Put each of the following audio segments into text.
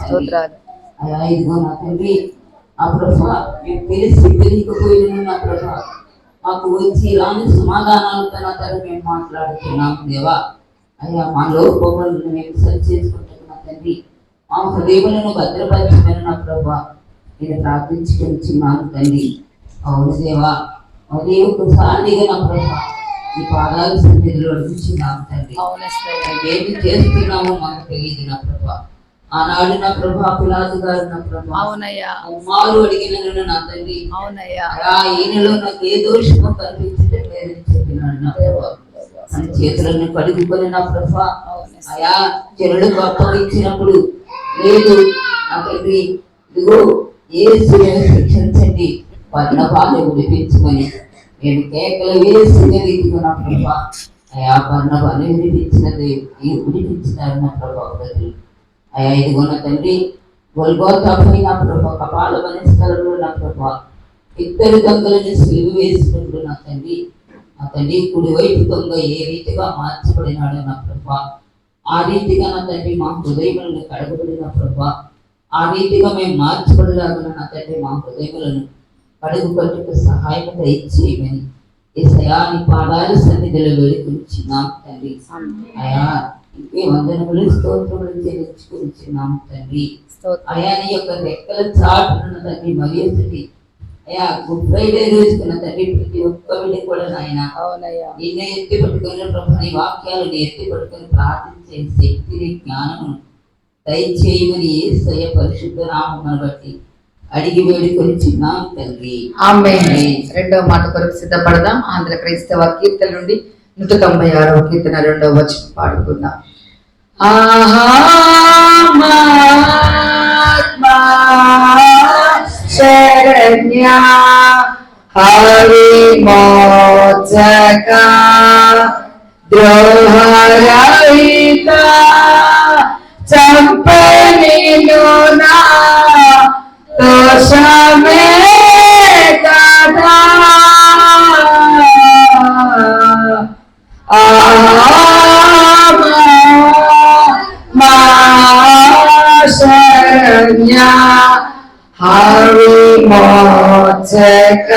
స్తోత్రాలు. అయ్యా ఇదిగో నా తండ్రి ఆ ప్రభా మేము తెలిసి తెలియకపోయిన నా ప్రభా మాకు వచ్చి రాని సమాధానాలతో నా తండ్రి మేము మాట్లాడుతున్నాం దేవా. అయ్యా మా లోపములను మేము సరి చేసుకుంటున్నా తండ్రి. మా హృదయములను భద్రపరచమని నా ప్రభా నేను ప్రార్థించుకుంటున్నాను తండ్రి. అవును దేవా అదే ఒకసారిగా నా ప్రభా ఈ పాదాల సన్నిధిలో అడుగుతున్నాము తండ్రి. ఏమి చేస్తున్నామో మాకు తెలియదు నా ప్రభా. ఆనాడు నా ప్రభా పిలాతు గారు నా ప్రభా అమ్మారు అడిగిన నా తండ్రి ఈయనలో నాకు ఏ దోషమో కనిపించడం లేదని చెప్పినాడు నా ప్రభా. మన చేతులను కడుగుకొని నా ప్రభా అయా చెరుడుకు అప్పగించినప్పుడు లేదు నా తండ్రి ఇదిగో యేసుని శిక్షించండి బర్నబాను విడిపించమని నేను కేకలు వేసిన రీతిగా నా ప్రభా అయా బర్నబాను విడిపించినారు నా ప్రభా. అయా ఇదిగో నా తండ్రి గొల్గోతాపై నా ప్రభా కపాలమనే స్థలంలో నా ప్రభా ఇద్దరు దొంగలను సిలువ వేసినప్పుడు నా తండ్రి కుడివైపు దొంగ ఏ రీతిగా మార్చబడినాడు నా ప్రభా ఆ రీతిగా నా తండ్రి మా హృదయములను కడగబడిన ప్రభా ఆ రీతిగా మేము మార్చబడలాగా నా తండ్రి మా హృదయములను కడుగు పట్టుకు సహాయం దయచేయమని యేసయ్యా నీ పాదాల సన్నిధిలో వేడుకొనిచున్నాం తండ్రి. అయా ఇంకే వందనములు స్తోత్రములు చెల్లించుకొనిచున్నాం తండ్రి. అయా నీ యొక్క రెక్కల చాటున తండ్రి మరియు అయ్యా గుడ్ ఫ్రైడే రోజుకున్న తండ్రి ప్రతి ఒక్క బిడ్డ కూడా నాయన నిన్నే ఎత్తి పట్టుకుని ప్రభు నీ వాక్యాలను ఎత్తి పట్టుకుని ప్రార్థించే శక్తిని జ్ఞానమును దయచేయమని యేసయ్య పరిశుద్ధ నామమును బట్టి అడిగి వేడుకొని చిన్నాం తండ్రి. ఆమేన్. రెండవ మాట కొరకు సిద్ధపడదాం. ఆంధ్ర క్రైస్తవ కీర్తన నుండి 196వ కీర్తన 2వ వచనం పాడుకుందాం. ఆత్మా శరణ్య హరిమోచక ద్రోహరహిత చంపనిను నా దోషమే కదా మా శరణ్య హరిమోచక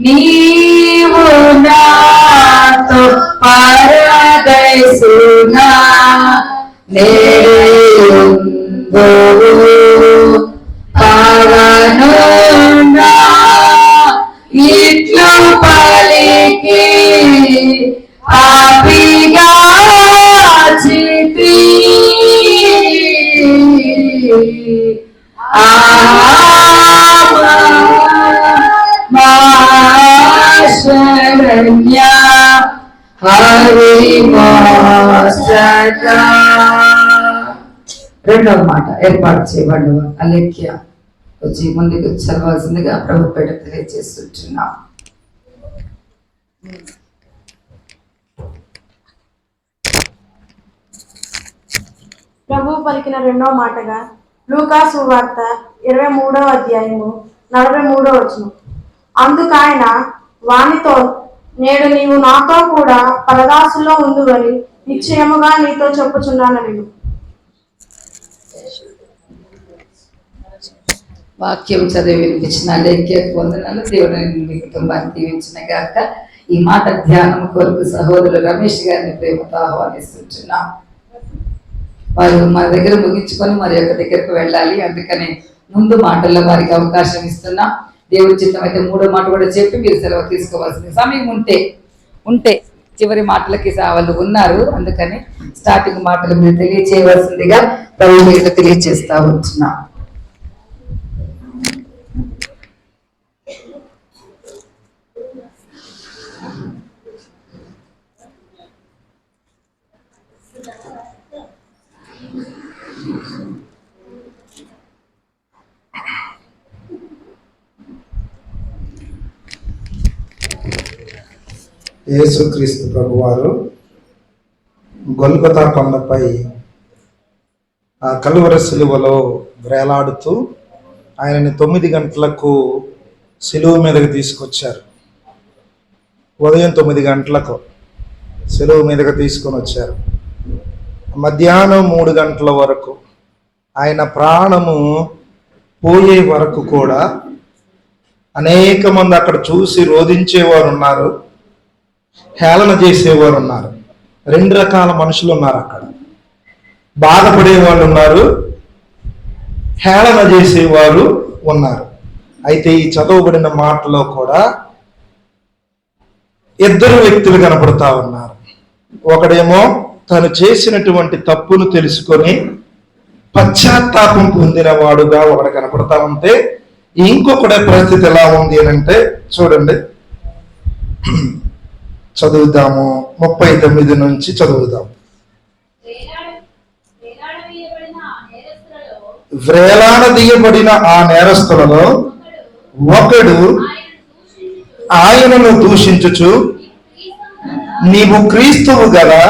నీవు నాతో పరదైసునా నేరుందువు పవనునా ఇట్లు పలికి ఆపిగా చితి మా శరణ్య హరిమోచక. రెండవ మాట ఏర్పాటు చేయబడ్డ అలేఖ్య వచ్చి ముందుకు చదవాల్సిందిగా ప్రభు పేట తెలియజేస్తున్నాం. ప్రభు పలికిన రెండవ మాటగా లూకా సువార్త 23వ అధ్యాయము 43వ వచనం. అందుకాయన వానితో నేడు నీవు నాతో కూడా పరదాసులో ఉందువని నిశ్చయముగా నీతో చెప్పుచున్నాను. నేను వాక్యం చదివి వినిపించిన లేఖ్య వందనాలు. దేవుడు మీ కుటుంబాన్ని దీవించిన గాక. ఈ మాట ధ్యానం కొరకు సహోదరులు రమేష్ గారిని ప్రేమతో ఆహ్వానిస్తున్నాం. వారు మా దగ్గర ముగించుకొని మరి యొక్క దగ్గరకు వెళ్ళాలి. అందుకని ముందు మాటల్లో వారికి అవకాశం ఇస్తున్నాం. దేవుడి చిత్తం అయితే 3వ మాట కూడా చెప్పి మీరు సెలవు తీసుకోవాల్సింది. సమయం ఉంటే చివరి మాటలకి వాళ్ళు ఉన్నారు. అందుకని స్టార్టింగ్ మాటలు మీరు తెలియచేయవలసిందిగా ప్రభు మీరు తెలియచేస్తా ఉంటున్నాం. యేసుక్రీస్తు ప్రభువారు గొల్గొతా కొండపై ఆ కలువరి సిలువలో వేలాడుతూ ఆయనని 9 గంటలకు సిలువ మీదకి తీసుకొచ్చారు. ఉదయం 9 గంటలకు సిలువ మీదకి తీసుకొని వచ్చారు. మధ్యాహ్నం 3 గంటల వరకు ఆయన ప్రాణము పోయే వరకు కూడా అనేక మంది అక్కడ చూసి రోధించేవారు ఉన్నారు, హేళన చేసేవారు ఉన్నారు. 2 రకాల మనుషులు ఉన్నారు అక్కడ. బాధపడే వాళ్ళు ఉన్నారు, హేళన చేసేవారు ఉన్నారు. అయితే ఈ చదవబడిన మాటలో కూడా 2 వ్యక్తులు కనపడతా ఉన్నారు. ఒకడేమో తను చేసినటువంటి తప్పును తెలుసుకొని పశ్చాత్తాపం పొందిన వాడుగా ఒకడు కనపడతా ఉంటే, ఇంకొకటి పరిస్థితి ఎలా ఉంది అని అంటే చూడండి, చదువుదాము. 39 నుంచి చదువుదాం. వ్రేలాడదీయబడిన ఆ నేరస్తులలో ఒకడు ఆయనను దూషించుచు, నీవు క్రీస్తువు గదా,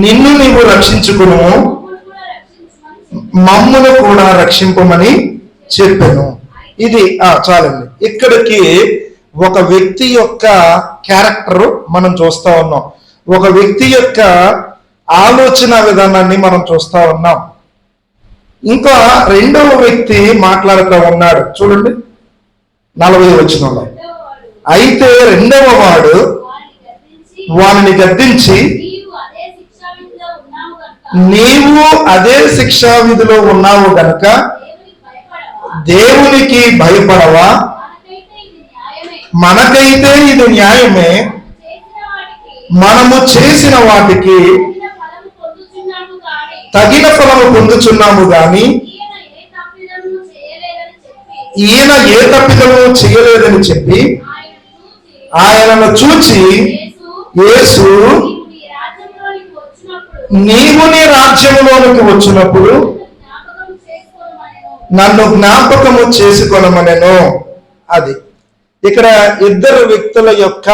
నిన్ను నీవు రక్షించుకును, మమ్మును కూడా రక్షింపమని చెప్పాను. ఇది చాలండి. ఇక్కడికి ఒక వ్యక్తి యొక్క క్యారెక్టర్ మనం చూస్తా ఉన్నాం, ఒక వ్యక్తి యొక్క ఆలోచన విధానాన్ని మనం చూస్తా ఉన్నాం. ఇంకా 2వ వ్యక్తి మాట్లాడుతూ ఉన్నాడు. చూడండి 40వ వచనంలో, అయితే 2వ వాడు వానిని గద్దించి, నీవు అదే శిక్షా విధిలో ఉన్నావు గనుక దేవునికి భయపడవా? మనకైతే ఇది న్యాయమే, మనము చేసిన వాటికి తగిన ఫలము పొందుచున్నాము గాని ఈయన ఏ తప్పిదము చేయలేదని చెప్పి ఆయనను చూచి, యేసు నీవు నీ రాజ్యంలోనికి వచ్చినప్పుడు నన్ను జ్ఞాపకము చేసుకొనమనెను. అది ఇక్కడ 2 వ్యక్తుల యొక్క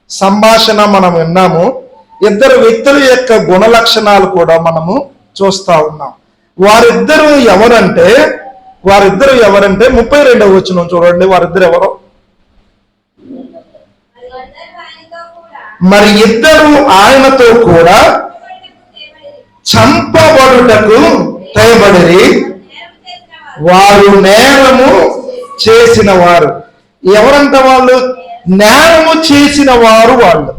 సంభాషణ మనం విన్నాము. 2 వ్యక్తుల యొక్క గుణ లక్షణాలు కూడా మనము చూస్తా ఉన్నాం. వారిద్దరు ఎవరంటే 32వ వచనం చూడండి. వారిద్దరు ఎవరు? మరి ఇద్దరు ఆయనతో కూడా చంపబడుటకు తేబడిరి, వారు నేరము చేసిన వారు. ఎవరంట వాళ్ళు? నేరము చేసిన వారు వాళ్ళు.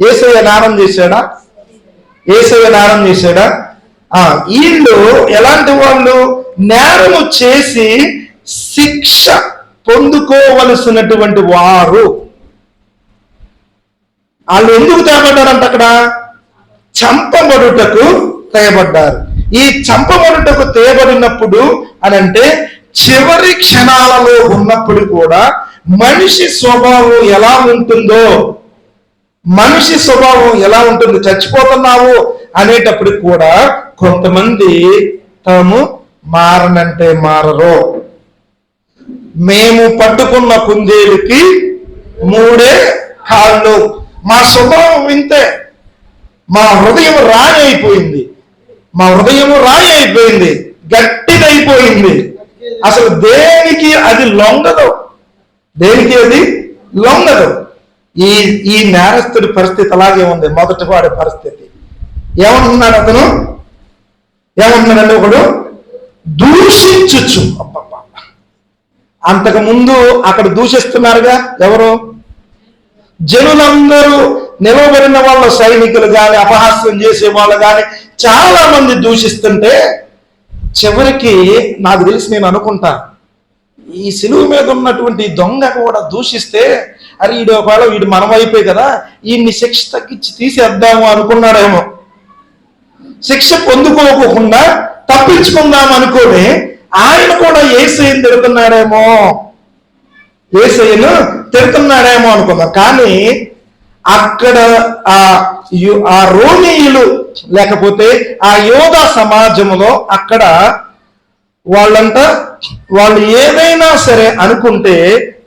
యేసయ్య నేరం చేశాడా? యేసయ్య నేరం చేశాడా? వీళ్ళు ఎలాంటి వాళ్ళు? నేరము చేసి శిక్ష పొందుకోవలసినటువంటి వారు. వాళ్ళు ఎందుకు తేబడ్డారంట? అక్కడ చంపబడుటకు తేబడ్డారు. ఈ చంపబడుటకు తేబడినప్పుడు అని అంటే చివరి క్షణాలలో ఉన్నప్పుడు కూడా మనిషి స్వభావం ఎలా ఉంటుందో, మనిషి స్వభావం ఎలా ఉంటుంది, చచ్చిపోతున్నావు అనేటప్పుడు కూడా కొంతమంది తాము మారనంటే మారరు. మేము పట్టుకున్న కుందేలుకి 3 కాళ్ళు. మా స్వభావం వింతే. మా హృదయం రాయి అయిపోయింది, గట్టిదైపోయింది. అసలు దేనికి అది లొంగదు, ఈ నేరస్తుడి పరిస్థితి అలాగే ఉంది. మొదటి వాడి పరిస్థితి ఏమంటున్నాడు? అతను ఏమంటున్నాడంటే, ఒకడు దూషించుచు. అంతకు ముందు అక్కడ దూషిస్తున్నారుగా ఎవరు? జనులందరూ నిలవబడిన వాళ్ళ సైనికులు కానీ, అపహాస్యం చేసే వాళ్ళు కానీ చాలా మంది దూషిస్తుంటే చివరికి నాకు తెలిసి నేను అనుకుంటా, ఈ సిలువ మీద ఉన్నటువంటి దొంగ కూడా దూషిస్తే, అరే వీడు మన వైపే కదా, ఈయన్ని శిక్ష తగ్గించి తీసేద్దాము అనుకున్నాడేమో. శిక్ష పొందుకోకుండా తప్పించుకుందాం అనుకోని ఆయన కూడా యేసయ్యను తిడుతున్నాడేమో అనుకున్నాం. కానీ అక్కడ ఆ రోమీయులు లేకపోతే ఆ యోధా సమాజంలో అక్కడ వాళ్ళు ఏదైనా సరే అనుకుంటే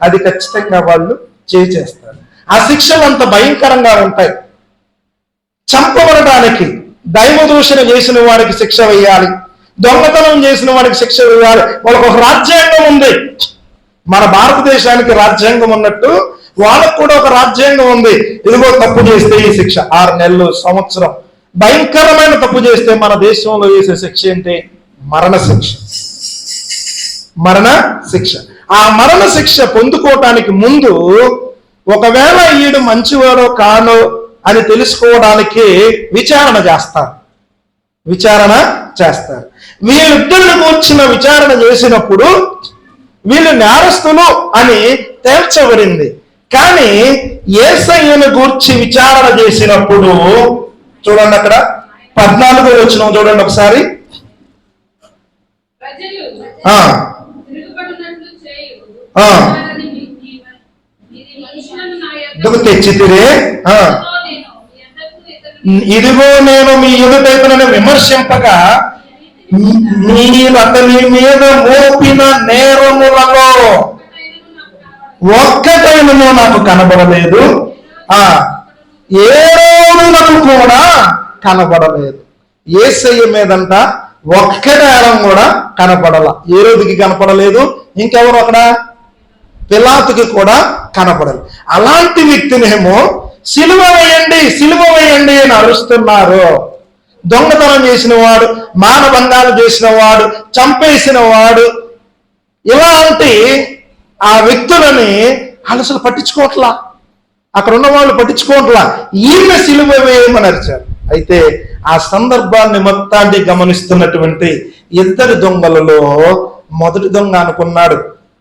అది ఖచ్చితంగా వాళ్ళు చేస్తారు. ఆ శిక్షలు అంత భయంకరంగా ఉంటాయి. చంపబడడానికి దైవదూషణ చేసిన వాడికి శిక్ష వేయాలి, దొంగతనం చేసిన వాడికి శిక్ష వేయాలి. వాళ్ళకు ఒక రాజ్యాంగం ఉంది. మన భారతదేశానికి రాజ్యాంగం ఉన్నట్టు వాళ్ళకు కూడా ఒక రాజ్యాంగం ఉంది. ఇదిగో తప్పు చేస్తే ఈ శిక్ష 6 నెలలు, సంవత్సరం భయంకరమైన తప్పు చేస్తే మన దేశంలో వేసే శిక్ష ఏంటి? మరణ శిక్ష. మరణ శిక్ష. ఆ మరణ శిక్ష పొందుకోవటానికి ముందు ఒకవేళ ఈడు మంచివాడో కానో అని తెలుసుకోవడానికి విచారణ చేస్తారు. వీళ్ళిద్దరిని కూర్చున్న విచారణ చేసినప్పుడు వీళ్ళు నేరస్తులు అని తేల్చబడింది. కానీ యేసయ్యను గూర్చి విచారణ చేసినప్పుడు చూడండి, అక్కడ 14వ వచనం చూడండి ఒకసారి. తెచ్చితిరే, ఇదిగో నేను మీ ఎదుటైపునని విమర్శింపగా మీరు అతని మీద మోపిన నేరములలో ఒక్కటైనను నాకు కనబడలేదు, ఏ రోజులకు కూడా కనబడలేదు. యేసయ్య మీదంట ఒక్క నేరం కూడా కనపడల. ఏ రోజుకి కనపడలేదు, ఇంకెవరు అక్కడ పిలాతుకి కూడా కనపడలేదు. అలాంటి వ్యక్తినేమో సిలువ వేయండి అని అరుస్తున్నారు. దొంగతనం చేసిన వాడు, మానభంగాలు చేసిన వాడు, చంపేసిన వాడు, ఇలాంటి ఆ వ్యక్తులని అసలు పట్టించుకోవట్లా. అక్కడ ఉన్న వాళ్ళు పట్టించుకోవట్లా. ఈమె సిలువ వేయమని అరిచారు. అయితే ఆ సందర్భాన్ని మొత్తాన్ని గమనిస్తున్నటువంటి ఇద్దరు దొంగలలో మొదటి దొంగ అనుకున్నాడు.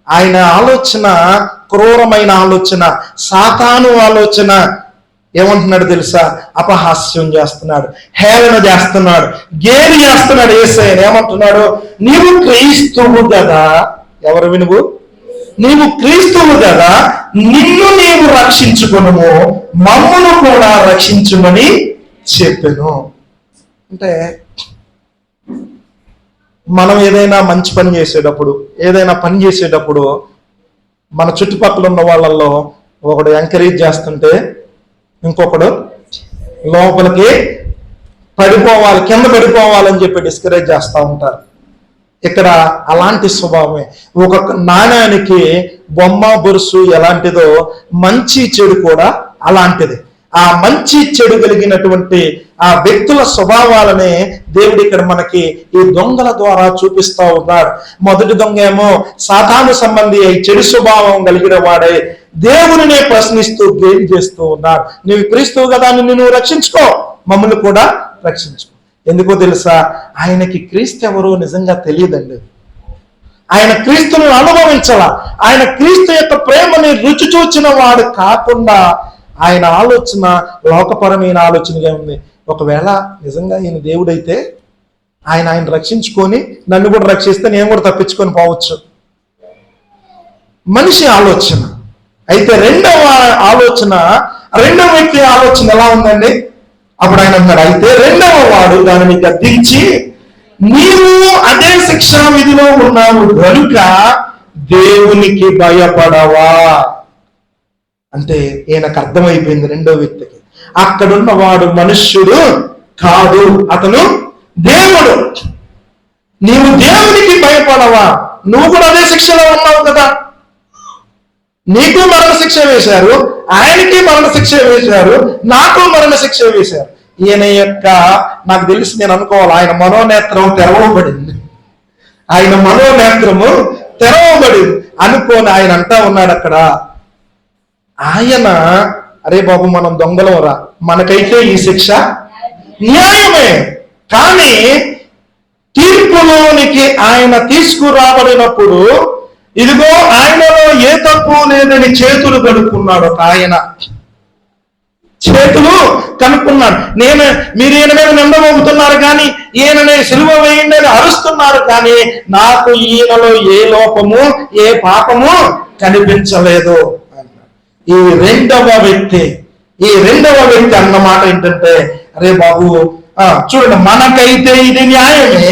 ఆయన ఆలోచన క్రూరమైన ఆలోచన, సాతాను ఆలోచన. ఏమంటున్నాడు తెలుసా? అపహాస్యం చేస్తున్నాడు, హేళన చేస్తున్నాడు, గేలి చేస్తున్నాడు యేసయ్యను. ఏమంటున్నాడు? నీవు క్రీస్తువు కదా. ఎవరు వినువు? నీవు క్రీస్తువు కదా, నిన్ను నీవు రక్షించుకొనుము, మమ్మును కూడా రక్షించుమని చెప్పెను. అంటే మనం ఏదైనా మంచి పని చేసేటప్పుడు, ఏదైనా పని చేసేటప్పుడు మన చుట్టుపక్కల ఉన్న వాళ్ళల్లో ఒకడు ఎంకరేజ్ చేస్తుంటే ఇంకొకడు లోపలికి పడిపోవాలి, కింద పడిపోవాలని చెప్పి డిస్కరేజ్ చేస్తూ ఉంటారు. ఇక్కడ అలాంటి స్వభావమే. ఒక నాణ్యానికి బొమ్మ బొరుసు ఎలాంటిదో మంచి చెడు కూడా అలాంటిది. ఆ మంచి చెడు కలిగినటువంటి ఆ వ్యక్తుల స్వభావాలనే దేవుడు ఇక్కడ మనకి ఈ దొంగల ద్వారా చూపిస్తూ ఉన్నాడు. మొదటి దొంగ ఏమో సాతాను సంబంధి అయి చెడు స్వభావం కలిగిన వాడే దేవునినే ప్రశ్నిస్తూ గేలి చేస్తూ ఉన్నాడు. నీవు క్రీస్తువు కదా, నిన్ను నువ్వు రక్షించుకో, మమ్మల్ని కూడా రక్షించుకో. ఎందుకో తెలుసా? ఆయనకి క్రీస్తు ఎవరో నిజంగా తెలియదండి. ఆయన క్రీస్తుని అనుభవించాల. ఆయన క్రీస్తు యొక్క ప్రేమని రుచి చూచిన వాడు కాకుండా ఆయన ఆలోచన లోకపరమైన ఆలోచనగా ఉంది. ఒకవేళ నిజంగా ఈయన దేవుడైతే ఆయన రక్షించుకొని నన్ను కూడా రక్షిస్తే నేను కూడా తప్పించుకొని పోవచ్చు. మనిషి ఆలోచన. అయితే రెండవ వ్యక్తి ఆలోచన ఎలా ఉందండి? అప్పుడు ఆయన అన్నాడు, అయితే రెండవ వాడు దానిని గద్దించి, నీవు అదే శిక్షా విధిలో ఉన్నావు కనుక దేవునికి భయపడవా. అంటే ఈయనకు అర్థమైపోయింది రెండో వ్యక్తికి, అక్కడున్న వాడు మనుష్యుడు కాదు, అతను దేవుడు. నీవు దేవునికి భయపడవా? నువ్వు కూడా అదే శిక్షలో ఉన్నావు కదా. నీకు మరణ శిక్ష వేశారు, ఆయనకి మరణ శిక్ష వేశారు, నాకు మరణ శిక్ష వేశారు. ఈయన యొక్క నాకు తెలిసి నేను అనుకోవాలి, ఆయన మనోనేత్రం తెరవబడింది. ఆయన మనోనేత్రము తెరవబడింది అనుకోని ఆయన అంటా ఉన్నాడు అక్కడ. ఆయన అరే బాబు మనం దొంగలవరా, మనకైతే ఈ శిక్ష న్యాయమే. కానీ తీర్పులోనికి ఆయన తీసుకురాబడినప్పుడు ఇదిగో ఆయనలో ఏ తప్పు లేదని చేతులు కడుక్కున్నాడు. ఒక ఆయన చేతులు కనుక్కున్నాడు. మీరు ఈయన మీద నిందమోపుతున్నారు కానీ, ఈయనని సిలువ వేయండి అని అరుస్తున్నారు కానీ, నాకు ఈయనలో ఏ లోపము ఏ పాపము కనిపించలేదు. ఈ రెండవ వ్యక్తి అన్నమాట ఏంటంటే, అరే బాబు చూడండి, మనకైతే ఇది న్యాయమే,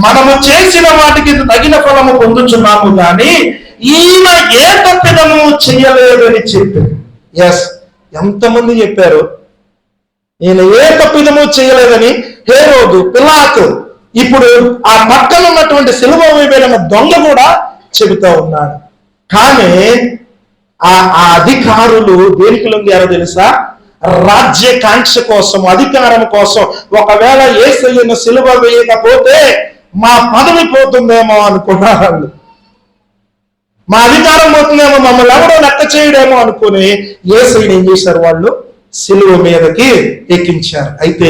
మనము చేసిన వాటికి తగిన ఫలము పొందుచున్నాము కానీ ఈయన ఏ తప్పిదము చేయలేదని చెప్పి. ఎస్, ఎంతమంది చెప్పారు ఈయన ఏ తప్పిదము చేయలేదని? హేరోదు, పిలాతు, ఇప్పుడు ఆ పక్కన ఉన్నటువంటి సిలువ వేయబడిన దొంగ కూడా చెబుతా ఉన్నాడు. కానీ ఆ అధికారులు దేనికి లొంగారో తెలుసా? రాజ్యకాంక్ష కోసం, అధికారం కోసం, ఒకవేళ యేసయ్యను సిలువ వేయకపోతే మా పదవి పోతుందేమో అనుకున్నారు వాళ్ళు. మా అధికారం పోతుందేమో, మమ్మల్ని ఎవరో లెక్క చేయడేమో అనుకుని యేసయ్యని ఏం చేశారు వాళ్ళు? సిలువ మీదకి ఎక్కించారు. అయితే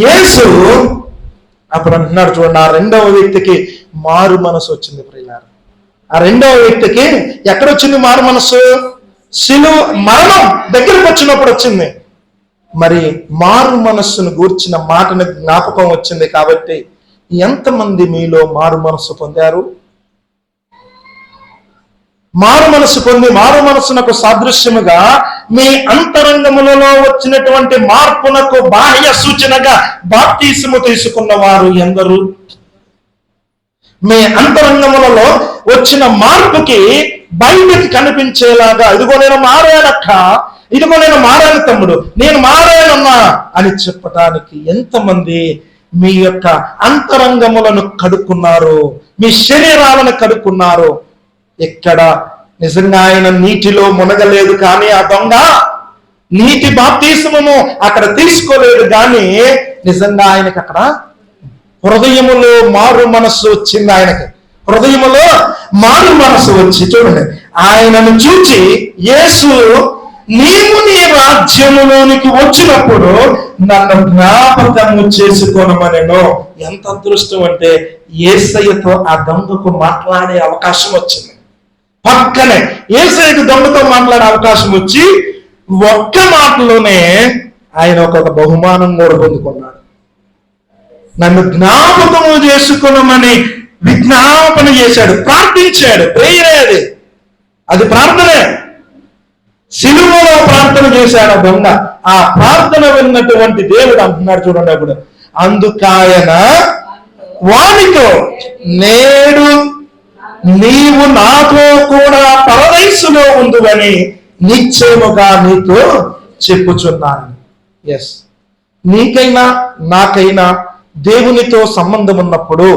యేసు అప్పుడు అంటున్నాడు చూడండి, ఆ రెండవ వ్యక్తికి మారు మనసు వచ్చింది ప్రియులారా. ఆ రెండవ వ్యక్తికి ఎక్కడొచ్చింది మారు మనసు? సిలువ మరణం దగ్గరకు వచ్చినప్పుడు వచ్చింది. మరి మారు మనస్సును గూర్చిన మాటను జ్ఞాపకం వచ్చింది. కాబట్టి ఎంతమంది మీలో మారు మనస్సు పొందారు? మారు మనసు పొంది మారు మనసునకు సాదృశ్యముగా మీ అంతరంగములలో వచ్చినటువంటి మార్పునకు బాహ్య సూచనగా బాప్తీసము తీసుకున్న వారు ఎందరు? మీ అంతరంగములలో వచ్చిన మార్పుకి బయటికి కనిపించేలాగా, ఇదిగో నేను మారానక్క, ఇదిగో నేను మారాను తమ్ముడు, నేను మారానన్నా అని చెప్పటానికి ఎంతమంది మీ యొక్క అంతరంగములను కడుక్కున్నారు, మీ శరీరాలను కడుక్కున్నారు? ఎక్కడ నిజంగా ఆయన నీటిలో మునగలేదు, కానీ ఆ దొంగ నీటి బాప్తీసము అక్కడ తీసుకోలేదు, కానీ నిజంగా ఆయనకి అక్కడ హృదయములో మారు మనస్సు వచ్చింది. ఆయనకి హృదయములో మారు మనస్సు వచ్చి, చూడండి, ఆయనను చూచి యేసు, నీవు నీ రాజ్యములోనికి వచ్చినప్పుడు నన్ను జ్ఞాపకము చేసుకోనమనెను. ఎంత అదృష్టం అంటే యేసయ్యతో ఆ దొంగకు మాట్లాడే అవకాశం వచ్చింది. పక్కనే యేసయ్యకు దొంగతో మాట్లాడే అవకాశం వచ్చి ఒక్క మాటలోనే ఆయన ఒక బహుమానం కూడా పొందుకున్నాడు. నన్ను జ్ఞాపకము చేసుకున్నామని విజ్ఞాపన చేశాడు, ప్రార్థించాడు. ప్రేయర్ అది ప్రార్థనే. సిలువలో ప్రార్థన చేశాడు ఆ దొంగ. ఆ ప్రార్థన విన్నటువంటి దేవుడు అంటున్నాడు చూడండి, అప్పుడు అందుకాయన వానితో, నేడు నీవు నాతో కూడా పరదైసులో ఉందువని నిశ్చయముగా నీతో చెప్పుచున్నాను. ఎస్, నీకైనా నాకైనా దేవునితో సంబంధం ఉన్నప్పుడు,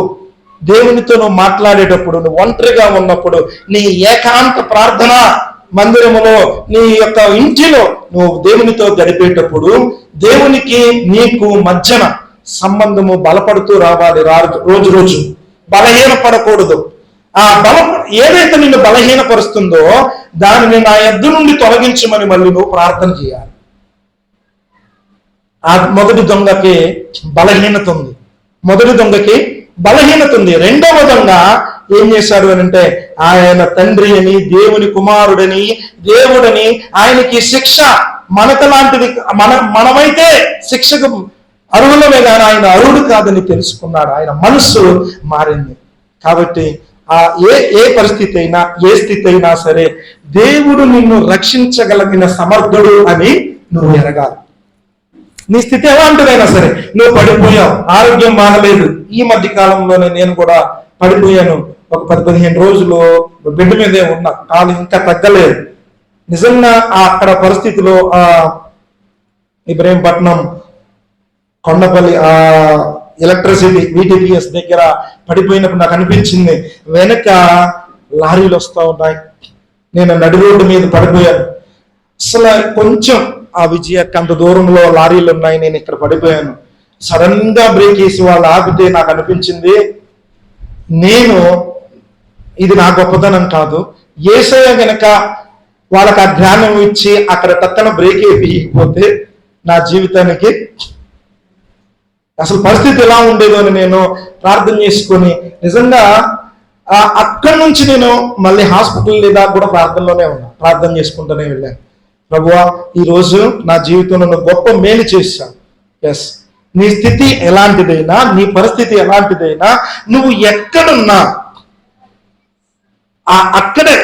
దేవునితో నువ్వు మాట్లాడేటప్పుడు, నువ్వు ఒంటరిగా ఉన్నప్పుడు, నీ ఏకాంత ప్రార్థన మందిరములో, నీ యొక్క ఇంటిలో నువ్వు దేవునితో గడిపేటప్పుడు దేవునికి నీకు మధ్యన సంబంధము బలపడుతూ రావాలి. రోజు రోజు బలహీనపడకూడదు. ఆ ఏదైతే నిన్ను బలహీనపరుస్తుందో దానిని నా యొద్ద నుండి తొలగించమని మళ్ళీ నువ్వు ప్రార్థన చేయాలి. ఆ మొదటి దొంగకి బలహీనత ఉంది. రెండవ దొంగ ఏం చేశాడు అని అంటే, ఆయన తండ్రి అని, దేవుని కుమారుడని, దేవుడని, ఆయనకి శిక్ష మనకు లాంటిది, మనమైతే శిక్షకు అర్హులమే కానీ ఆయన అర్హుడు కాదని తెలుసుకున్నాడు. ఆయన మనస్సు మారింది. కాబట్టి ఏ పరిస్థితి అయినా, ఏ స్థితి అయినా సరే దేవుడు నిన్ను రక్షించగలిగిన సమర్థుడు అని నువ్వు ఎరగాలి. నీ స్థితి ఎలాంటిదైనా సరే, నువ్వు పడిపోయావు, ఆరోగ్యం బాగలేదు. ఈ మధ్య కాలంలోనే నేను కూడా పడిపోయాను. ఒక 10-15 రోజులు బెడ్ మీదే ఉన్నా, కాలు ఇంకా తగ్గలేదు. నిజంగా అక్కడ పరిస్థితిలో ఇబ్రహీంపట్నం, కొండపల్లి ఎలక్ట్రిసిటీ VTPS దగ్గర పడిపోయినప్పుడు నాకు అనిపించింది, వెనక లారీలు వస్తూ ఉన్నాయి, నేను నడి రోడ్డు మీద పడిపోయాను. అసలు కొంచెం ఆ విజయక్క అంత దూరంలో లారీలు ఉన్నాయి, నేను ఇక్కడ పడిపోయాను. సడన్ గా బ్రేక్ వేసి వాళ్ళు ఆపితే నాకు అనిపించింది, ఇది నా గొప్పతనం కాదు, యేసయ్య గనక వాళ్ళకి ఆ జ్ఞానం ఇచ్చి అక్కడ టక్కన బ్రేక్ వేయకపోతే నా జీవితానికి అసలు పరిస్థితి ఎలా ఉండేదో అని నేను ప్రార్థన చేసుకొని, నిజంగా అక్కడి నుంచి నేను మళ్ళీ హాస్పిటల్ లేదా కూడా ప్రార్థనలోనే ఉన్నా, ప్రార్థన చేసుకుంటూనే వెళ్ళాను. ప్రభువా, ఈరోజు నా జీవితంలో నువ్వు గొప్ప మేలు చేశావు. ఎస్, నీ స్థితి ఎలాంటిదైనా, నీ పరిస్థితి ఎలాంటిదైనా, నువ్వు ఎక్కడున్నా అక్కడే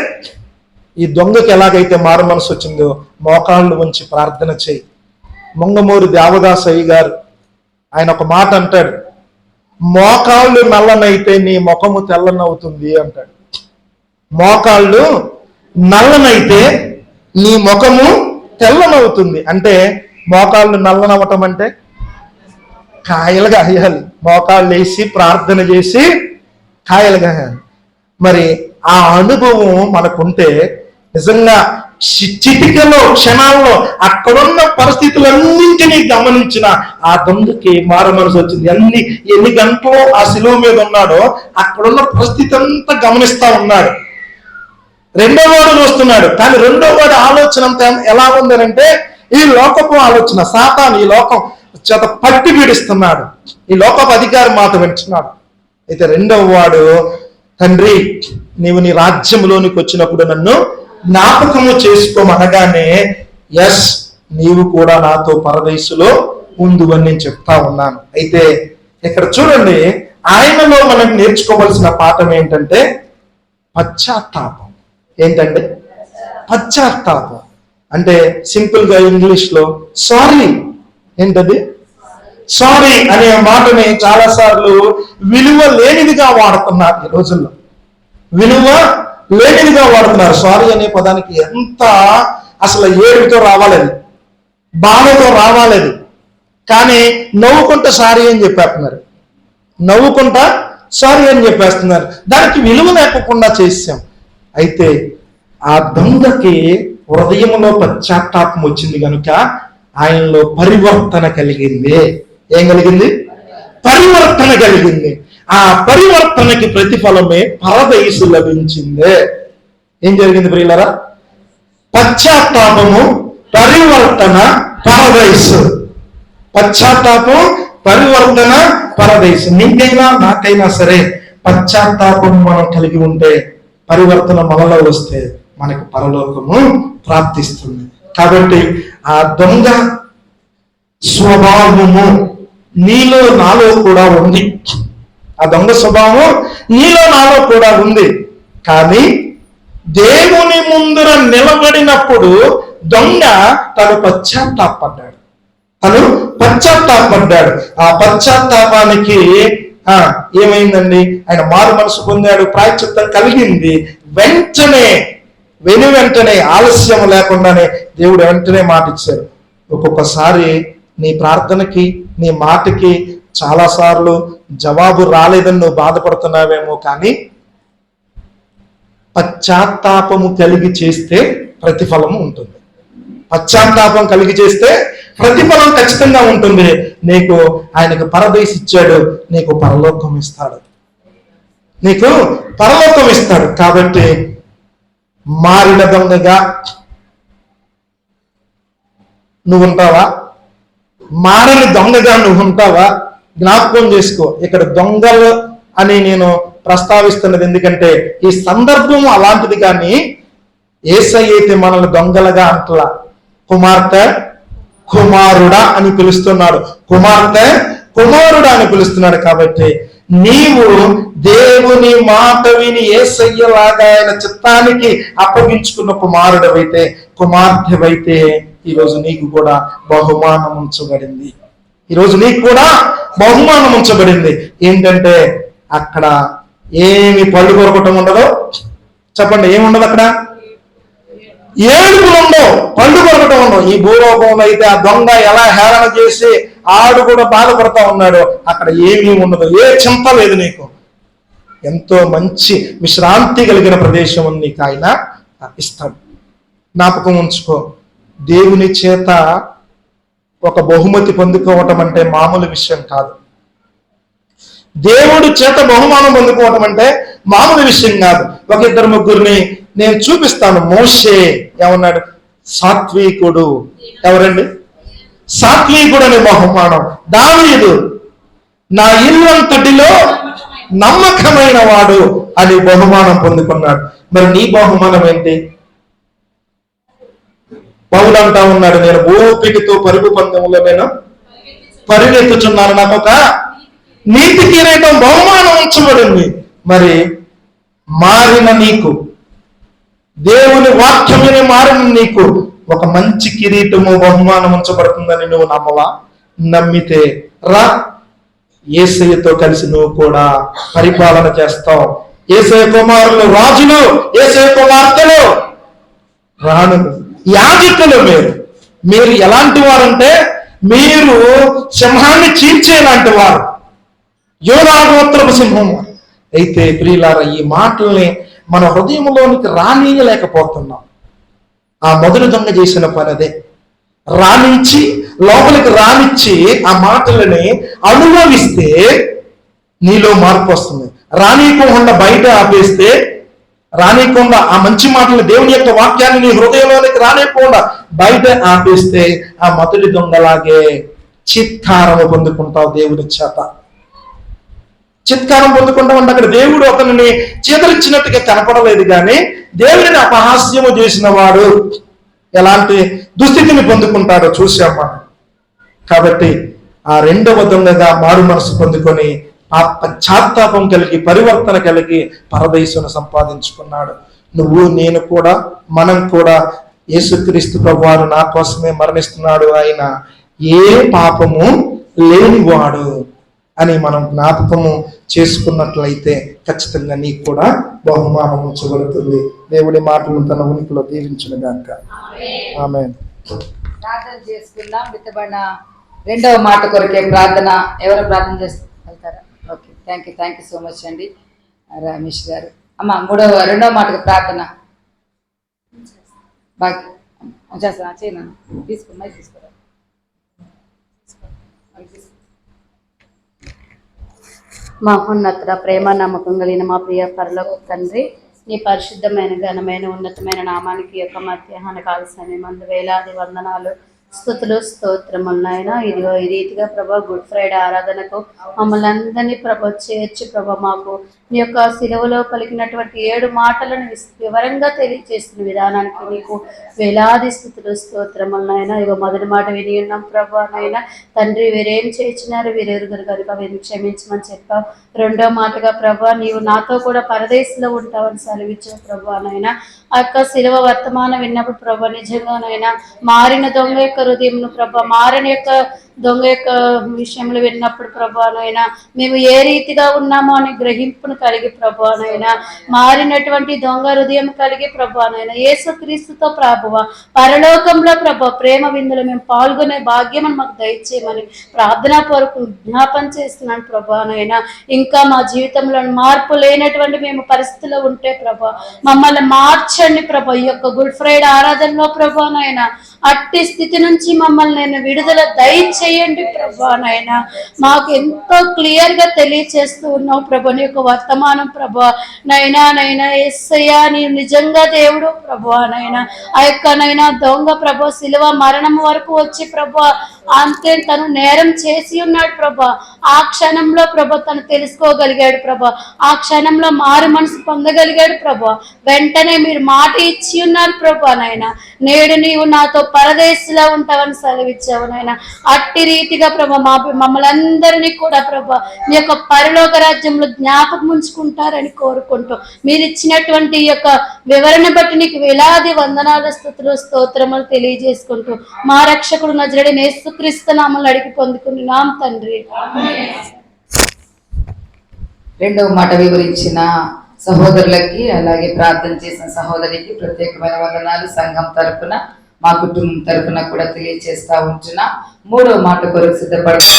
ఈ దొంగకి ఎలాగైతే మారు మనసు వచ్చిందో మోకాళ్ళు ఉంచి ప్రార్థన చేయి. మొంగమూరి దేవదాసయ్య గారు ఆయన ఒక మాట అంటాడు, మోకాళ్ళు నల్లనైతే నీ ముఖము తెల్లనవుతుంది అంటాడు. మోకాళ్ళు నల్లనైతే నీ ముఖము తెల్లనవుతుంది అంటే, మోకాళ్ళు నల్లనవ్వటం అంటే కాయలుగా అయ్యాలి. మోకాళ్ళు వేసి ప్రార్థన చేసి కాయలుగా అయ్యాలి. మరి ఆ అనుభవం మనకుంటే నిజంగా చిటికలో క్షణాల్లో అక్కడున్న పరిస్థితులన్నింటినీ గమనించిన ఆ దొంగకి మారు మనసు వచ్చింది. ఎన్ని గంటలు ఆ శిలువ మీద ఉన్నాడో అక్కడున్న పరిస్థితి అంతా గమనిస్తా ఉన్నాడు. రెండో వాడు చూస్తున్నాడు, కానీ రెండో వాడి ఆలోచన అంతా ఎలా ఉందనంటే ఈ లోకపు ఆలోచన. సాతాను ఈ లోకం చేత పట్టి పీడిస్తున్నాడు, ఈ లోకపు అధికారి మాట వింటున్నాడు. అయితే రెండవ వాడు, తండ్రి నీవు నీ రాజ్యంలోనికి వచ్చినప్పుడు నన్ను జ్ఞాపకము చేసుకోమనగానే ఎస్ నీవు కూడా నాతో పరదేశులో ఉండు అని నేను చెప్తా ఉన్నాను. అయితే ఇక్కడ చూడండి, ఆయనలో మనం నేర్చుకోవలసిన పాఠం ఏంటంటే పశ్చాత్తాపం. ఏంటంటే పశ్చాత్తాపం అంటే సింపుల్ గా ఇంగ్లీష్ లో సారీ. ఏంటది? సారీ అనే మాటని చాలా సార్లు విలువ లేనిదిగా వాడుతున్నారు ఈ రోజుల్లో. విలువ లేనిదిగా వాడుతున్నారు. సారీ అనే పదానికి ఎంత అసలు ఏడుతో రావాలేదు, బాధతో రావాలేదు, కానీ నవ్వుకుంటా సారీ అని చెప్పేస్తున్నారు. నవ్వుకుంటా సారీ అని చెప్పేస్తున్నారు. దానికి విలువ లేకుండా చేసాం. అయితే ఆ దొంగకి హృదయంలో పశ్చాత్తాపం వచ్చింది కనుక ఆయనలో పరివర్తన కలిగింది. ఏం కలిగింది? పరివర్తన కలిగింది. ఆ పరివర్తనకి ప్రతిఫలమే పరదేశు లభించింది. ఏం జరిగింది ప్రియులారా? పశ్చాత్తాపము, పరివర్తన, పరదేశు. పశ్చాత్తాపం, పరివర్తన, పరదేశు. నీకైనా నాకైనా సరే పశ్చాత్తాపం మనం కలిగి ఉంటే, పరివర్తన మనలో వస్తే మనకు పరలోకము ప్రాప్తిస్తుంది. కాబట్టి ఆ దొంగ స్వభావము నీలో నాలో కూడా ఉంది. ఆ దొంగ స్వభావం నీలో నాలో కూడా ఉంది. కానీ దేవుని ముందర నిలబడినప్పుడు దొంగ తను పశ్చాత్తాపడ్డాడు. ఆ పశ్చాత్తాపానికి ఏమైందండి? ఆయన మారు మనసు పొందాడు, ప్రాయశ్చిత్తం కలిగింది. వెంటనే ఆలస్యం లేకుండానే దేవుడు వెంటనే మాట ఇచ్చారు. ఒక్కొక్కసారి నీ ప్రార్థనకి, నీ మాటకి చాలాసార్లు జవాబు రాలేదని నువ్వు బాధపడుతున్నావేమో, కానీ పశ్చాత్తాపము కలిగి చేస్తే ప్రతిఫలము ఉంటుంది. పశ్చాత్తాపం కలిగి చేస్తే ప్రతిఫలం ఖచ్చితంగా ఉంటుంది. నీకు ఆయనకు పరదేశం ఇచ్చాడు, నీకు పరలోకం ఇస్తాడు. కాబట్టి మారిన దొంగగా నువ్వు ఉంటావా? మారని దొంగగా నువ్వు ఉంటావా? జ్ఞాపకం చేసుకో. ఇక్కడ దొంగలు అని నేను ప్రస్తావిస్తున్నది ఎందుకంటే ఈ సందర్భం అలాంటిది. కానీ యేసయ్య అయితే మనల్ని దొంగలుగా అంటలా, కుమార్తె కుమారుడా అని పిలుస్తున్నాడు. కుమార్తె కుమారుడా అని పిలుస్తున్నాడు. కాబట్టి నీవు దేవుని మాట విని యేసయ్యలాగా ఆయన చిత్తానికి అప్పగించుకున్న కుమారుడవైతే, కుమార్తెవైతే ఈరోజు నీకు కూడా బహుమానం ఉంచబడింది. ఏంటంటే అక్కడ ఏమి పళ్ళు కొరకటం ఉండదు. చెప్పండి, ఏముండదు అక్కడ? ఏడుపులు ఉండవు, పళ్ళు కొరకటం ఉండవు. ఈ భూలోకంలో అయితే ఆ దొంగ ఎలా హేళన చేసి ఆడు కూడా బాధపడతా ఉన్నాడు, అక్కడ ఏమీ ఉండదు. ఏ చింత లేదు నీకు. ఎంతో మంచి విశ్రాంతి కలిగిన ప్రదేశం నీకు ఆయన ఇస్తాడు. జ్ఞాపకం ఉంచుకో, దేవుని చేత ఒక బహుమతి పొందుకోవటం అంటే మామూలు విషయం కాదు. దేవుడి చేత బహుమానం పొందుకోవటం అంటే మామూలు విషయం కాదు. ఒక ఇద్దరు ముగ్గురిని నేను చూపిస్తాను. మోషే ఏమన్నాడు? సాత్వికుడు. ఎవరండి? సాత్వికుడు అనే బహుమానం. దావీదు నా ఇల్లంతటిలో నమ్మకమైన వాడు అని బహుమానం పొందుకున్నాడు. మరి నీ బహుమానం ఏంటి? పౌలు అంటా ఉన్నాడు, నేను ఓపికతో పరుగు పందెంలో నేను పరిగెత్తుచున్నాను, నాకు ఒక నీతి కిరీటం బహుమానం ఉంచబడింది. మరి మారిన నీకు, దేవుని వాక్యమని మారిన నీకు ఒక మంచి కిరీటము బహుమానం ఉంచబడుతుందని నువ్వు నమ్మవా? నమ్మితే రా, యేసయ్యతో కలిసి నువ్వు కూడా పరిపాలన చేస్తావు. యేసయ్య కుమారులు రాజులు, యేసయ్య కుమార్తెలు రాణులు, యాజకులు. మీరు ఎలాంటి వారంటే మీరు సింహాన్ని చీల్చేలాంటి వారు, యోధా గోత్రపు సింహం. అయితే ప్రియులారా, ఈ మాటల్ని మన హృదయంలోనికి రానీయలేకపోతున్నాం. ఆ మొదటి దొంగ చేసిన పని అదే. రానిచ్చి, లోపలికి రానిచ్చి ఆ మాటలని అనుభవిస్తే నీలో మార్పు వస్తుంది. రానీయకుండా బయట ఆపేస్తే, రానీయకుండా ఆ మంచి మాటలు, దేవుని యొక్క వాక్యాన్ని నీ హృదయంలోనికి రానియకుండా బయట ఆపేస్తే ఆ మొదటి దొంగలాగే చిత్కారము పొందుకుంటావు దేవుని చేత. చిత్కారం పొందుకుంటా ఉంటే అక్కడ దేవుడు అతనిని చేతలిచ్చినట్టుగా కనపడలేదు, కానీ దేవుడిని అపహాస్యము చేసిన వాడు ఎలాంటి దుస్థితిని పొందుకుంటాడో చూసాం మనం. కాబట్టి ఆ రెండవ దొంగగా మారు మనసు పొందుకొని ఆ పశ్చాత్తాపం కలిగి, పరివర్తన కలిగి పరదేశును సంపాదించుకున్నాడు. నువ్వు నేను కూడా, మనం కూడా యేసుక్రీస్తు ప్రభువారు నా కోసమే మరణిస్తున్నాడు, ఆయన ఏ పాపము లేనివాడు అని మనం జ్ఞాపకము చేసుకున్నట్లయితే ఖచ్చితంగా నీకు కూడా బహుమానం ఉంచబడుతుంది. దేవుడి మాటలు తన ఉనికిలో దీవించును గాక. ఆమేన్. ప్రార్థన చేసుకుందాం. విత్తబడిన రెండవ మాట కొరకే ప్రార్థన. ఎవరు ప్రార్థన చేస్తారా? Okay, thank you so much అండి రమేష్ గారు. అమ్మ రెండవ మాటకు ప్రార్థన బాగా చేస్తా. చేయను తీసుకోరా. మహోన్నత ప్రేమ నమ్మకం కలిగిన మా ప్రియ పరలోక తండ్రి, నీ పరిశుద్ధమైన ఘనమైన ఉన్నతమైన నామానికి యొక్క మధ్యాహ్న కాల సమయం అందు వేలాది వందనాలు, స్తుతులు, స్తోత్రములు నాయన. ఇదిగో ఈ రీతిగా ప్రభా గుడ్ ఫ్రైడే ఆరాధనకు మమ్మల్ని అందరినీ ప్రభా చేర్చి ప్రభా మాకు నీ యొక్క సిలువలో పలికినటువంటి 7 మాటలను వివరంగా తెలియజేస్తున్న విధానానికి నీకు వేలాది స్తుతులు, స్తోత్రములు నాయన. ఇగో మొదటి మాట విని ఉన్నాం ప్రభా నాయన. తండ్రి వీరేం చేయించినారు, వీరెరుగురు కనుక వీరిని క్షమించమని చెప్పావు. రెండో మాటగా ప్రభా నీవు నాతో కూడా పరదేశంలో ఉంటావని సెలవిచ్చావు ప్రభా నాయన. ఆ యొక్క సిలువ వర్తమానం విన్నప్పుడు ప్రభా నిజంగానైనా మారిన దొంగ యొక్క హృదయంను ప్రభా, మారని యొక్క దొంగ యొక్క విషయంలో విన్నప్పుడు ప్రభానైనా మేము ఏ రీతిగా ఉన్నామో అని గ్రహింపును కలిగి ప్రభానైనా, మారినటువంటి దొంగ హృదయం కలిగి ప్రభానైనా యేసుక్రీస్తుతో ప్రభువ పరలోకంలో ప్రభా ప్రేమ విందులో మేము పాల్గొనే భాగ్యం మాకు దయచేయమని ప్రార్థనా పూర్వకం విజ్ఞాపన చేస్తున్నాను ప్రభానైనా. ఇంకా మా జీవితంలో మార్పు లేనటువంటి మేము పరిస్థితిలో ఉంటే ప్రభా మమ్మల్ని మార్చండి ప్రభా. ఈ యొక్క గుడ్ ఫ్రైడే ఆరాధనలో ప్రభానైనా అట్టి స్థితి నుంచి మమ్మల్ని నేను విడుదల దయచేయండి ప్రభా నాయన. మాకు ఎంతో క్లియర్ గా తెలియచేస్తూ ఉన్నావు ప్రభా నీ యొక్క వర్తమానం ప్రభా నైనా యేసయ్యా నీ నిజంగా దేవుడు ప్రభా నైనా. ఆ యొక్క నైనా దొంగ ప్రభా సిలువ మరణం వరకు వచ్చి ప్రభా అంతే తను నేరం చేసి ఉన్నాడు ప్రభా. ఆ క్షణంలో ప్రభా తను తెలుసుకోగలిగాడు ప్రభా. ఆ క్షణంలో మారు మనసు పొందగలిగాడు ప్రభా. వెంటనే మీరు మాట ఇచ్చి ఉన్నారు ప్రభా నాయన. నేడు నీవు నాతో పరదేశిలో ఉంటావని సెలవిచ్చావు నాయన. అట్టి రీతిగా ప్రభా మమ్మల్ని అందరినీ కూడా ప్రభా మీ యొక్క పరలోక రాజ్యంలో జ్ఞాపకం ఉంచుకుంటారని కోరుకుంటూ మీరు ఇచ్చినటువంటి ఈ యొక్క వివరణ బట్టి నీకు వేలాది వందనాల స్తుతులు స్తోత్రములు తెలియజేసుకుంటూ మా రక్షకుడు నజరేయుడైన యేసుక్రీస్తు నామములో అడిగి పొందుకున్నాం తండ్రి. రెండవ మాట వివరించిన సహోదరులకి అలాగే ప్రార్థన చేసిన సహోదరికి ప్రత్యేకమైన వందనాలు. సంఘం తరపున మా కుటుంబం తరపున కూడా తెలియజేస్తా ఉంటున్నా. మూడవ మాట కొరకు సిద్ధపడండి.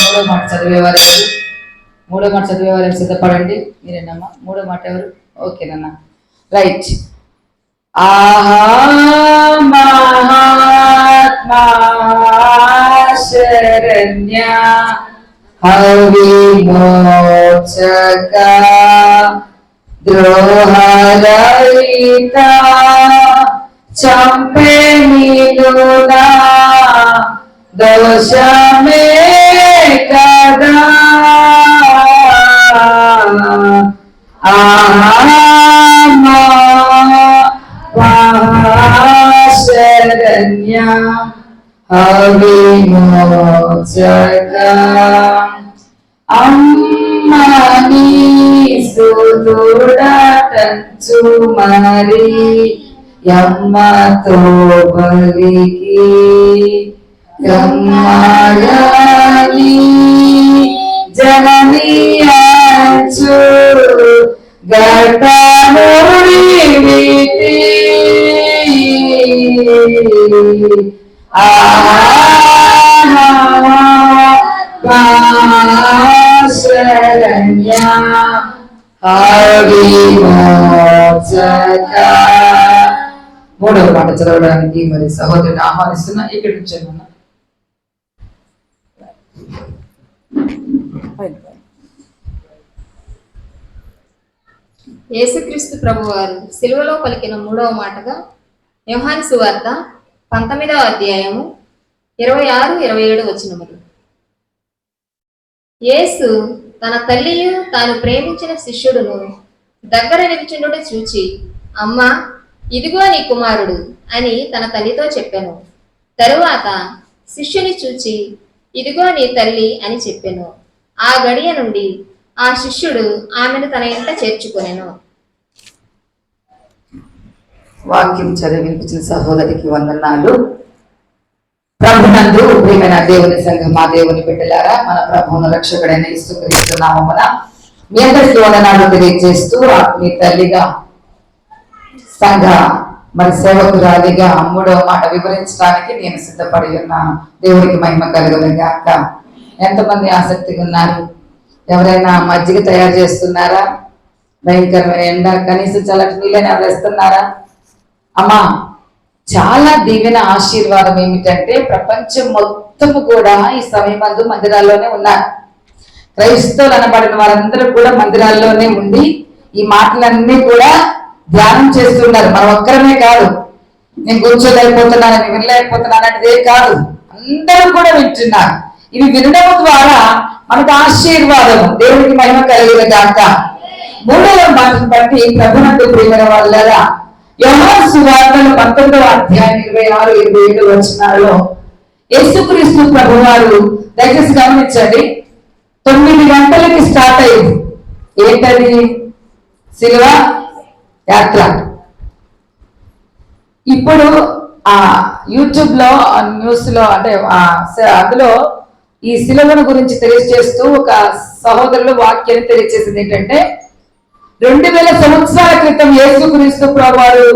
మూడో మాట చదివేవారు సిద్ధపడండి. మీరేనమ్మా మూడో మాట ఎవరు? ఓకేనన్నా, రైట్. ఆహా మహాత్మా శరణ్య హవిమోచక ద్రోహరహిత చంపే నీలునా దోషమే కదా శరణ్య అవిమోచక అమ్మని సుతుడటంచు మరి యమ్మతో బలికి యమ్మని జననీయంచు ఘటముడి వితి శరణ్య అవిమోచక 3వ మాట చదవడానికి మరి సహోదరుని ఆహ్వానిస్తున్నా. ఇక్కడి నుంచి యేసుక్రీస్తు ప్రభువారు సిలువలో పలికిన 3వ మాటగా యోహాను సువార్త 19వ అధ్యాయము 26-27 వచనములు. యేసు తన తల్లియు తాను ప్రేమించిన శిష్యుడును దగ్గర నిలుచుండుట చూచి, అమ్మా, ఇదిగో నీ కుమారుడు అని తన తల్లితో చెప్పెను. తరువాత శిష్యుని చూచి, ఇదిగో నీ తల్లి అని చెప్పెను. ఆ గడియ నుండి ఆ శిష్యుడు ఆమెను తన ఇంట చేర్చుకొనెను. వాక్యం చదివి వినిపించిన సహోదరికి వందనాలు. ప్రభునందు ప్రియమైన దేవుని సంఘం, మా దేవుని బిడ్డలారా, మన ప్రభువును రక్షకుడైన యేసుక్రీస్తు నామమున మీ అందరికీ వందనాలు తెలియజేస్తూ, మీ తల్లిగా సంఘ మరి సేవకురాలిగా 3వ మాట వివరించడానికి నేను సిద్ధపడి ఉన్నాను. దేవుడికి మహిమ కలుగును గాక. ఎంతమంది ఆసక్తిగా ఉన్నారు? ఎవరైనా మజ్జిగ తయారు చేస్తున్నారా? భయంకరమైన ఎండ, కనీసం చల్లటి నీళ్ళని వేస్తున్నారా? అమ్మా, చాలా దీవెన ఆశీర్వాదం ఏమిటంటే ప్రపంచం మొత్తము కూడా ఈ సమయమందు మందిరాల్లోనే ఉన్నారు. క్రైస్తవులు అనబడిన వారందరూ కూడా మందిరాల్లోనే ఉండి ఈ మాటలన్నీ కూడా ధ్యానం చేస్తున్నారు. మనం ఒక్కరమే కాదు, నేను కూర్చోలేకపోతున్నాను, వినలేకపోతున్నాను అంటే కాదు, అందరూ కూడా వింటున్నారు. ఇవి వినడం ద్వారా మనకు ఆశీర్వాదం. దేవుడికి మహిమ కలిగిన గాక. 3వ మాటను బట్టి ప్రభునందు ప్రియమైన వాళ్ళరా, యోహాను సువార్తలు 19వ అధ్యాయం 26-27 వచనాల్లో యేసుక్రీస్తు ప్రభువారు, దయచేసి గమనించండి, 9 గంటలకి స్టార్ట్ అయింది. ఏంటది? శిలువ యాత్ర. ఇప్పుడు ఆ యూట్యూబ్ లో న్యూస్ లో అంటే అందులో ఈ శిలువను గురించి తెలియజేస్తూ ఒక సహోదరులు వాక్యాన్ని తెలియజేసింది ఏంటంటే, 2000 సంవత్సరాల క్రితం యేసుక్రీస్తు ప్రభువారు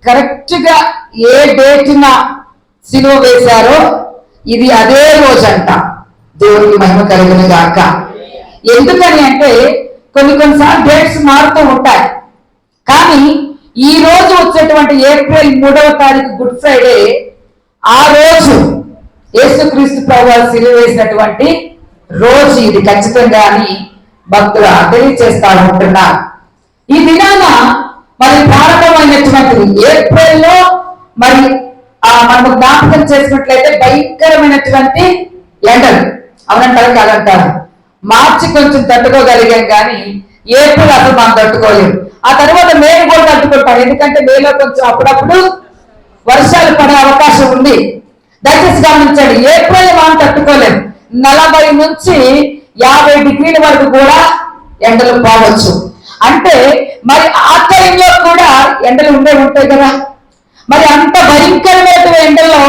కరెక్ట్ గా ఏ డేట్న శిలువ వేశారో ఇది అదే రోజంట. దేవుడికి మహిమ కలుగును గాక. ఎందుకని అంటే కొన్నిసార్లు డేట్స్ మారుతూ ఉంటాయి. కానీ ఈ రోజు వచ్చేటువంటి ఏప్రిల్ 3వ తారీఖు గుడ్ ఫ్రైడే, ఆ రోజు యేసుక్రీస్తు ప్రభువారు శిలువ వేసినటువంటి రోజు ఇది ఖచ్చితంగా అని భక్తులు తెలియజేస్తా ఉంటున్నారు. ఈ దినాన మరి ప్రారంభమైనటువంటిది ఏప్రిల్లో మరి మనం జ్ఞాపకం చేసినట్లయితే భయంకరమైనటువంటి ఎండలు, అవునంటారు కాదంటారు. మార్చి కొంచెం తట్టుకోగలిగాం కానీ ఏప్రిల్ అసలు మనం తట్టుకోలేము. ఆ తర్వాత మే కూడా తట్టుకుంటాం, ఎందుకంటే మేలో కొంచెం అప్పుడప్పుడు వర్షాలు పడే అవకాశం ఉంది. దయచేసి గమనించండి, ఏప్రిల్ మనం తట్టుకోలేము. 40 నుంచి 50 డిగ్రీల వరకు కూడా ఎండలు పోవచ్చు. అంటే మరి ఆ టైంలో కూడా ఎండలు ఉంటాయి కదా. మరి అంత భయంకరమైన ఎండల్లో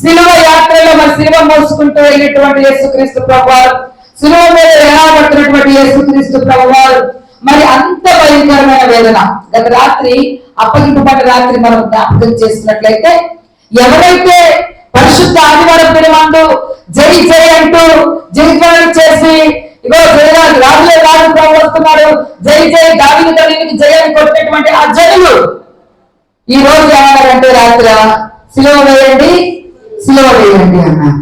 శిలువ యాత్రలో మరి శిలువ మోసుకుంటూ వెళ్ళినటువంటి యేసుక్రీస్తు ప్రభువారు, శిలువ మీద వేలాడుతున్నటువంటి యేసుక్రీస్తు ప్రభువారు, మరి అంత భయంకరమైన వేదన. గత రాత్రి అప్పగింపబడ్డ రాత్రి మనం జ్ఞాపకం చేసినట్లయితే, ఎవరైతే పరిశుద్ధ ఆదివారం దినమందు జై జై అంటూ జయధ్వానం చేసి, ఇగో జయరాజు రాజులే రాజు ప్రభు వస్తున్నారు, జై జై దావీదు తల్లికి జయాన్ని కొట్టినటువంటి ఆ జనులు ఈ రోజు ఏమన్నారంటే, రాత్రి శిలువ వేయండి, శిలువ వేయండి అన్నారు.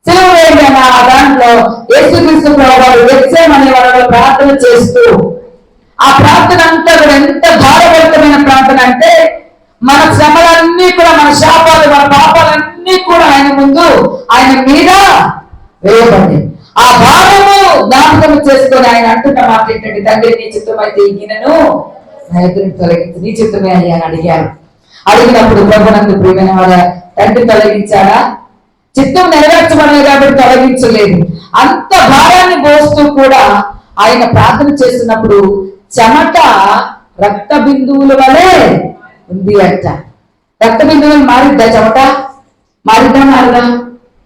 శిలువ వేయండి అన్న ఆ దాంట్లో యేసుక్రీస్తు ప్రభువారు గెత్సేమనే వాళ్ళలో ప్రార్థన చేస్తూ, ఆ ప్రార్థన అంతా కూడా ఎంత భారభరితమైన ప్రార్థన అంటే, మన శ్రమలన్నీ కూడా, మన శాపాలు, మన పాపాలన్నీ కూడా ఆయన ముందు, ఆయన మీద వేయబడి ఆ భారము జ్ఞాపకం చేసుకొని ఆయన అంటున్న మాట ఏంటంటే, తండ్రి నీ చిత్తం అయితే ఈ గిన్నెను నా ఎదురు తొలగించి నీ చిత్తమే అని అని అడిగారు. అడిగినప్పుడు ప్రభునందు ప్రియమైన వాళ్ళ తండ్రి తొలగించాడా? చిత్తం నెరవేర్చబడలేదు కాబట్టి తొలగించలేదు. అంత భారాన్ని మోస్తూ కూడా ఆయన ప్రార్థన చేస్తున్నప్పుడు చెమట రక్త బిందువుల వలె ఉంది అంట. రక్త బిందువులు మారిద్దా? చెమట మారిద్దా? మారదా?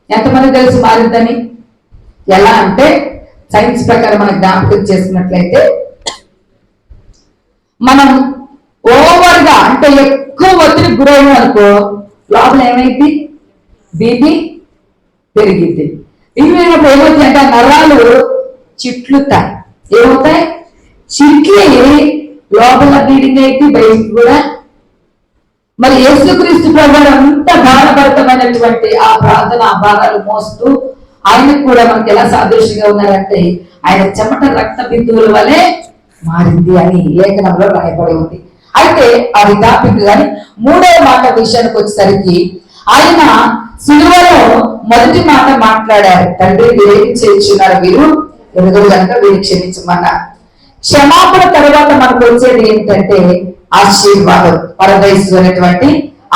ఎంతమంది తెలుసు మారిద్దని? ఎలా అంటే సైన్స్ ప్రకారం మనం జ్ఞాపకం చేసుకున్నట్లయితే, మనం ఓవర్ గా అంటే ఎక్కువ ఒత్తిడి గురైన అనుకో, లోపల ఏమైంది? బీపీ పెరిగింది. ఇవి ఏమవుతాయి అంటే నరాలు చిట్లుతాయి. ఏమవుతాయి? చిట్లి లోపల బ్లీడింగ్ అయితే బయటికి కూడా మరి యేసుక్రీస్తు ప్రభువు అంత భారభరితమైనటువంటి ఆ ప్రార్థన ఆ భారాలు మోస్తూ ఆయనకు కూడా మనకి ఎలా సాదృశ్యంగా ఉన్నారంటే ఆయన చెమట రక్త బిందువుల వలె మారింది అని లేఖనంలో రాయబడి ఉంది. అయితే అది టాపిక్ కానీ మూడవ మాట విషయానికి వచ్చేసరికి ఆయన సిలువలో మొదటి మాట మాట్లాడారు, తండ్రి వీరేమి చేయించున్నారు, వీరు ఎరుగురు కనుక వీరు క్షమించమన్నారు. క్షమాపణ తర్వాత మనకు వచ్చేది ఏంటంటే ఆశీర్వాదం, పరదైసు అనేటువంటి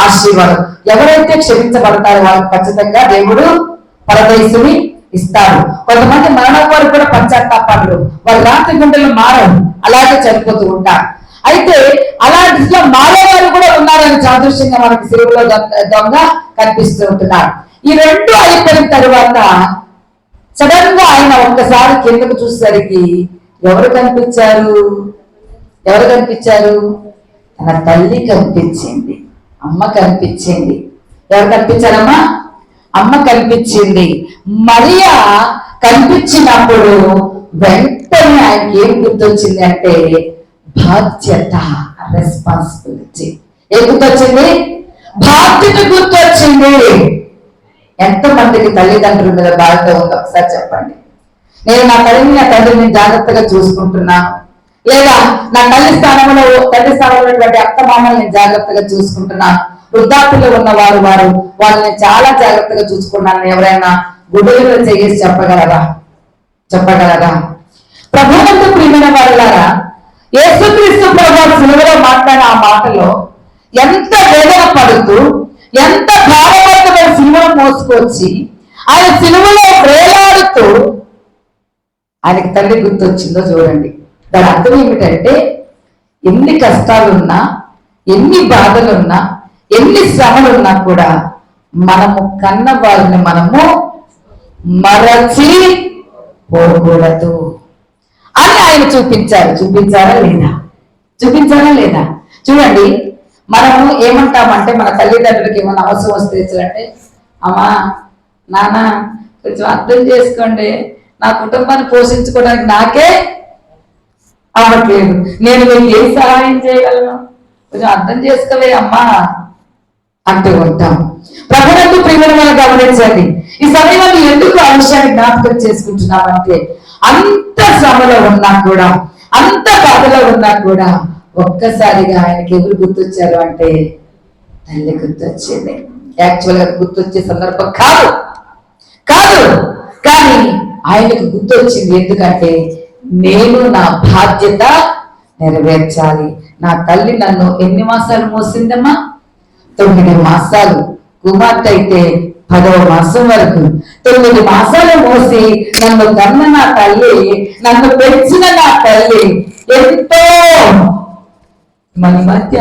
ఆశీర్వాదం. ఎవరైతే క్షమించబడతారో వాళ్ళకి ఖచ్చితంగా దేవుడు పరదైసుని ఇస్తారు. కొంతమంది మరణం వారు కూడా పశ్చాత్తాపడరు, వాళ్ళ రాత్రి గుండెలు మారరు, అలాగే చనిపోతూ ఉంటారు. అయితే అలాంటిలో మారేవారు కూడా ఉన్నారని సాదృశ్యంగా మనకి సిలువలో దొంగ కనిపిస్తూ ఉంటున్నారు. ఈ రెండు అయిపోయిన తర్వాత సడన్ గా ఆయన ఒక్కసారి కిందకు చూసేసరికి ఎవరు కనిపించారు? తన తల్లి కనిపించింది, అమ్మ కనిపించింది. ఎవరు కనిపించారమ్మా? అమ్మ కనిపించింది. మరియా కనిపించినప్పుడు వెంటనే ఆయనకి ఏం గుర్తొచ్చింది అంటే బాధ్యత, రెస్పాన్సిబిలిటీ. ఏం గుర్తొచ్చింది? బాధ్యత గుర్తొచ్చింది. ఎంతమందికి తల్లిదండ్రుల మీద బాధ్యత ఉందో ఒకసారి చెప్పండి. నేను నా తల్లిని నా తండ్రిని జాగ్రత్తగా చూసుకుంటున్నాను, లేదా నా తండ్రి స్థానంలో ఉన్నటువంటి అత్త మామల్ని నేను జాగ్రత్తగా చూసుకుంటున్నాను, వృద్ధాప్యంలో ఉన్న వాళ్ళని చాలా జాగ్రత్తగా చూసుకున్నాను. ఎవరైనా గుడ్డలు చేసి చెప్పగలరా? ప్రభువునందు ప్రియమైన వారులారా, యేసుక్రీస్తు ప్రభువు సిలువలో మాట్లాడిన ఆ మాటలో ఎంత వేదన పడుతూ, ఎంత భారభరితమైన సిలువను మోసుకొచ్చి ఆయన సిలువలో వేలాడుతూ ఆయనకి తల్లి గుర్తొచ్చిందో చూడండి. దాని అర్థం ఏమిటంటే ఎన్ని కష్టాలున్నా, ఎన్ని బాధలున్నా, ఎన్ని శ్రమలున్నా కూడా మనము కన్న వారిని మనము మరచి పోకూడదు అని ఆయన చూపించారా లేదా? చూడండి, మనము ఏమంటామంటే మన తల్లిదండ్రులకి ఏమైనా అవసరం వస్తే అంటే, అమ్మా నాన్న కొంచెం అర్థం చేసుకోండి, నా కుటుంబాన్ని పోషించుకోవడానికి నాకే అవ్వట్లేదు, నేను మీకు ఏం సహాయం చేయగలను, కొంచెం అర్థం చేసుకోవే అమ్మా అంటూ ఉంటాం. ప్రభువునందు ప్రియమైన గమనించండి, ఈ సమయంలో ఎందుకు ఆ విషయాన్ని జ్ఞాపకం చేసుకుంటున్నామంటే అంత శ్రమలో ఉన్నా కూడా, అంత బాధలో ఉన్నా కూడా ఒక్కసారిగా ఆయనకి ఎవరు గుర్తొచ్చారు అంటే తల్లి గుర్తొచ్చింది. యాక్చువల్ గా గుర్తొచ్చే సందర్భం కాదు కానీ ఆయనకు గుర్తొచ్చింది. ఎందుకంటే నేను నా బాధ్యత నెరవేర్చాలి. నా తల్లి నన్ను ఎన్ని మాసాలు మోసిందమ్మా? 9 మాసాలు. కుమార్తె అయితే 10వ మాసం వరకు 9 మాసాలు మోసి నన్ను కన్న నా తల్లి, నన్ను పెంచిన నా తల్లి ఎంతో. మన మధ్య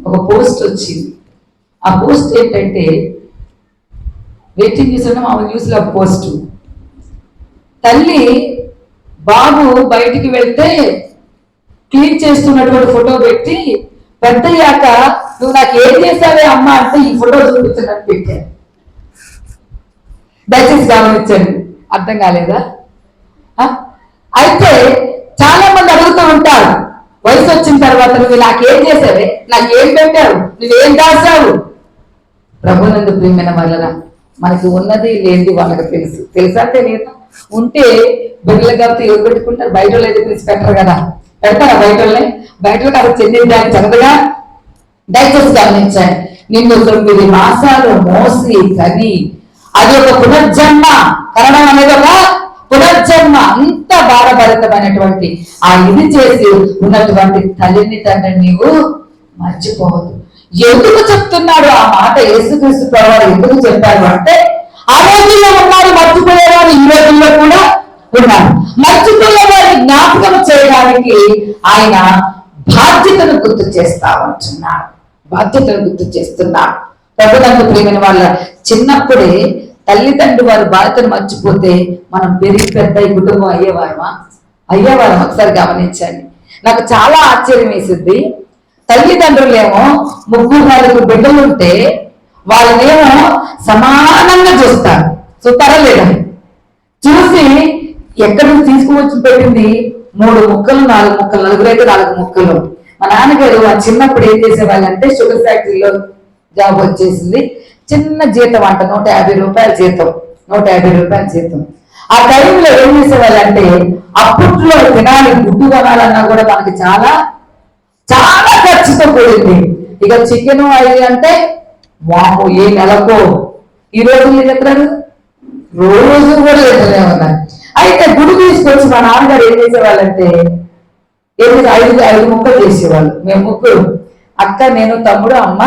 ఒక పోస్ట్ వచ్చింది. ఆ పోస్ట్ ఏంటంటే వెయిటింగ్ న్యూస్ అన్న మా న్యూస్ లో పోస్ట్, తల్లి బాబు బయటికి వెళ్తే క్లీన్ చేస్తున్నటువంటి ఫోటో పెట్టి పెద్దయ్యాక నువ్వు నాకు ఏం చేశావే అమ్మ అంటే ఈ ఫోటో చూపించినట్టు పెట్టాను. దయచేసి గమనించండి, అర్థం కాలేదా? అయితే చాలా మంది అడుగుతూ ఉంటారు, వయసు వచ్చిన తర్వాత నువ్వు నాకేం చేసావే, నాకేం పెట్టావు, నువ్వేం దాచావు? ప్రభువునందు ప్రియమైన వాళ్ళరా, మనకి ఉన్నది లేనిది వాళ్ళకి తెలుసా తెలియదు? ఉంటే బిడ్డలు కాబట్టి ఎవరు పెట్టుకుంటారు? బయట వాళ్ళు అయితే పిలిచి పెట్టరు కదా, పెడతారా? బయట అది చెందిందాన్ని చక్కగా. దయచేసి గమనించండి, నిన్ను 9 మాసాలు మోసి కని, అది ఒక పునర్జన్మ, కరణం అనేది ఒక పునర్జన్మ. అంత భారభరితమైనటువంటి ఆ ఇది చేసి ఉన్నటువంటి తల్లిని తండ్రిని నీవు మర్చిపోవద్దు. ఎందుకు చెప్తున్నాడు ఆ మాట యేసుక్రీస్తు ప్రభువు? ఎందుకు చెప్పారు అంటే ఆ రోజుల్లో ఉన్నారు మర్చిపోయేవారు, ఈ రోజుల్లో కూడా ఉన్నారు. మర్చిపోయే వారిని జ్ఞాపకం చేయడానికి ఆయన బాధ్యతను గుర్తు చేస్తున్నాడు. ప్రభువునందు ప్రియమైన వాళ్ళ, చిన్నప్పుడే తల్లిదండ్రి వారి బాధ్యతను మర్చిపోతే మనం పెరిగి పెద్ద కుటుంబం అయ్యేవారం. ఒకసారి గమనించండి. నాకు చాలా ఆశ్చర్యం వేసింది. తల్లిదండ్రులేమో 3-4 బిడ్డలు ఉంటే వాళ్ళనేమో సమానంగా చూస్తారా లేదా? చూసి ఎక్కడి నుంచి తీసుకువచ్చి పెట్టింది 3 ముక్కలు 4 ముక్కలు, నలుగురైతే 4 ముక్కలు. మా నాన్నగారు ఆ చిన్నప్పుడు ఏం చేసేవాళ్ళంటే షుగర్ ఫ్యాక్టరీలో జాబ్ వచ్చేసింది. చిన్న జీతం అంట, 150 రూపాయల జీతం, 150 రూపాయల జీతం. ఆ టైంలో ఏం చేసేవాళ్ళంటే అప్పట్లో తినాలి, గుడ్డు కొనాలన్నా కూడా మనకి చాలా చాలా ఖర్చుతో కూడింది. ఇక చికెన్ అవి అంటే వాము ఏ నెలకో, ఈ రోజు ఎత్తారు, రోజు కూడా ఎత్తనే ఉన్నారు. అయితే గుడి తీసుకొచ్చి మా నాన్నగారు ఏం చేసేవాళ్ళంటే ఐదు ముక్కలు చేసేవాళ్ళు. మేము ముగ్గురు, అక్క, నేను, తమ్ముడు, అమ్మ,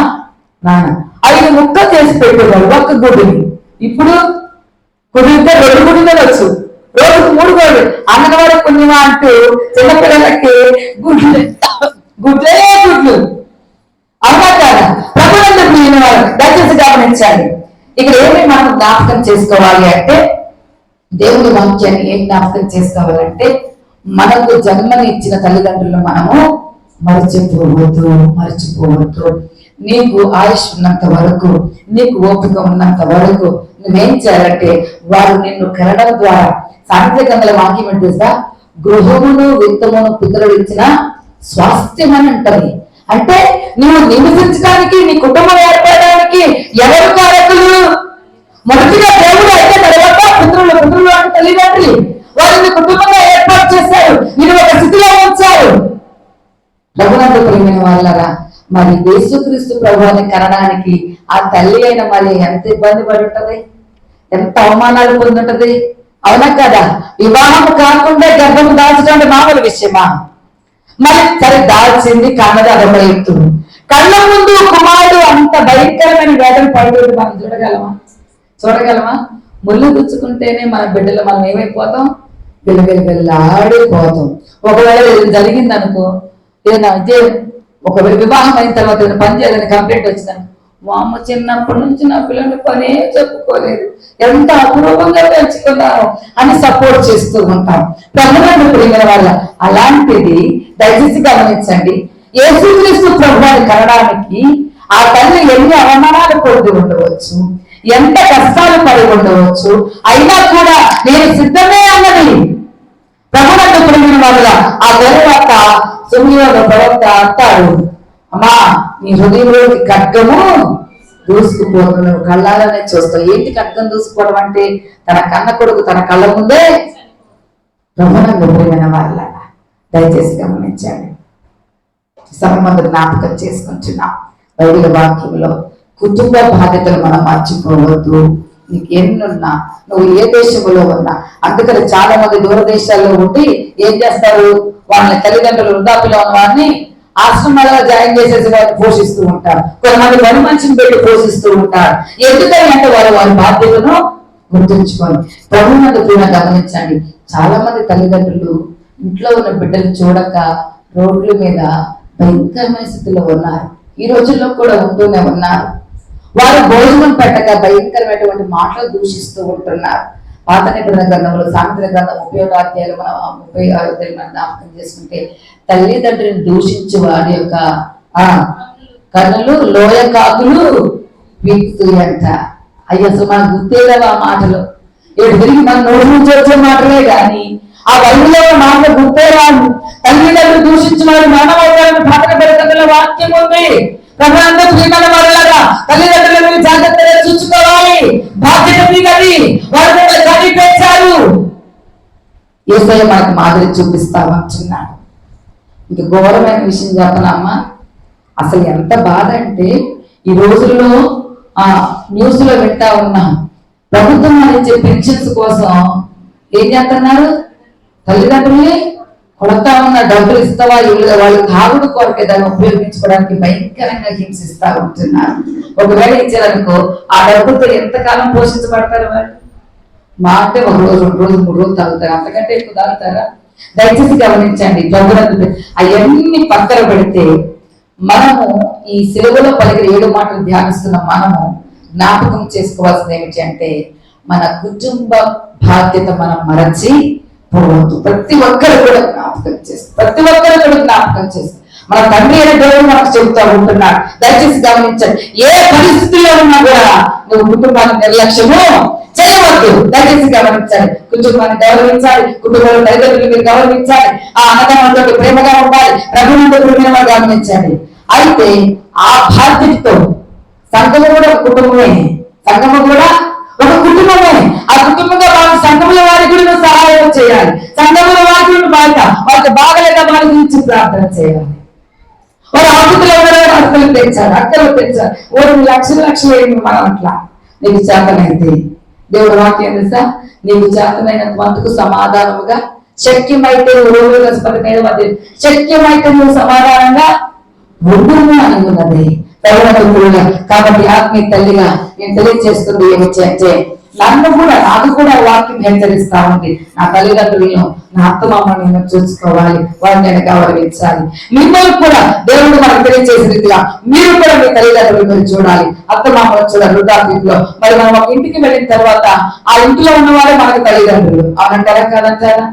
నాన్న, 5 ముక్కలు చేసి పెట్టేవాళ్ళు ఒక్క గుడిని. ఇప్పుడు కుదిరితే 2 గుడిలో వచ్చు, రోజుకు 3 గుడ్లు. అన్నవారి పుణ్యమా అంటూ చిన్నపిల్లలకి గుడ్లే గుడ్లు. అవునా కాదా? ప్రభుత్వం పుణ్యమ వారు దయచేసి గమనించాలి. ఇక్కడ ఏమి మనం జ్ఞాపకం చేసుకోవాలి అంటే, దేవుని వాక్యాన్ని ఏం జ్ఞాపకం చేసుకోవాలంటే, మనకు జన్మని ఇచ్చిన తల్లిదండ్రులను మనము మర్చిపోవద్దు. నీకు ఆయుష్ ఉన్నంత వరకు, నీకు ఓపిక ఉన్నంత వరకు నువ్వేం చేయాలంటే, వారు నిన్ను కనడం ద్వారా, సాహిత్య గ్రంథాల వాక్యం ఏంటా, గృహమును విత్తమును పితరులు ఇచ్చిన స్వాస్థ్యం అని అంటది. అంటే నువ్వు నివసించడానికి, నీ కుటుంబం ఏర్పడడానికి ఎవరు కారకులు? మొదటిగా దేవుడు అయితే, తర్వాత పుత్రులు అంటే తల్లిదండ్రులు. వారిని కుటుంబంగా ఏర్పాటు చేశారు, మీరు ఒక స్థితిలో ఉంచారు. రఘునంద ప్రియమైన వాళ్ళరా, మరి యేసుక్రీస్తు ప్రభువుని కనడానికి ఆ తల్లి అయిన మరి ఎంత ఇబ్బంది పడి ఉంటది, ఎంత అవమానాలు పొంది ఉంటది. అవునా కదా? వివాహం కాకుండా గర్భం దాల్చడం మామూలు విషయమా? మరి సరే దాల్చింది, కన్నది, అదొక ఎత్తు. కళ్ళ ముందు కుమారుడు అంత భయంకరమైన వేదన పడుతుంది, మనం చూడగలమా? ముళ్ళు గుచ్చుకుంటేనే మన బిడ్డలు మనం ఏమైపోతాం, వెళ్ళాడిపోతాం. ఒకవేళ జరిగింది అనుకో, ఏదైనా ఒకవేళ వివాహం అయిన తర్వాత ఏదైనా పని చేయాలని కంప్లైంట్ వచ్చిందని, మా అమ్మ చిన్నప్పటి నుంచి నా పిల్లల్ని పనే చెప్పుకోలేదు, ఎంత అపూర్వంగా పెంచుకున్నారో అని సపోర్ట్ చేస్తూ ఉంటాం. ప్రభుత్వం ప్రియమైన వాళ్ళ అలాంటిది దయచేసి గమనించండి. యేసుక్రీస్తు ప్రభువుని కనడానికి ఆ తల్లి ఎన్ని అవమానాలు పొంది ఉండవచ్చు, ఎంత కష్టాలు పడి ఉండవచ్చు, అయినా కూడా నేను సిద్ధమే అన్నది. ప్రభుత్వం ప్రియమైన వాళ్ళ ఆ తర్వాత సుమియోగ ప్రవక్త అంటాడు, అమ్మా నీ హృదయంలోకి ఖడ్గము దూసుకుపోతున్నావు, కళ్ళాలనే చూస్తావు. ఏంటి ఖడ్గం దూసుకోవడం అంటే, తన కన్న కొడుకు తన కళ్ళ ముందే. ప్రభుత్వం ప్రియమైన వాళ్ళ దయచేసి గమనించండి. సమమందు జ్ఞాపకం చేసుకుంటున్నాం బైబిల్ వాక్యంలో కుటుంబ బాధ్యతలు మనం మర్చిపోవద్దు. నీకు ఎన్నున్నా, నువ్వు ఏ దేశంలో ఉన్నా. అందుకని చాలా మంది దూర దేశాల్లో ఉండి ఏం చేస్తారు, వాళ్ళ తల్లిదండ్రులు వృద్ధాప్యలో ఉన్న వారిని ఆశ్రమాలలో జాయిన్ చేసేసి వారిని పోషిస్తూ ఉంటారు. కొంతమంది పని మనిషిని పెట్టి పోషిస్తూ ఉంటారు. ఎందుకని అంటే వారి బాధ్యతను గుర్తుంచుకోండి. ప్రభువునందు కూడా గమనించండి. చాలా మంది తల్లిదండ్రులు ఇంట్లో ఉన్న బిడ్డలు చూడక రోడ్ల మీద భయంకరమైన స్థితిలో ఉన్నారు. ఈ రోజుల్లో కూడా ఉంటూనే ఉన్నారు. వారు భోజనం పెట్టక భయంకరమైనటువంటి మాటలు దూషిస్తూ ఉంటున్నారు. పాత నిబంధన గ్రంథంలో సామెతల గ్రంథం 30వ అధ్యాయంలో మనం 36వ అధ్యాయం మనం జ్ఞాపకం చేసుకుంటే, తల్లిదండ్రులను దూషించే వారి యొక్క కన్నులు లోయ కాకులు వీక్తుయంట. అసలు మనకు గుర్తేలేవా ఆ మాటలు? ఏడు తిరిగి మన నోటి నుంచి వచ్చే మాటలే కానీ ఆ బైబిల్లో మాటలు గుర్తేరాదు. తల్లిదండ్రులు దూషించిన వారు మానవతాన్ని పాత నిబంధన వాక్యం ఉంది. ప్రభుత్వ ప్రియమైన వాళ్ళగా తల్లిదండ్రులను జాగ్రత్తగా చూసుకోవాలి. బాధ్యత మీదది. వారు చదివి పెంచారు. యేసయ్య మనకు మాదిరి చూపిస్తామంటున్నాడు. ఇంక ఘోరమైన విషయం చెప్పనమ్మా, అసలు ఎంత బాధ అంటే, ఈ రోజుల్లో న్యూస్ లో వింటా ఉన్నాం, ప్రభుత్వం ఇచ్చే పెన్షన్స్ కోసం ఏం చేస్తున్నారు, తల్లిదండ్రుల్ని కొడతా ఉన్న, డబ్బులు ఇస్తావా ఇల్లు, వాళ్ళు తాగుడు కొరకే దాన్ని ఉపయోగించుకోవడానికి భయంకరంగా హింసిస్తా ఉంటున్నారు. ఒకవేళ ఇచ్చారనుకో, ఆ డబ్బులతో ఎంతకాలం పోషించబడతారు వాళ్ళు? మా అంటే 1 రోజు 2 రోజు 3 రోజులు తాగుతారు, అంతకంటే ఎక్కువ తాగుతారా? దయచేసి గమనించండి. అవన్నీ పక్కన పెడితే మనము ఈ సిలువలో పలికిన 7 మాటలు ధ్యానిస్తున్న మనము జ్ఞాపకం చేసుకోవాల్సింది ఏమిటి అంటే, మన కుటుంబ బాధ్యత మనం మరచి పోవద్దు. ప్రతి ఒక్కరు కూడా జ్ఞాపకం చేస్తారు. మన తండ్రి అయిన దేవుడు మనకు చెబుతూ ఉంటున్నాడు. దయచేసి గమనించండి. ఏ పరిస్థితుల్లో ఉన్నా కూడా నువ్వు కుటుంబాన్ని నిర్లక్ష్యము చేయవద్దు. దయచేసి గమనించాలి. కుటుంబాన్ని గౌరవించాలి. కుటుంబంలో తల్లిదండ్రులు మీరు గౌరవించాలి. ఆ అన్నదమ్ములతో ప్రేమగా ఉండాలి. ప్రభుత్వంతో గమనించండి. అయితే ఆ బాధ్యతతో సంఘము కూడా ఒక కుటుంబమే, సంఘము కూడా ఒక కుటుంబమే. ఆ కుటుంబంగా వాళ్ళ సంఘముల వారికి కూడా నువ్వు సహాయం చేయాలి. సంఘముల వారికి కూడా వాళ్ళకి బాగలేక వాళ్ళ గురించి ప్రార్థన చేయాలి. వారు ఆపదలు ఎవరైనా అక్కలు తెచ్చారు, అక్కలు తెచ్చారు, వారు లక్షలు ఏమి మనం అట్లా. నీకు చేతనైతే దేవుడు వాక్యం తెలుసా, నీకు చేతనైనంత మట్టుకు సమాధానముగా శక్యమైతే రోగుల మీద మధ్య శక్యమైతే నువ్వు సమాధానంగా ఉండుము అని ఉన్నది. కాబట్టి ఆత్మీయ తల్లిగా నేను తెలియజేస్తుంది ఏమిటంటే నాకు కూడా వాక్యం హెచ్చరిస్తా ఉంది. నా తల్లిదండ్రులను, నా అత్తమామని నేను చూసుకోవాలి, వారిని నేను గౌరవించాలి. మిమ్మల్ని కూడా దేవుడు మనకు తెలియజేసిన రీతిగా మీరు కూడా మీ తల్లిదండ్రులు మీరు చూడాలి, అత్తమామలు చూడాలి. వృద్ధాప్యంలో మరి మనం ఒక ఇంటికి వెళ్ళిన తర్వాత ఆ ఇంట్లో ఉన్నవారే మనకు తల్లిదండ్రులు, అవునంటారా కాదంటారా?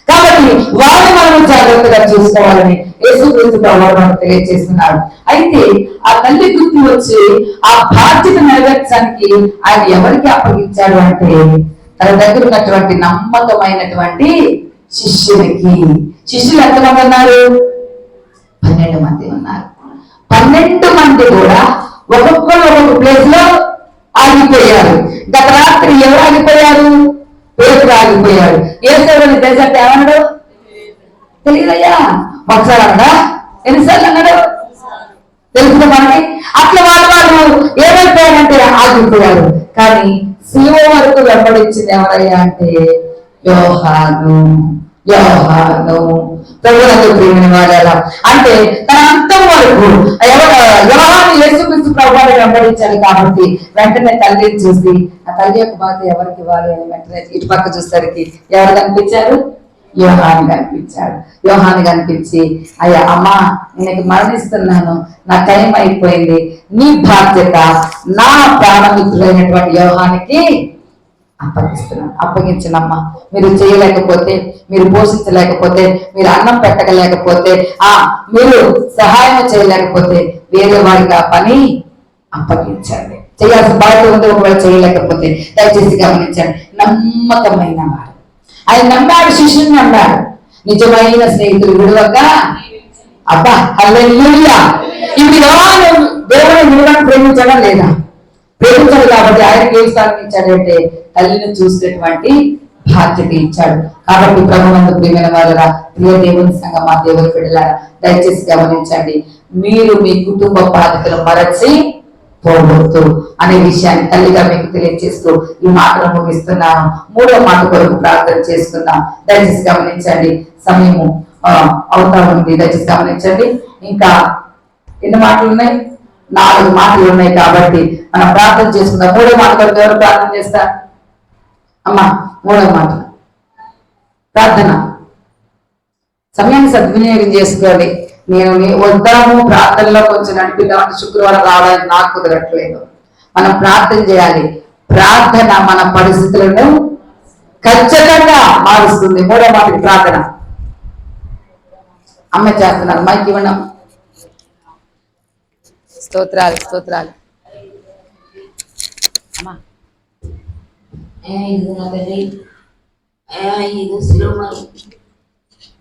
కాబట్టి వారిని మనం జాగ్రత్తగా చూసుకోవాలని యేసుక్రీస్తు ప్రభువు మనకు తెలియజేస్తున్నాడు. అయితే ఆ తల్లి గుర్తు వచ్చి ఆ బాధ్యత నెరవేర్చడానికి ఆయన ఎవరికి అప్పగించాడు అంటే తన దగ్గర ఉన్నటువంటి నమ్మకమైనటువంటి శిష్యునికి. శిష్యులు ఎంతమంది ఉన్నారు? 12 మంది ఉన్నారు. 12 మంది కూడా ఒక్కొక్కరు ఒక్కొక్క ప్లేస్ లో ఆగిపోయారు. గత రాత్రి ఎవరు ఆగిపోయారు? పేతురు ఆగిపోయాడు. యేసుని తెలుసంటే ఏమన్నాడు? తెలియదయ్యా. ఒకసారి అన్నాడా? ఎన్నిసార్లు అన్నాడు? తెలుసు మనకి. అట్లా వాళ్ళు ఏమైపోయారంటే ఆగిపోయారు. కానీ శిలువ వరకు వెంబడించింది ఎవరయ్యా అంటే యోహాను. ప్రభువునందు ప్రియమైన వారలారా, అంటే తన అంతం వరకు యోహాను యేసుక్రీస్తు ప్రభువుని వెంబడించాలి. కాబట్టి వెంటనే తల్లిని చూసి ఆ తల్లి యొక్క బాధ ఎవరికి ఇవ్వాలి అని వెంటనే ఇటు పక్క చూసేసరికి ఎవరు కనిపించారు? యోహాను కనిపించాడు. యోహాను కనిపించి, అయ్యా అమ్మా, నేను మరణిస్తున్నాను, నా టైం అయిపోయింది, నీ బాధ్యత నా ప్రాణమిత్రుడైనటువంటి యోహానికి అప్పగిస్తున్నాను, అప్పగించినమ్మా. మీరు చేయలేకపోతే, మీరు పోషించలేకపోతే, మీరు అన్నం పెట్టలేకపోతే, మీరు సహాయం చేయలేకపోతే వేరే వారికి ఆ పని అప్పగించండి. చేయాల్సిన బాధ్యత ఉంది. ఒకవేళ చేయలేకపోతే దయచేసి గమనించండి. నమ్మకమైన వారు ఆయన నమ్మాడు, శిష్యుని నమ్మాడు. నిజమైన స్నేహితులు విడవక అబ్బా హల్లెలూయా. ఇది దేవుని విడవని ప్రేమించడం లేదా? ప్రేమించాడు. కాబట్టి ఆయనకి ఏం స్థానం ఇచ్చాడంటే తల్లిని చూసినటువంటి బాధ్యత ఇచ్చాడు. కాబట్టి ప్రభువునందు ప్రియమైన వారలారా, ప్రియ దేవుని సంఘమా, దేవుని బిడ్డలారా, దయచేసి గమనించండి. మీరు మీ కుటుంబ బాధ్యతలు మరచి పోవద్దు అనే విషయాన్ని తల్లిగా మీకు తెలియజేస్తూ ఈ మాటను ముగిస్తున్నాను. 3వ మాట కొరకు ప్రార్థన చేసుకుందాం. దయచేసి గమనించండి, సమయము అవుతా ఉంది. దయచేసి గమనించండి. ఇంకా ఎన్ని మాటలు ఉన్నాయి? 4 మాటలు ఉన్నాయి. కాబట్టి మనం ప్రార్థన చేసుకుందాం. 3వ మాట కొరకు ఎవరు ప్రార్థన చేస్తారు? అమ్మా, 3వ మాట ప్రార్థన. సమయాన్ని సద్వినియోగం చేసుకోండి. నేను వద్దాము ప్రార్థనలో కొంచెం నడిపిద్దామని శుక్రవారం రావడానికి నాకు కుదరట్లేదు. మనం ప్రార్థన చేయాలి. ప్రార్థన మన పరిస్థితులను ఖచ్చితంగా మారుస్తుంది. 3వ మాటకి ప్రార్థన. అమ్మ చేస్తున్నారు, మైక్ ఇవ్వండి. స్తోత్రాలు, స్తోత్రాలు. అమ్మా,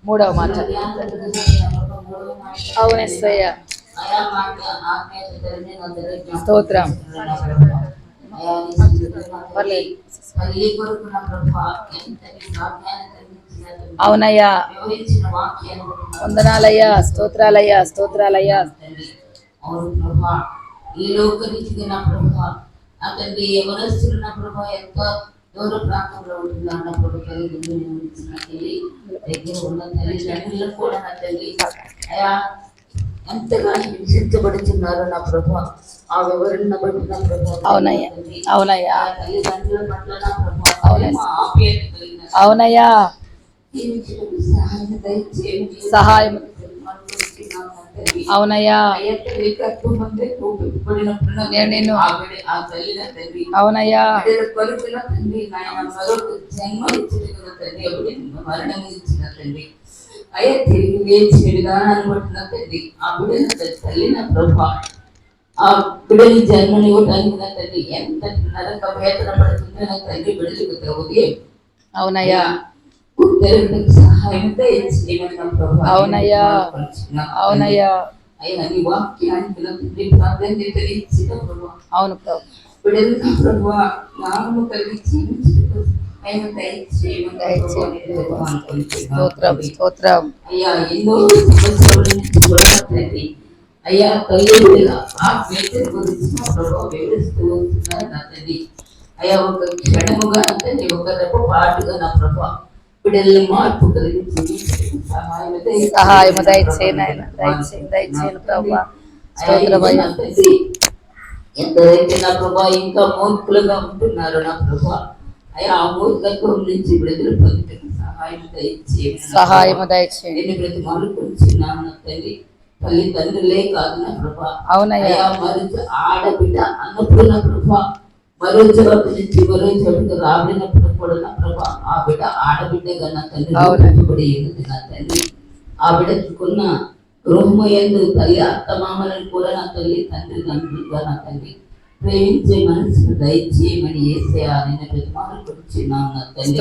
మూడవ మాట. అవునయ్య, స్తోత్రం. అవునయ్యా, వందనాలయ్యా, స్తోత్రాలయ్యా, స్తోత్రాలయ్యా. ఈ లోక రీతిగా నా ప్రభా, నా తండ్రి ఎవరస్తులు నా ప్రభా ఎంతో దూర ప్రాంతంలో ఉంటున్నా నా ప్రభు తల్లి దగ్గర ఉన్న తల్లిదండ్రులను కూడా నా తల్లి అయా ఎంతగా హింసించబడుతున్నారు నా ప్రభు. ఆ వివరణ బట్టి నా ప్రభు. అవునయ్యా, అవునయ్యా, తల్లిదండ్రుల పట్ల నా ప్రభు ఆప్యాయత కలిగిన అవునయ్యా, సహాయం. అవునయ్యా, నేను అవునయ్యా, అయ్యా తిరిగి వేచి విధానాన్ని పట్టిన తండ్రి ఆ బిడ్డ తల్లి నా ప్రభు, ఆ బిడ్డని జన్మనివ్వడానికి నా తండ్రి ఎంత నరక వేదన పడుతుందో నా తండ్రి బిడ్డలకు తగ్గుది. అవునయ్యా, సహాయం చేయమని నా ప్రభు. అవునయ్యా, అవునయ్యా, అయ్యా నీ వాక్యానికి నా తండ్రి ప్రాధాన్యత ఇచ్చిన ప్రభా అవును ప్రభు. బిడ్డలు ప్రభా నామము కలిగి జీవించుటకు ఆయన దయచేయమని స్తోత్రం స్తోత్రం. అయ్యా ఎన్నో సంవత్సరాల నుంచి కూడా తండ్రి అయ్యా తల్లి ఆత్మీయత గురించి మా ప్రభావ వివరిస్తూ వస్తున్నారు నా తండ్రి. అయ్యా ఒక క్షణముగా తండ్రి ఒక రెప్ప పాటుగా నా ప్రభావ బిడ్డల్ని మార్పు కలిగించి సహాయము దయచేయను ఆయన, దయచేయను ప్రభా. స్తోత్రమయ్యా. తండ్రి ఎంతైతే నా ప్రభా ఇంకా మూర్ఖులుగా ఉంటున్నారు నా ప్రభా అయ్యా ఆ మూర్ఖత్వం నుంచి విడుదల పొందుటకు సహాయము దయచేయండి. నేను ప్రతి మానుకుంటున్నాను నా తండ్రి. తల్లి తండ్రులే కాదు నా ప్రభా. అవునయ్యా. మరో ఆడబిడ్డ అన్నప్పుడు నా ప్రభా మరో చోటు నుంచి మరో చోటుకు రాబడినప్పుడు కూడా నా ప్రభా ఆ బిడ్డ ఆడబిడ్డగా నా తండ్రి నా తండ్రి. ఆ బిడ్డకున్న గృహము యందు తల్లి అత్తమామలను కూడా నా తల్లి తండ్రి తండ్రిగా నా తండ్రి ప్రేమించే మనసును దయచేయమని యేసయ్యా నిన్న ప్రతిమానుకుంటున్నాను నా తండ్రి.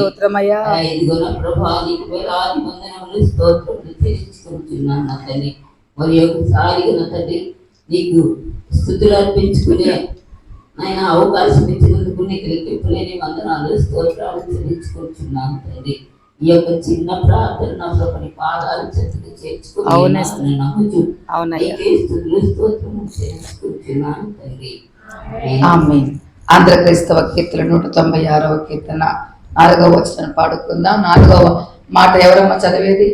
ఇదిగో నా ప్రభా నీకు వేలాది వందనములు స్తోత్రములు చెల్లించుకుంటున్నాను నా తండ్రి. మరి ఒకసారిగా నా తండ్రి నీకు స్తుతులు అర్పించుకునే ఆయన అవకాశం ఇచ్చినందుకు నీకు లెక్కింపులేని వందనాలు స్తోత్రాలు చెల్లించుకుంటున్నాను తండ్రి. ఈ యొక్క చిన్న ప్రార్థన నా ప్రభుని పాదాలు చెట్టుకు చేర్చుకుని నమ్ముచు స్తుతులు స్తోత్రములు చెల్లించుకుంటున్నాను తండ్రి. ఆమేన్. ఆంధ్ర క్రైస్తవ కీర్తన 196వ కీర్తన 4వ వచనం పాడుకుందాం. 4వ మాట ఎవరమ్మా చదివేది?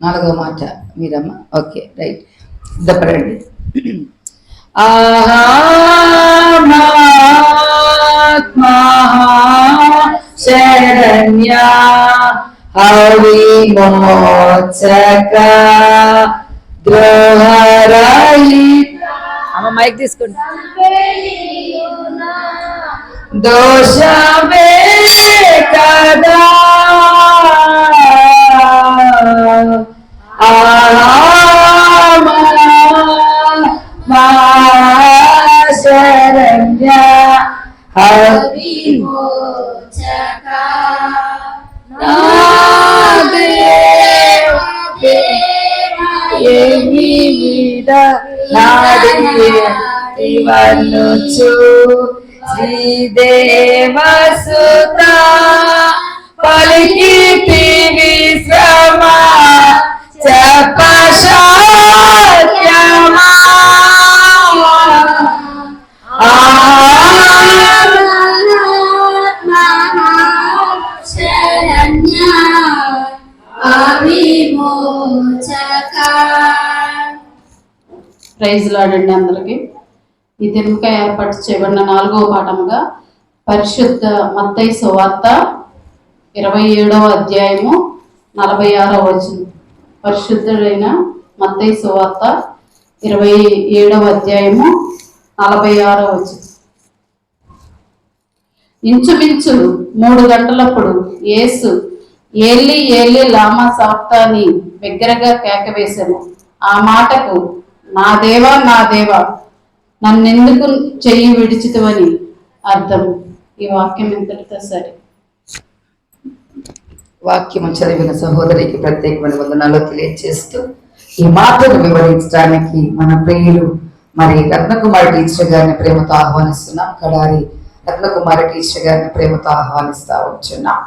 4వ మాట మీరమ్మా. ఓకే రైట్, సిద్ధపడండి. శరణ్య హరి మోచక ద్రోహరహిత. అమ్మ మైక్ తీసుకోండి. దోషమే కదా శరణ్య హరి మోచక నాడివనుచు శ్రీదేవసుత పలికి విశ్రమ చెప్పశక్యమా శరణ్య విమోచక. ప్రైజ్ లాడండి అందరికి. ఈ దినముగా ఏర్పాటు చేయబడిన 4వ పాఠముగా పరిశుద్ధ మత్తయి సువార్త 27వ అధ్యాయము 46వ వచనం. పరిశుద్ధుడైన మత్తయి సువార్త 27వ అధ్యాయము 46వ వచనం. ఇంచుమించు 3 గంటలప్పుడు యేసు ఏలి ఏలి లామా సబక్తాని బిగ్గరగా కేక వేశాను. ఆ మాటకు నా దేవా నా దేవా నన్నెందుకు చెయ్యి విడిచితవని అర్థం. ఈ వాక్యం ఎంతటితో సరే. వాక్యము చదివిన సహోదరికి ప్రత్యేకమైన వందనాలు తెలియజేస్తూ ఈ మాటను వివరించడానికి మన ప్రియులు మరి రత్నకుమారి టీచర్ గారిని ప్రేమతో ఆహ్వానిస్తున్నాం. కడారి రత్నకుమారి టీచర్ గారిని ప్రేమతో ఆహ్వానిస్తా వచ్చున్నాం.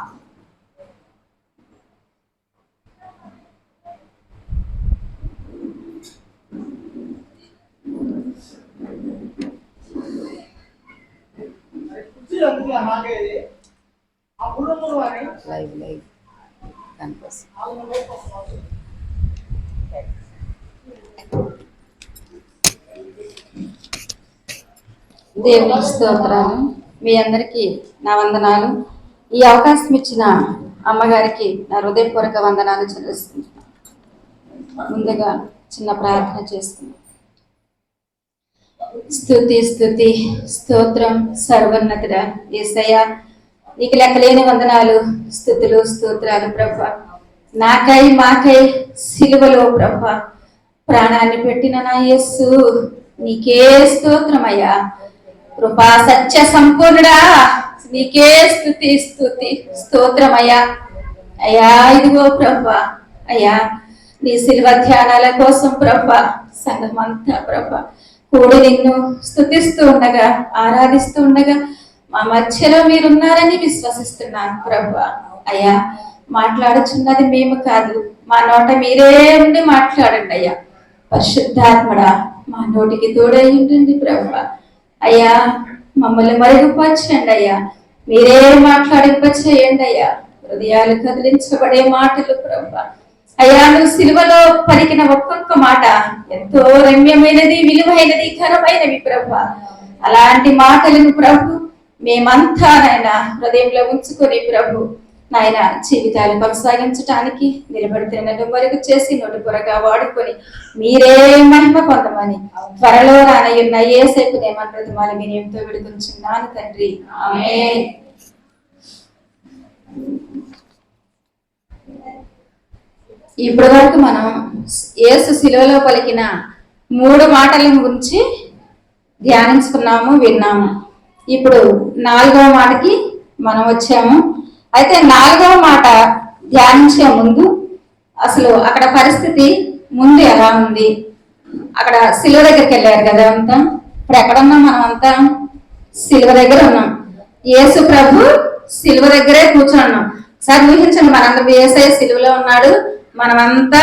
దేవునికి స్తోత్రాలు. మీ అందరికీ నా వందనాలు. ఈ అవకాశం ఇచ్చిన అమ్మగారికి నా హృదయపూర్వక వందనాలు చెల్లిస్తున్నాను. ముందుగా చిన్న ప్రార్థన చేస్తున్నాను. స్తుతి స్తుతి స్తోత్రం సర్వోన్నతుడా యేసయ్యా, నీకు లెక్కలేని వందనాలు స్తుతులు స్తోత్రాలు ప్రభా. నాకై మాకై సిలువలో ప్రభా ప్రాణాన్ని పెట్టిన నా యేసు నీకే స్తోత్రమయ్యా. కృపా సత్య సంపూర్ణుడా నీకే స్తుతి స్తుతి స్తోత్రమయ్యా. అయ్యా ఇదిగో ప్రభా అయ్యా నీ శిల్వ ధ్యానాల కోసం ప్రభా సంఘమంతా ప్రభా కూడి నిన్ను స్తుతిస్తూ ఉండగా ఆరాధిస్తూ ఉండగా మా మధ్యలో మీరున్నారని విశ్వసిస్తున్నాను ప్రభా. అయ్యా మాట్లాడుచున్నది మేము కాదు, మా నోట మీరే ఉండి మాట్లాడండి అయ్యా. పరిశుద్ధాత్మడా మా నోటికి తోడై ఉండండి ప్రభా. అయ్యా మమ్మల్ని మరుగుపరచండి అయ్యా, మీరే మాట్లాడింపచేయండి అయ్యా. హృదయాలు కదిలించబడే మాటలు ప్రభా. అయ్యా నువ్వు సిలువలో పలికిన ఒక్కొక్క మాట ఎంతో రమ్యమైనది, విలువైనది, ఘనమైనవి ప్రభా. అలాంటి మాటలను ప్రభు మేమంతా నాయన హృదయంలో ఉంచుకొని ప్రభు నాయన జీవితాలు కొనసాగించడానికి నిలబడితే నన్ను మరుగు చేసి నోటి పొరగా వాడుకొని మీరే మహిమ పొందమని త్వరలో రానయ్యున్న యేసేపు నేమని వినయంతో విడుకుంటున్నాను తండ్రి. ఆమేన్. ఇప్పటి వరకు మనం యేసు శిలువలో పలికిన 3 మాటల గురించి ధ్యానించుకున్నాము, విన్నాము. ఇప్పుడు 4వ మాటకి మనం వచ్చాము. అయితే 4వ మాట ధ్యానించే ముందు అసలు అక్కడ పరిస్థితి ముందు ఎలా ఉంది, అక్కడ శిలువ దగ్గరికి వెళ్ళారు కదా అంతా. ఇప్పుడు ఎక్కడున్నాం మనం అంతా? శిలువ దగ్గర ఉన్నాం. యేసు ప్రభు శిలువ దగ్గరే కూర్చున్నాం. ఒకసారి ఊహించండి, మనందరూ యేసయ్య శిలువలో ఉన్నాడు, మనమంతా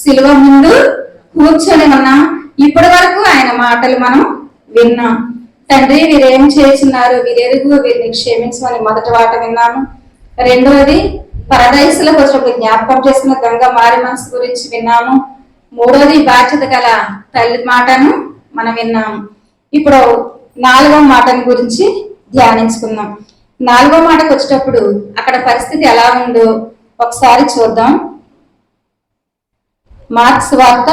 శిలువ ముందు కూర్చొని ఉన్నాం. ఇప్పటి వరకు ఆయన మాటలు మనం విన్నాం. తండ్రి వీరేం చేస్తున్నారు, వీరెరుగు, వీరిని క్షమించమని మొదటి మాట విన్నాము. రెండవది పరదైసులకు వచ్చినప్పుడు జ్ఞాపకం చేసుకున్న దొంగ మారి మనసు గురించి విన్నాము. మూడవది బాధ్యత గల తల్లి మాటను మనం విన్నాము. ఇప్పుడు 4వ మాటను గురించి ధ్యానించుకుందాం. 4వ మాటకు వచ్చేటప్పుడు అక్కడ పరిస్థితి ఎలా ఉందో ఒకసారి చూద్దాం. మార్క్స్ వార్త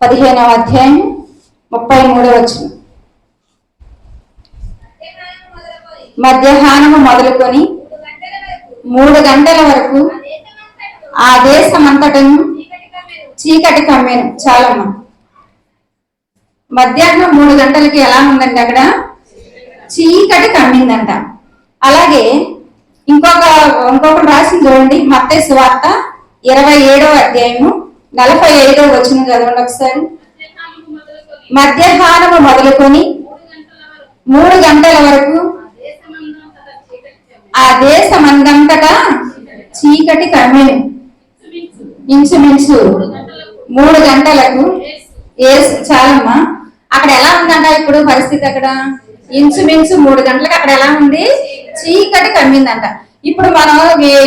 15వ అధ్యాయం 33వ వచనం. మధ్యాహ్నము మొదలుకొని 3 గంటల వరకు ఆ దేశమంతటను చీకటి కమ్మెను. చాలమ్మా. మధ్యాహ్నం 3 గంటలకి ఎలా ఉందండి? అక్కడ చీకటి కమ్మిందంట. అలాగే ఇంకొకటి రాసింది చూడండి, మత్తయి సువార్త 27వ అధ్యాయము 45వ వచనం చదవండి ఒకసారి. మధ్యాహ్నము మొదలుకొని 3 గంటల వరకు ఆ దేశమందంతటా చీకటి కమ్మెను. ఇంచుమించు 3 గంటలకు చాలమ్మా. అక్కడ ఎలా ఉందంట ఇప్పుడు పరిస్థితి? అక్కడ ఇంచుమించు 3 గంటలకు అక్కడ ఎలా ఉంది? చీకటి కమ్మిందంట. ఇప్పుడు మనం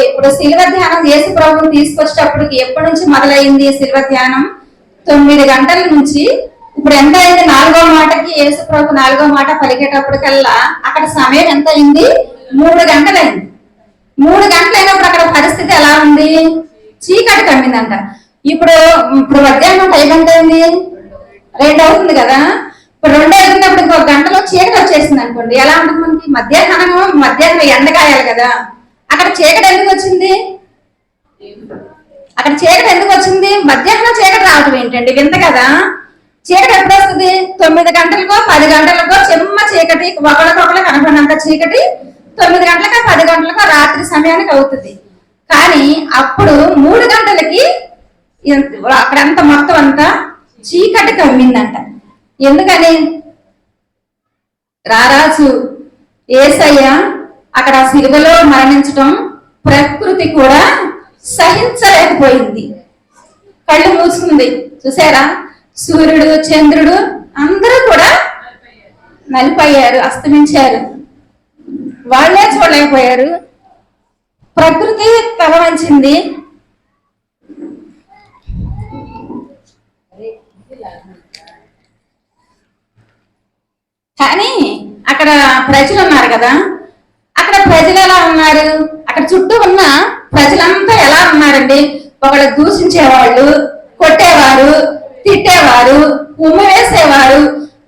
ఇప్పుడు శిలువ ధ్యానం యేసు ప్రభువుని తీసుకొచ్చేటప్పటికి ఎప్పటి నుంచి మొదలైంది శిలువ ధ్యానం? 9 గంటల నుంచి. ఇప్పుడు ఎంత అయింది? 4వ మాటకి యేసు ప్రభు 4వ మాట పలికేటప్పటికల్లా అక్కడ సమయం ఎంత అయింది? 3 గంటలైంది. 3 గంటలైనప్పుడు అక్కడ పరిస్థితి ఎలా ఉంది? చీకటి కమ్మిందంట. ఇప్పుడు మధ్యాహ్నం టైం ఎంత అయింది? 2 అవుతుంది కదా. ఇప్పుడు 2 అవుతున్నప్పుడు ఇంకొక గంటలో చీకటి వచ్చేసింది అనుకోండి, ఎలా ఉంటుంది మనకి? మధ్యాహ్నం ఎండకాయాలి కదా. అక్కడ చీకటి ఎందుకు వచ్చింది? మధ్యాహ్నం చీకటి రావటం ఏంటండి? వింత కదా. చీకటి ఎప్పుడు వస్తుంది? 9 గంటలకో 10 గంటలకో చెమ్మ చీకటి, ఒకళ్ళకొకళ్ళు కనపడినంత చీకటి 9 గంటలకో 10 గంటలకో రాత్రి సమయానికి అవుతుంది. కానీ అప్పుడు 3 గంటలకి అక్కడంతా మొత్తం అంతా చీకటి కమ్మిందంట. ఎందుకని? రారాజు యేసయ్య అక్కడ శిలువలో మరణించడం ప్రకృతి కూడా సహించలేకపోయింది. కళ్ళు మూసుకుంది. చూసారా? సూర్యుడు, చంద్రుడు అందరూ కూడా నలిపోయారు, అస్తమించారు. వాళ్ళే చూడలేకపోయారు. ప్రకృతి తల వంచింది. కానీ అక్కడ ప్రజలు ఉన్నారు కదా. అక్కడ ప్రజలు ఎలా ఉన్నారు? అక్కడ చుట్టూ ఉన్న ప్రజలంతా ఎలా ఉన్నారండి? ఒకళ్ళు దూషించేవాళ్ళు, కొట్టేవారు, తిట్టేవారు, ఉమ్మ వేసేవారు,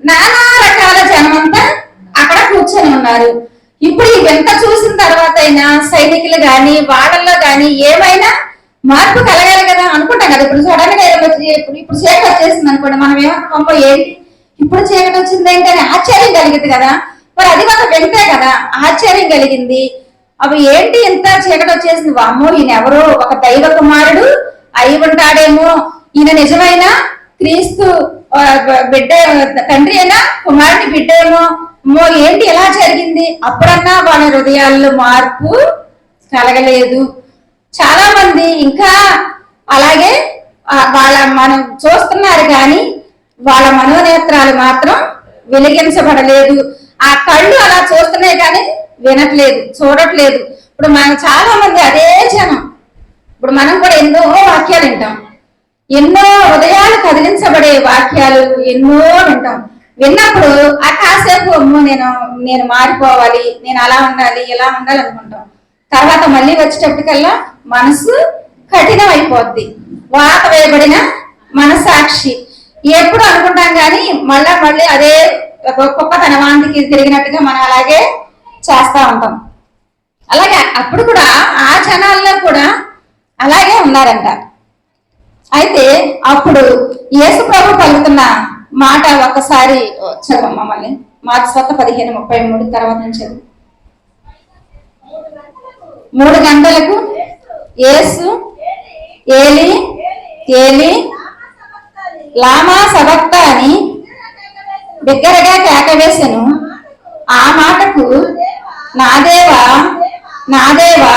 నానా రకాల జనమంతా అక్కడ కూర్చొని ఉన్నారు. ఇప్పుడు ఇవంతా చూసిన తర్వాత అయినా సైనికులు గాని వాళ్ళల్లో గాని ఏమైనా మార్పు కలగాలి కదా అనుకుంటాం కదా. ఇప్పుడు సడన్ గా ఇప్పుడు చీకటి వచ్చేసింది అనుకోండి, మనం ఏమనుకోమో ఏంటి ఇప్పుడు చీకటి వచ్చింది ఏంటని ఆశ్చర్యం కలిగింది కదా. మరి అది ఒక వింతే కదా, ఆశ్చర్యం కలిగింది. అవి ఏంటి ఇంత చీకటి వచ్చేసింది? వామ్మో, ఈయన ఎవరో ఒక దైవ కుమారుడు అయి ఉంటాడేమో, ఈయన నిజమైన క్రీస్తు బిడ్డ తండ్రి అయినా కుమారుని బిడ్డ ఏమో, ఏంటి ఎలా జరిగింది? అప్పుడన్నా వాళ్ళ హృదయాల్లో మార్పు కలగలేదు. చాలా మంది ఇంకా అలాగే వాళ్ళ మనం చూస్తున్నారు కానీ వాళ్ళ మనోనేత్రాలు మాత్రం వెలిగించబడలేదు. ఆ కళ్ళు అలా చూస్తున్నాయి కానీ వినట్లేదు, చూడట్లేదు. ఇప్పుడు మనం చాలా మంది అదే జనం. ఇప్పుడు మనం కూడా ఎన్నో వాక్యాలు వింటాం, ఎన్నో హృదయాలు కదిలించబడే వాక్యాలు ఎన్నో వింటాం. విన్నప్పుడు ఆ కాసేపు నేను మారిపోవాలి, నేను అలా ఉండాలి, ఇలా ఉండాలి అనుకుంటాం. తర్వాత మళ్ళీ వచ్చేటప్పటికల్లా మనసు కఠినం అయిపోద్ది. వాత వేయబడిన మనసాక్షి ఎప్పుడు అనుకుంటాం కానీ మళ్ళీ అదే ఒక్కొక్క తన వాంతికి తిరిగినట్టుగా మనం అలాగే చేస్తా ఉంటాం. అలాగే అప్పుడు కూడా ఆ జనాల్లో కూడా అలాగే ఉన్నారంట. అయితే అప్పుడు యేసు ప్రభు పలుకుతున్న మాట ఒకసారి చదవమ్మా, మళ్ళీ మార్క్స్ 15:33 తర్వాత నుంచి 3 గంటలకు యేసు ఏలి ఏలి లామా సబక్తా అని బిగ్గరగా కేకవేసెను. ఆ మాటకు నా దేవా నా దేవా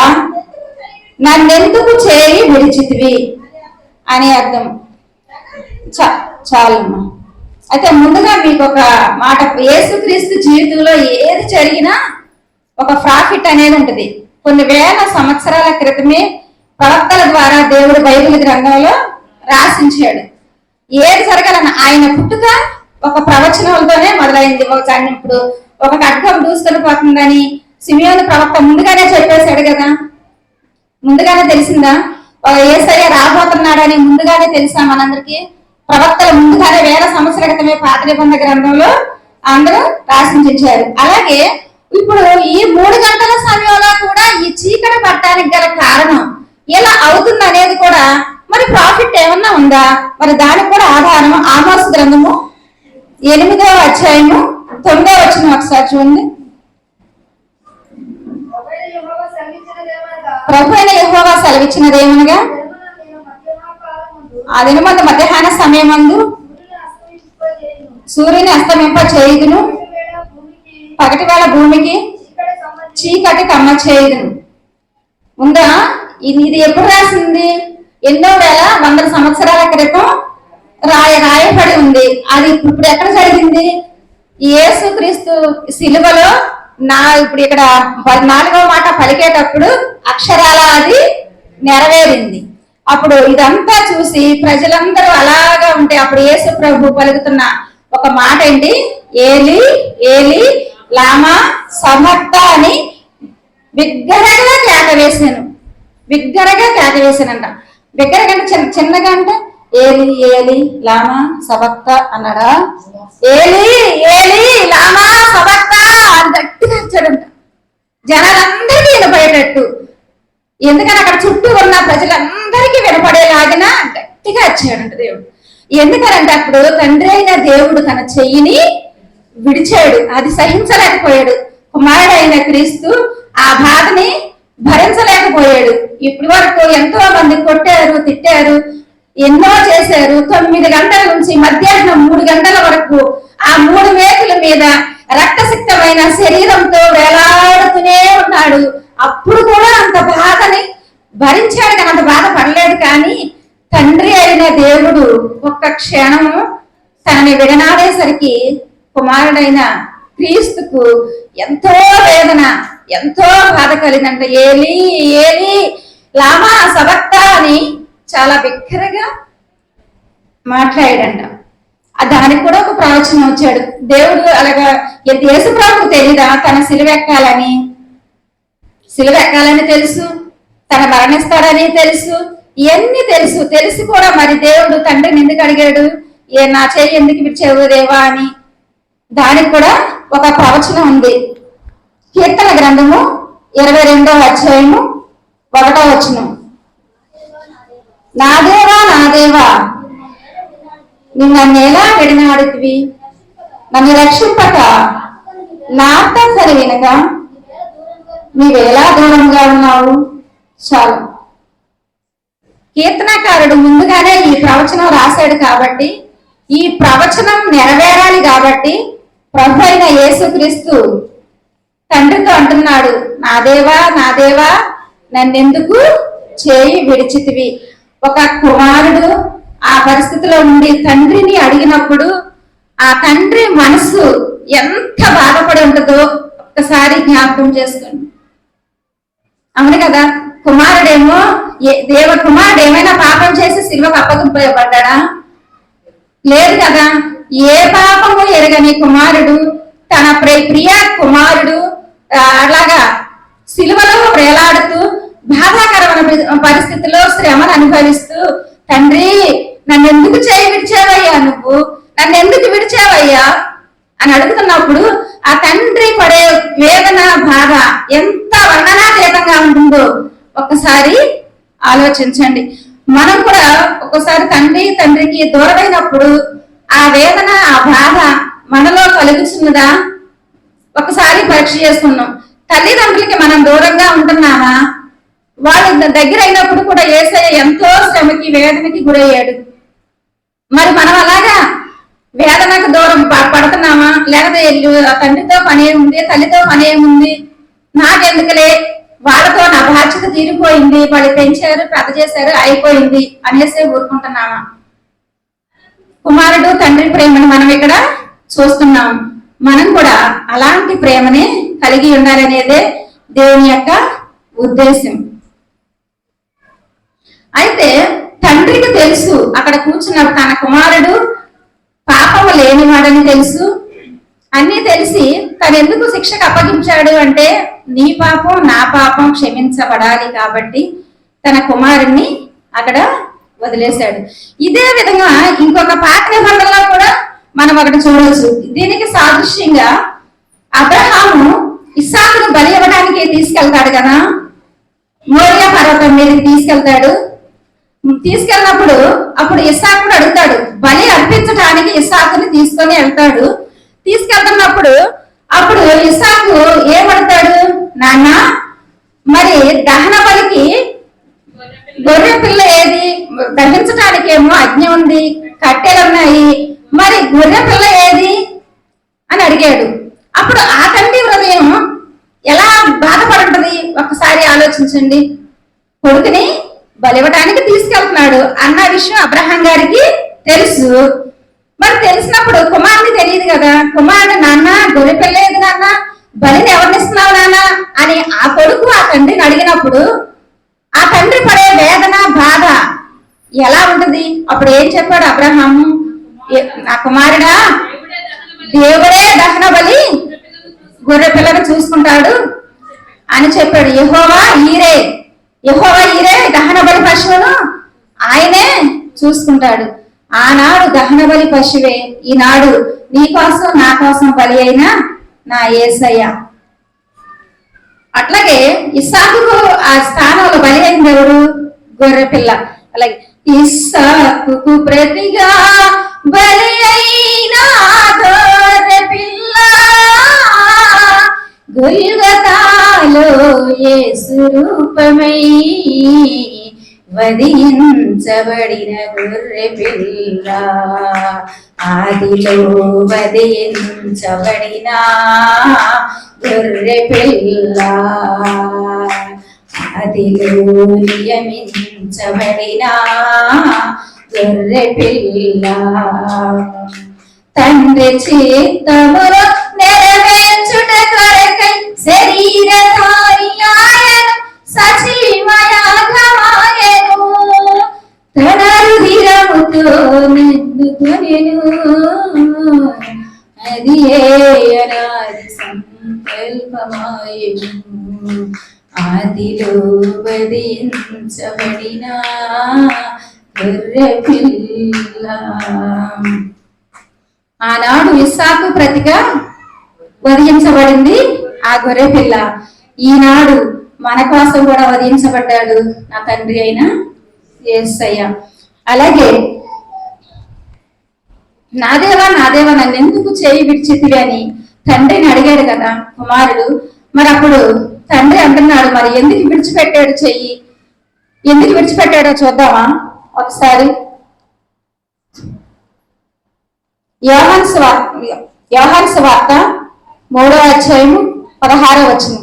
నన్నెందుకు చేయి విడిచితివి అని అర్థం. చాలమ్మా. అయితే ముందుగా మీకు ఒక మాట, యేసుక్రీస్తు జీవితంలో ఏది జరిగినా ఒక ప్రాఫిట్ అనేది ఉంటుంది. కొన్ని వేల సంవత్సరాల క్రితమే ప్రవక్తల ద్వారా దేవుడు బైబిల్ గ్రంథంలో రాసించాడు. ఏది జరగాలన్న ఆయన పుట్టుక ఒక ప్రవచనంతోనే మొదలైంది. ఇప్పుడు ఒక ఖడ్గం దూసుకొని పోతుందని సిమియోను ప్రవక్త ముందుగానే చెప్పేశాడు కదా. ముందుగానే తెలిసిందా? యేసయ్య రాబోతున్నాడని ముందుగానే తెలుసా మనందరికి? ప్రవక్తలు ముందుగానే వేల సంవత్సరాల క్రితమే పాత నిబంధన గ్రంథంలో అందరూ రాసించారు. అలాగే ఇప్పుడు ఈ 3 గంటల సమయంలో కూడా ఈ చీకటి పట్టడానికి గల కారణం ఎలా అవుతుంది అనేది కూడా మరి ప్రాఫిట్ ఏమన్నా ఉందా? మరి దానికి కూడా ఆధారం ఆమోస్ గ్రంథము 8వ అధ్యాయము 9వ వచనం ఒకసారి చూడండి. ప్రభు అయిన యెహోవా సెలవిచ్చినదేమనగా, ఆ దినమందు మధ్యాహ్న సమయమందు సూర్యుని అస్తమింప చేయుదును, పగటి వేళ భూమికి చీకటి కమ్మ చేయుదును. ఉందా? ఇది ఎప్పుడు రాసింది? ఎన్నో వేల వందల సంవత్సరాల క్రితం రాయబడి ఉంది. అది ఇప్పుడు ఎక్కడ జరిగింది? యేసుక్రీస్తు సిలువలో ఇప్పుడు ఇక్కడ 4వ మాట పలికేటప్పుడు అక్షరాల అది నెరవేరింది. అప్పుడు ఇదంతా చూసి ప్రజలందరూ అలాగా ఉంటే అప్పుడు యేసు ప్రభు పలుకుతున్న ఒక మాట ఏంటి? ఏలి ఏలి లామా సబక్తా అని బిగ్గరగా కేకవేశాను. బిగ్గరగా కేకవేశానంట. బిగ్గరగా అంటే చిన్నగా అంటే ఏలి ఏలి లామా సబక్తా అన్నాడా? ఏలి ఏలి లామా సబక్తా అని గట్టిగా వచ్చాడంట. జనాలందరికీ వినపడేటట్టు. ఎందుకని అక్కడ చుట్టూ ఉన్న ప్రజలందరికీ వినపడేలాగిన గట్టిగా వచ్చాడంట దేవుడు. ఎందుకనంటే అప్పుడు తండ్రి అయిన దేవుడు తన చెయ్యిని విడిచాడు, అది సహించలేకపోయాడు. కుమారుడైన క్రీస్తు ఆ బాధని భరించలేకపోయాడు. ఇప్పటి వరకు ఎంతో మంది కొట్టారు, తిట్టారు, ఎన్నో చేశారు. 9 గంటల నుంచి మధ్యాహ్నం 3 గంటల వరకు ఆ 3 మేకుల మీద రక్తసిక్తమైన శరీరంతో వేలాడుతూనే ఉన్నాడు. అప్పుడు కూడా అంత బాధని భరించాడు కానీ అంత బాధ పడలేదు. కానీ తండ్రి అయిన దేవుడు ఒక్క క్షణము తనని విడనాడేసరికి కుమారుడైన క్రీస్తుకు ఎంతో వేదన, ఎంతో బాధ కలిగిందంట. ఏలి ఏలి లామా సబక్తా అని చాలా బిగ్గరగా మాట్లాడాడంట. దానికి కూడా ఒక ప్రవచనం వచ్చాడు దేవుడు. అలాగా యేసు ప్రభువుకు తెలీదా తన సిలువెక్కాలని తెలుసు, తన మరణిస్తాడని తెలుసు, ఇవన్నీ తెలిసి కూడా మరి దేవుడు తండ్రిని ఎందుకు అడిగాడు? నా చేయి ఎందుకు విడిచావు దేవా అని. దానికి కూడా ఒక ప్రవచనం ఉంది. కీర్తన గ్రంథము 22వ అధ్యాయము 1వ వచనం. నా దేవా నా దేవా నువ్వు నన్ను ఎలా విడనాడితివి? నన్ను రక్షింపక నా సరి వినక నీవెలా దూరంగా ఉన్నావు. చాలు. కీర్తనకారుడు ముందుగానే ఈ ప్రవచనం రాశాడు కాబట్టి ఈ ప్రవచనం నెరవేరాలి కాబట్టి ప్రభు అయిన యేసుక్రీస్తు తండ్రితో అంటున్నాడు, నా దేవా నా దేవా నన్నెందుకు చేయి విడిచితివి. ఒక కుమారుడు ఆ పరిస్థితిలో ఉండి తండ్రిని అడిగినప్పుడు ఆ తండ్రి మనసు ఎంత బాధపడి ఉంటుందో ఒక్కసారి జ్ఞాపకం చేసుకోండి. అవును కదా, కుమారుడేమో కుమారుడు ఏమైనా పాపం చేసి సిలువకు అప్పగింపబడ్డా? లేదు కదా. ఏ పాపము ఎరగని కుమారుడు తన ప్రియ కుమారుడు అలాగా సిలువలో వేలాడుతూ బాధాకరమైన పరిస్థితిలో శ్రమను అనుభవిస్తూ, తండ్రి నన్ను ఎందుకు చేయి విడిచావయ్యా, నువ్వు నన్ను ఎందుకు విడిచావయ్యా అని అడుగుతున్నప్పుడు ఆ తండ్రి పడే వేదన బాధ ఎంత వర్ణనాతీతంగా ఉంటుందో ఒక్కసారి ఆలోచించండి. మనం కూడా ఒక్కసారి తండ్రికి దూరమైనప్పుడు ఆ వేదన ఆ బాధ మనలో కలుగుతున్నదా ఒకసారి పరీక్ష చేసుకున్నాం. తల్లిదండ్రులకి మనం దూరంగా ఉంటున్నామా? వాళ్ళ దగ్గర అయినప్పుడు కూడా యేసయ్య ఎంతో శ్రమకి వేదనకి గురయ్యాడు. మరి మనం అలాగా వేదనకు దూరం పడుతున్నామా? లేకపోతే తండ్రితో పని ఏముంది, తల్లితో పని ఏముంది, నాకెందుకులే, వాళ్ళతో నా బాధ్యత తీరిపోయింది, వాళ్ళు పెంచారు పెద్ద చేశారు అయిపోయింది అనేసి ఊరుకుంటున్నామా? కుమారుడు తండ్రి ప్రేమను మనం ఇక్కడ చూస్తున్నాం. మనం కూడా అలాంటి ప్రేమని కలిగి ఉండాలనేదే దేవుని యొక్క ఉద్దేశం. అయితే తండ్రికి తెలుసు, అక్కడ కూర్చున్న తన కుమారుడు పాపము లేనివాడని తెలుసు. అన్నీ తెలిసి తను ఎందుకు శిక్షకు అప్పగించాడు అంటే నీ పాపం నా పాపం క్షమించబడాలి కాబట్టి తన కుమారుణ్ణి అక్కడ వదిలేశాడు. ఇదే విధంగా ఇంకొక పాత నిబంధనలో కూడా మనం ఒకటి చూడవచ్చు. దీనికి సాదృశ్యంగా అబ్రహాము ఇస్సాకును బలి ఇవ్వడానికి తీసుకెళ్తాడు కదా, మోరియా పర్వతం మీదకి తీసుకెళ్ళినప్పుడు అప్పుడు ఇస్సాకుడు అడుగుతాడు, బలి అర్పించడానికి ఇస్సాకుని తీసుకొని వెళ్తాడు. తీసుకెళ్తున్నప్పుడు అప్పుడు ఇస్సాకు ఏమడతాడు, నాన్న మరి దహన బలికి గొర్రె పిల్ల ఏది, దహించడానికేమో అగ్ని ఉంది, కట్టెలు ఉన్నాయి, మరి గొర్రె పిల్ల ఏది అని అడిగాడు. అప్పుడు ఆ తండ్రి హృదయం ఎలా బాధపడుతుంది ఒక్కసారి ఆలోచించండి. కొడుకుని బలివ్వడానికి తీసుకెళ్తున్నాడు అన్న విషయం అబ్రహాం గారికి తెలుసు. మరి తెలిసినప్పుడు కుమారుని తెలియదు కదా, కుమారుడు నాన్న గొర్రె పిల్ల ఏది నాన్న, బలిని ఎవరినిస్తున్నావు నాన్న అని ఆ కొడుకు ఆ తండ్రిని అడిగినప్పుడు ఆ తండ్రి పడే వేదన బాధ ఎలా ఉంటుంది? అప్పుడు ఏం చెప్పాడు అబ్రహాము, నా కుమారుడా దేవుడే దహన బలి గొర్రె పిల్లను చూసుకుంటాడు అని చెప్పాడు. యెహోవా ఈరే దహన బలి పశువును ఆయనే చూసుకుంటాడు. ఆనాడు దహన బలి పశువే ఈనాడు నీ కోసం నా కోసం బలి అయిన నా యేసయ్య. అట్లాగే ఇస్సాకుకు ఆ స్థానంలో బలి అయింది ఎవరు? గొర్రె పిల్ల. అలాగే ఇస్సాకుకు ప్రతిగా బలి అయిన గొర్రె పిల్ల, గొల్గతాలో యేసు రూపమై వధించబడిన గొర్రె పిల్ల, ఆదిలో వధించబడిన గొర్రె పిల్ల, ఆదిలో నియమించబడిన గొర్రె పిల్ల, తండ్రి చిత్తమును నెరవేర్చుట కొరకై శరీరధారి ఆయను, సజీవయాగమాయను, తన రుధిరముతో నిండుకొనెను, అది అనాది సంకల్పమాయను, ఆదిలో వధించబడిన గొర్రె పిల్ల. ఆనాడు ఇస్సాకు ప్రతిగా వధించబడింది ఆ గొర్రె పిల్ల. ఈనాడు మన కోసం కూడా వధించబడ్డాడు నా తండ్రి అయిన యేసయ్య. అలాగే నా దేవా నన్ను ఎందుకు చేయి విడిచితివి అని తండ్రిని అడిగాడు కదా కుమారుడు. మరి అప్పుడు తండ్రి అంటున్నాడు, మరి ఎందుకు విడిచిపెట్టాడు చెయ్యి ఎందుకు విడిచిపెట్టాడో చూద్దామా ఒకసారి. యోహాను సువార్త 3వ అధ్యాయము 16వ వచనం.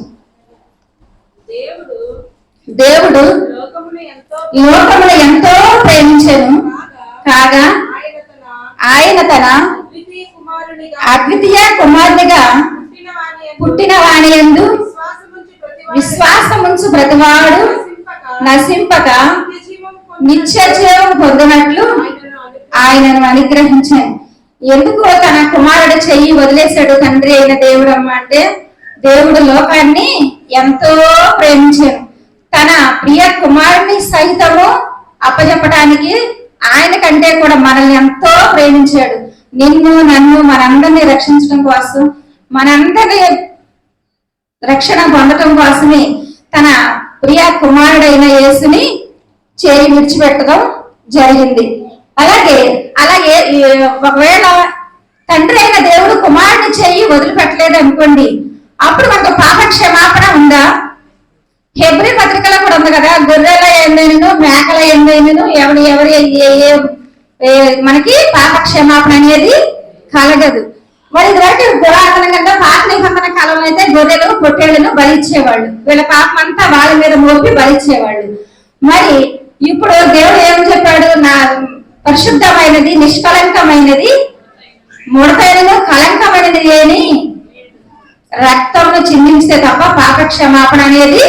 దేవుడు లోకమును ఎంతో ప్రేమించెను కాగా ఆయన తన అద్వితీయ కుమారునిగా పుట్టిన వాని యందు విశ్వాసముంచు ప్రతివాడు నశింపక నిత్య జీవం పొందినట్లు ఆయనను అనుగ్రహించాను. ఎందుకు తన కుమారుడు చెయ్యి వదిలేశాడు తండ్రి అయిన దేవుడు అమ్మ అంటే, దేవుడు లోకాన్ని ఎంతో ప్రేమించాను. తన ప్రియ కుమారుని సైతము అప్పచెప్పడానికి ఆయన కంటే కూడా మనల్ని ఎంతో ప్రేమించాడు. నిన్ను నన్ను మనందరినీ రక్షించడం కోసం, మనందరి రక్షణ పొందటం కోసమే తన ప్రియ కుమారుడైన యేసుని చేయి విడిచిపెట్టడం జరిగింది. అలాగే ఒకవేళ తండ్రి అయిన దేవుడు కుమారుని చేయి వదిలిపెట్టలేదు అనుకోండి, అప్పుడు మనకు పాప క్షమాపణ ఉందా? హెబ్రీ పత్రికలో కూడా ఉంది కదా, గొర్రెల ఎందైనను మేకల ఎందైనను మనకి పాప క్షమాపణ అనేది కలగదు. మరి ఇదివరకు పురాతనంగా పాత నిబంధన కాలంలో అయితే గొర్రెలు పొట్టేళ్లను బలిచ్చేవాళ్ళు, వీళ్ళ పాపం అంతా వాళ్ళ మీద మోపి బలిచ్చేవాళ్ళు. మరి ఇప్పుడు దేవుడు ఏం చెప్పాడు? నా పరిశుద్ధమైనది నిష్కలంకమైనది ముడతైనను కలంకమైనది అని రక్తంను చిందించితే తప్ప పాప క్షమాపణ అనేది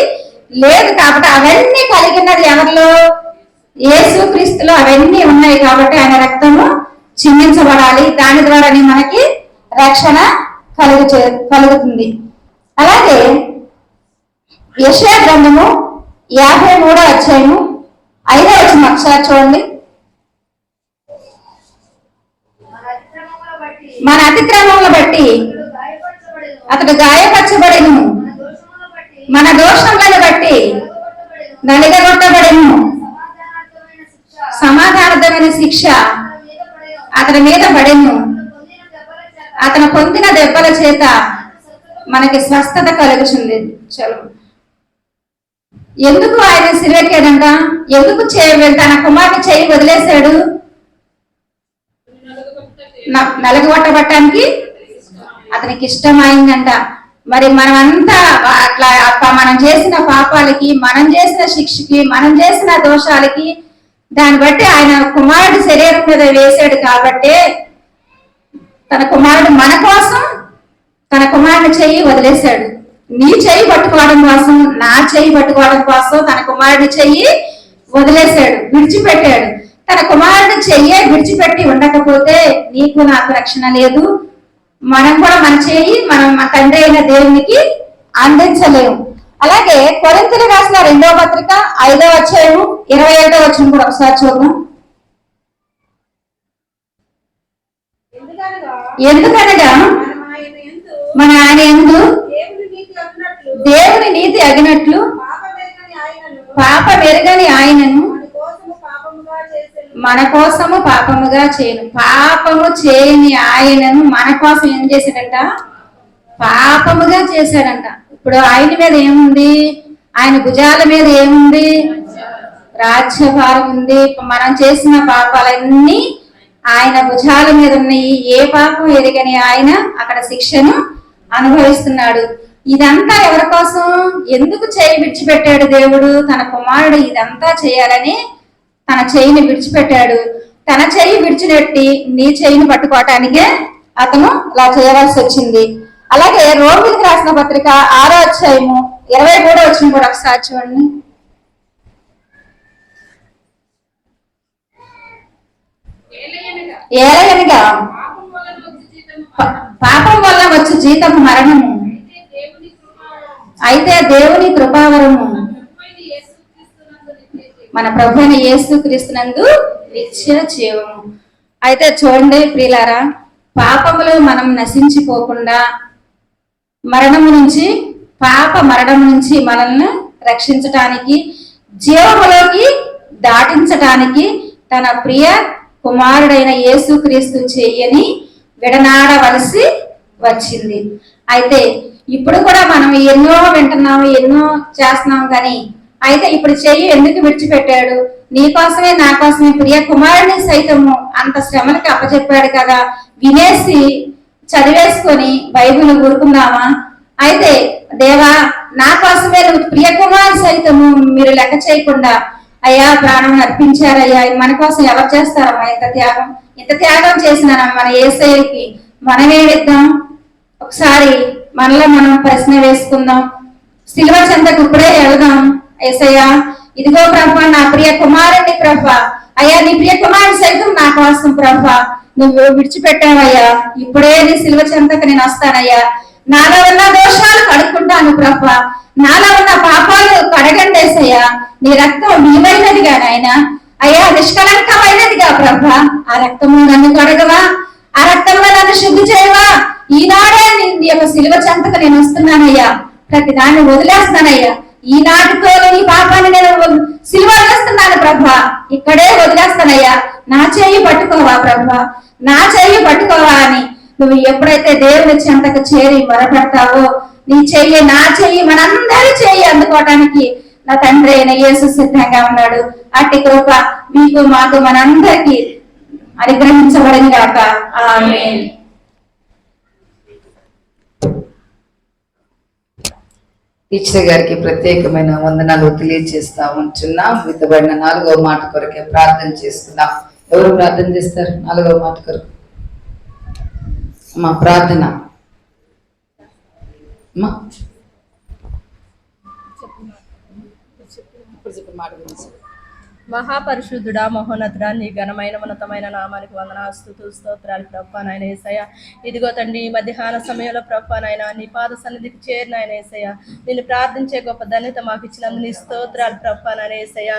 లేదు. కాబట్టి అవన్నీ కలిగినది ఎవరిలో? యేసుక్రీస్తులో అవన్నీ ఉన్నాయి. కాబట్టి ఆయన రక్తము చిందించబడాలి, దాని ద్వారానే మనకి రక్షణ కలుగుతుంది. అలాగే యెషయా గ్రంథము 53వ అధ్యాయము 5వ వచనం ఒకసారి చూడండి. మన అతిక్రమములను బట్టి అతడు గాయపరచబడెను, మన దోషములను బట్టి నలిగగొట్టబడెను, సమాధానమైన శిక్ష అతని మీద పడెను, అతను పొందిన దెబ్బల చేత మనకి స్వస్థత కలుగుతుంది. చలో, ఎందుకు ఆయన సిలువెక్కాడంట? ఎందుకు తన కుమారుని చేయి వదిలేశాడు? నలగొట్టబట్టడానికి అతనికి ఇష్టమైందంట. మరి మనమంతా అట్లా మనం చేసిన పాపాలకి, మనం చేసిన శిక్షకి, మనం చేసిన దోషాలకి దాన్ని బట్టి ఆయన కుమారుడు శరీరం మీద వేశాడు. కాబట్టి తన కుమారుడు మన కోసం తన కుమారుని చెయ్యి వదిలేశాడు. నీ చెయ్యి పట్టుకోవడం కోసం, నా చెయ్యి పట్టుకోవడం కోసం తన కుమారుడి చెయ్యి వదిలేశాడు, విడిచిపెట్టాడు. తన కుమారుడి చెయ్యే విడిచిపెట్టి ఉండకపోతే నీకు నాకు రక్షణ లేదు. మనం కూడా మన చెయ్యి మన తండ్రి అయిన దేవునికి అందించలేము. అలాగే కొరింథీయులకు రాసిన 2వ పత్రిక 5వ అధ్యాయము 25వ వచనం కూడా ఒకసారి చూద్దాం. ఎందుకనగా మన ఆయన యందు దేవుని నీతి అగినట్లు పాప మెరుగని ఆయనను మన కోసము పాపముగా చేయను. పాపము చేయని ఆయనను మన కోసం ఏం చేశాడంట? పాపముగా చేశాడంట. ఇప్పుడు ఆయన మీద ఏముంది? ఆయన భుజాల మీద ఏముంది? రాజ్యభారం ఉంది. మనం చేసిన పాపాలన్నీ ఆయన భుజాల మీద ఉన్నాయి. ఏ పాపం ఎరగని ఆయన అక్కడ శిక్షను అనుభవిస్తున్నాడు. ఇదంతా ఎవరి కోసం? ఎందుకు చేయి విడిచిపెట్టాడు దేవుడు? తన కుమారుడు ఇదంతా చేయాలని తన చేయిని విడిచిపెట్టాడు. తన చేయి విడిచిపెట్టి నీ చేయిని పట్టుకోవటానికే అతను ఇలా చేయవలసి వచ్చింది. అలాగే రోమిలకు రాసిన పత్రిక 6వ అధ్యాయము 23వ వచనం కూడా ఒకసారి చూడండి. ఏలయనగా పాపం వల్ల వచ్చు జీతం మరణము, అయితే దేవుని కృపావరము మన ప్రభు అయిన యేసుక్రీస్తునందు నిత్య జీవము. అయితే చూడండి ప్రియులారా, పాపములో మనం నశించిపోకుండా మరణము నుంచి, పాప మరణం నుంచి మనల్ని రక్షించటానికి, జీవములోకి దాటించటానికి తన ప్రియ కుమారుడైన యేసుక్రీస్తు చెయ్యని విడనాడవలసి వచ్చింది. అయితే ఇప్పుడు కూడా మనం ఎన్నో వింటున్నాము, ఎన్నో చేస్తున్నాం, కానీ అయితే ఇప్పుడు చెయ్యి ఎందుకు విడిచిపెట్టాడు? నీ కోసమే నా కోసమే ప్రియ కుమారుని సైతము అంత శ్రమలకు అప్పచెప్పాడు కదా, వినేసి చదివేసుకొని బైబిల్ ఊరుకుందామా? అయితే దేవా, నా కోసమే నువ్వు ప్రియ కుమారు సైతము మీరు లెక్క చేయకుండా అయ్యా ప్రాణం అర్పించారయ్యా. మన కోసం ఎవరు చేస్తారమ్మా ఇంత త్యాగం చేసిన మన యేసయ్యకి మనమేమిద్దాం? ఒకసారి మనలో మనం ప్రశ్న వేసుకుందాం. సిలువ చెంతకు ఇప్పుడే వెళదాం. యేసయ్యా, ఇదిగో ప్రభా నా ప్రియ కుమారుని ప్రభా, అయ్యా నీ ప్రియ కుమారుని సైతం నా కోసం ప్రభా నువ్వు విడిచిపెట్టావయ్యా. ఇప్పుడే నీ సిలువ చెంతకు నేను వస్తానయ్యా. నాలో ఉన్న దోషాలు కడుక్కుంటాను ప్రభా, నాలో ఉన్న పాపాలు కడగండి యేసయ్యా. నీ రక్తం విలువైనదిగా నాయన అయ్యా, నిష్కలంకమైనదిగా ప్రభా. ఆ రక్తము నన్ను కడగవా? ఆ రక్తంలో నన్ను శుద్ధి చేయవా? ఈనాడే నీ యొక్క సిలువ చెంతకు నేను వస్తున్నానయ్యా. ప్రతి దాన్ని వదిలేస్తానయ్యా. ఈనాటితో నీ పాపాన్ని నేను సిలువ వేస్తున్నాను ప్రభా. ఇక్కడే వదిలేస్తానయ్యా. నా చెయ్యి పట్టుకోవా ప్రభా, నా చెయ్యి పట్టుకోవా అని నువ్వు ఎప్పుడైతే దేవుని చెంతకు చేరి మొరపెడతావో నీ చెయ్యి, నా చెయ్యి, మనందరి చెయ్యి అందుకోవటానికి నా తండ్రి అయిన యేసు సిద్ధంగా ఉన్నాడు. అట్టి కృప మీకు మాకు మనందరికి అనుగ్రహించబడింది గాక. ఆమేన్. టీచర్ గారికి ప్రత్యేకమైన వందనాలు తెలియజేస్తా ఉంటున్నాం. విత్తబడిన 4వ మాట కొరకే ప్రార్థన చేసుకుందాం. ఎవరు ప్రార్థన చేస్తారు 4వ మాట కొరకు? మా ప్రార్థన మాట గురించి. మహాపరిశుద్ధుడా, మహోన్నతుడా, నీ ఘనమైన ఉన్నతమైన నామానికి వందనాస్తుతులు స్తోత్రాలు ప్రభా నాయన యేసయ్య. ఇదిగో తండ్రి, ఈ మధ్యాహ్న సమయంలో ప్రభా నాయన నీ పాద సన్నిధికి చేరిన ఆయన యేసయ్య, నిన్ను ప్రార్థించే గొప్ప ధన్యత మాకు ఇచ్చినందుకు నీ స్తోత్రాలు ప్రభా నాయన యేసయ్య.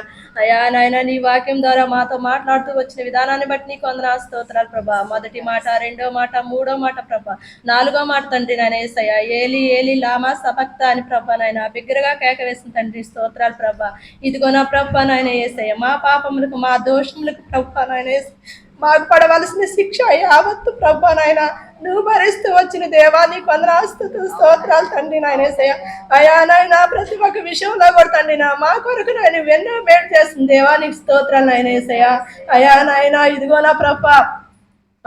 అయా నాయన, నీ వాక్యం ద్వారా మాతో మాట్లాడుతూ వచ్చిన విధానాన్ని బట్టి నీకు వందనా స్తోత్రాలు ప్రభా. మొదటి మాట, 2వ మాట, 3వ మాట ప్రభా, 4వ మాట తండ్రి నాయన యేసయ్య, ఏలి ఏలి లామా సబక్తా అని ప్రభా నాయన బిగ్గరగా కేక వేసిన తండ్రి స్తోత్రాలు ప్రభా. ఇదిగో నా ప్రభా నాయన యేసయ్య, మా పాపములకు మా దోషములకు ప్రభా నాయన మాకు పడవలసిన శిక్ష యావత్తు ప్రభా నాయన నువ్వు భరిస్తూ వచ్చిన దేవా నీకు వందనాస్తుతులు స్తోత్రాలు తండ్రి నాయన యేసయ్య. అయా నాయన ప్రతి ఒక్క విషయంలో కూడా తండ్రి మా కొరకు నేను ఎన్నో మేలు చేస్తుంది దేవా నీకు స్తోత్రాలు నాయన యేసయ్య. అయా నాయన, ఇదిగో నా ప్రభా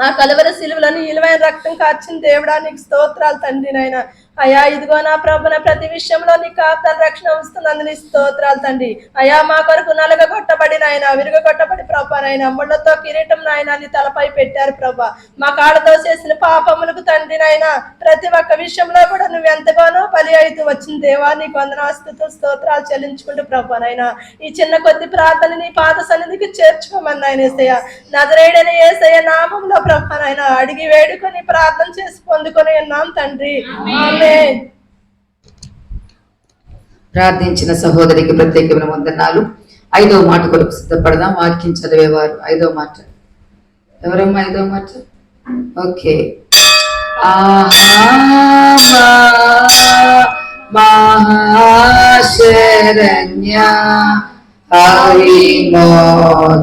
ఆ కలువరి సిలువలను ఇలువైన రక్తం కార్చిన దేవుడా నీకు స్తోత్రాలు తండ్రి నాయన. అయా ఇదిగో నా ప్రభున ప్రతి విషయంలో నీ కాపుదల రక్షణ ఉంచుతున్నందు నీ స్తోత్రాలు తండ్రి. అయా మా కొరకు నలగొట్టబడి నాయన విరుగొట్టబడి ప్రభా నాయన ముళ్ళతో కిరీటం నాయన నీ తలపై పెట్టారు ప్రభా. మా కాళ్ళతో చేసిన పాపములకు తండ్రి నాయన ప్రతి ఒక్క విషయంలో కూడా నువ్వు ఎంతగానో బలి అవుతూ వచ్చిన దేవా నీకు వందనాస్తుతులు స్తోత్రాలు చెల్లించుకుంటూ ప్రభా నాయన ఈ చిన్న కొద్ది ప్రార్థన నీ పాద సన్నిధికి చేర్చుకోమని నాయన యేసయ్య. నజరేయుడైన యేసయ్య నామములో ప్రభా నాయన అడిగి వేడుకొని ప్రార్థన చేసి పొందుకొని ఉన్నాం తండ్రి. ప్రార్థించిన సహోదరికి ప్రత్యేకమైన వందనాలు. 5వ మాట కొరకు సిద్ధపడదాం. వాక్యం చదివేవారు 5వ మాట ఎవరమ్మా? 5వ మాట ఓకే. మహాశరణ్య హరిమోచక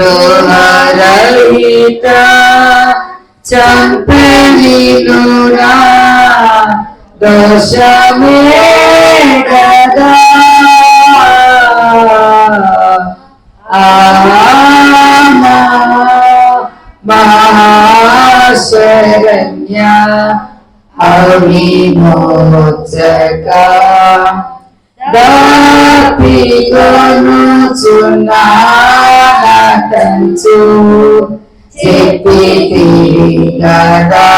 ద్రోహరహిత చంపనినురా దోషమే గదా మహాశరణ్య హరిమోచక దాపికొనుచున్నానంచు చెప్పితి గదా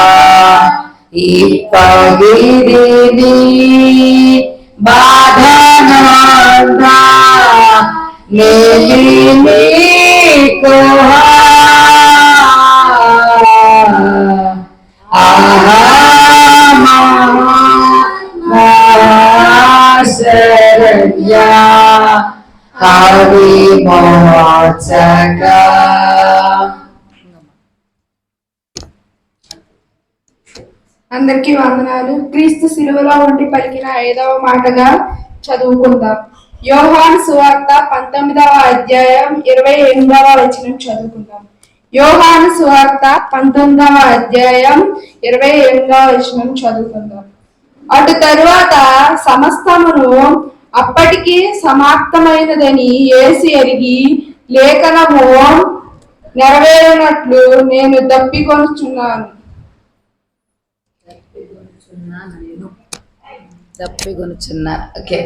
ఇప్పగిరిని బాధనందా నీకు శరణ్య హరిమోచక. అందరికీ వందనాలు. క్రీస్తు శిలువలో ఉండి పలికిన 5వ మాటగా చదువుకుందాం. యోహాను సువార్త 19వ అధ్యాయం 28వ వచనం చదువుకుందాం. యోహాను సువార్త 19వ అధ్యాయం 28వ వచనం చదువుకుందాం. అటు తరువాత సమస్తమును అప్పటికి సమాప్తమైనదని యేసు ఎరిగి లేఖనము నెరవేరినట్లు నేను దప్పికొనుచున్నాను. ఓకే,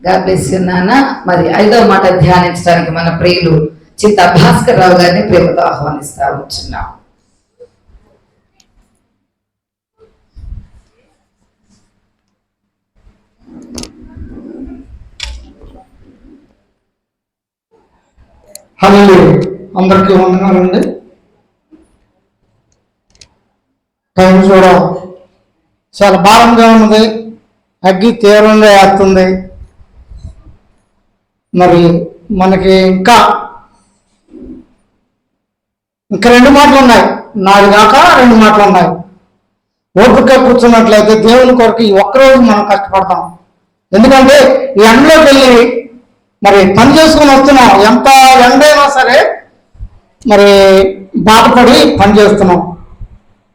గాడ్ బ్లెస్ యు నాన్న. మరి 5వ మాట ధ్యానించడానికి మన ప్రియులు చింత భాస్కర్ రావు గారిని ప్రేమతో ఆహ్వానిస్తా ఉంటున్నాం. హల్లెలూయా. అందరికీ వందనాలండి. టైం చూడ చాలా భారంగా ఉన్నది, అగ్గి తీవ్రంగా వేస్తుంది. మరి మనకి ఇంకా 2 మాటలు ఉన్నాయి, నాది కాక 2 మాటలు ఉన్నాయి. ఓపిక కూర్చున్నట్లయితే దేవుని కొరకు ఈ ఒక్కరోజు మనం కష్టపడతాం. ఎందుకంటే ఈ ఎండలోకి వెళ్ళి మరి పని చేసుకుని వస్తున్నాం. ఎంత ఎండైనా సరే మరి బాధపడి పని చేస్తున్నాం.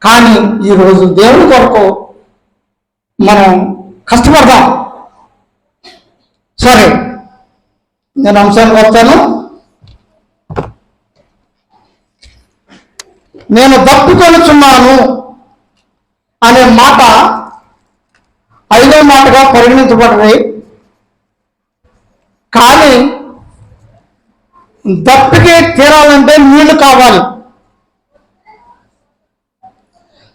కానీ ఈరోజు దేవుని కొరకు మనం కష్టపడదాం. సరే, నేను అంశానికి వస్తాను. నేను దప్పికొనుచున్నాను అనే మాట 5వ మాటగా పరిగణించబడింది. కానీ దప్పికి తీరాలంటే నీళ్లు కావాలి.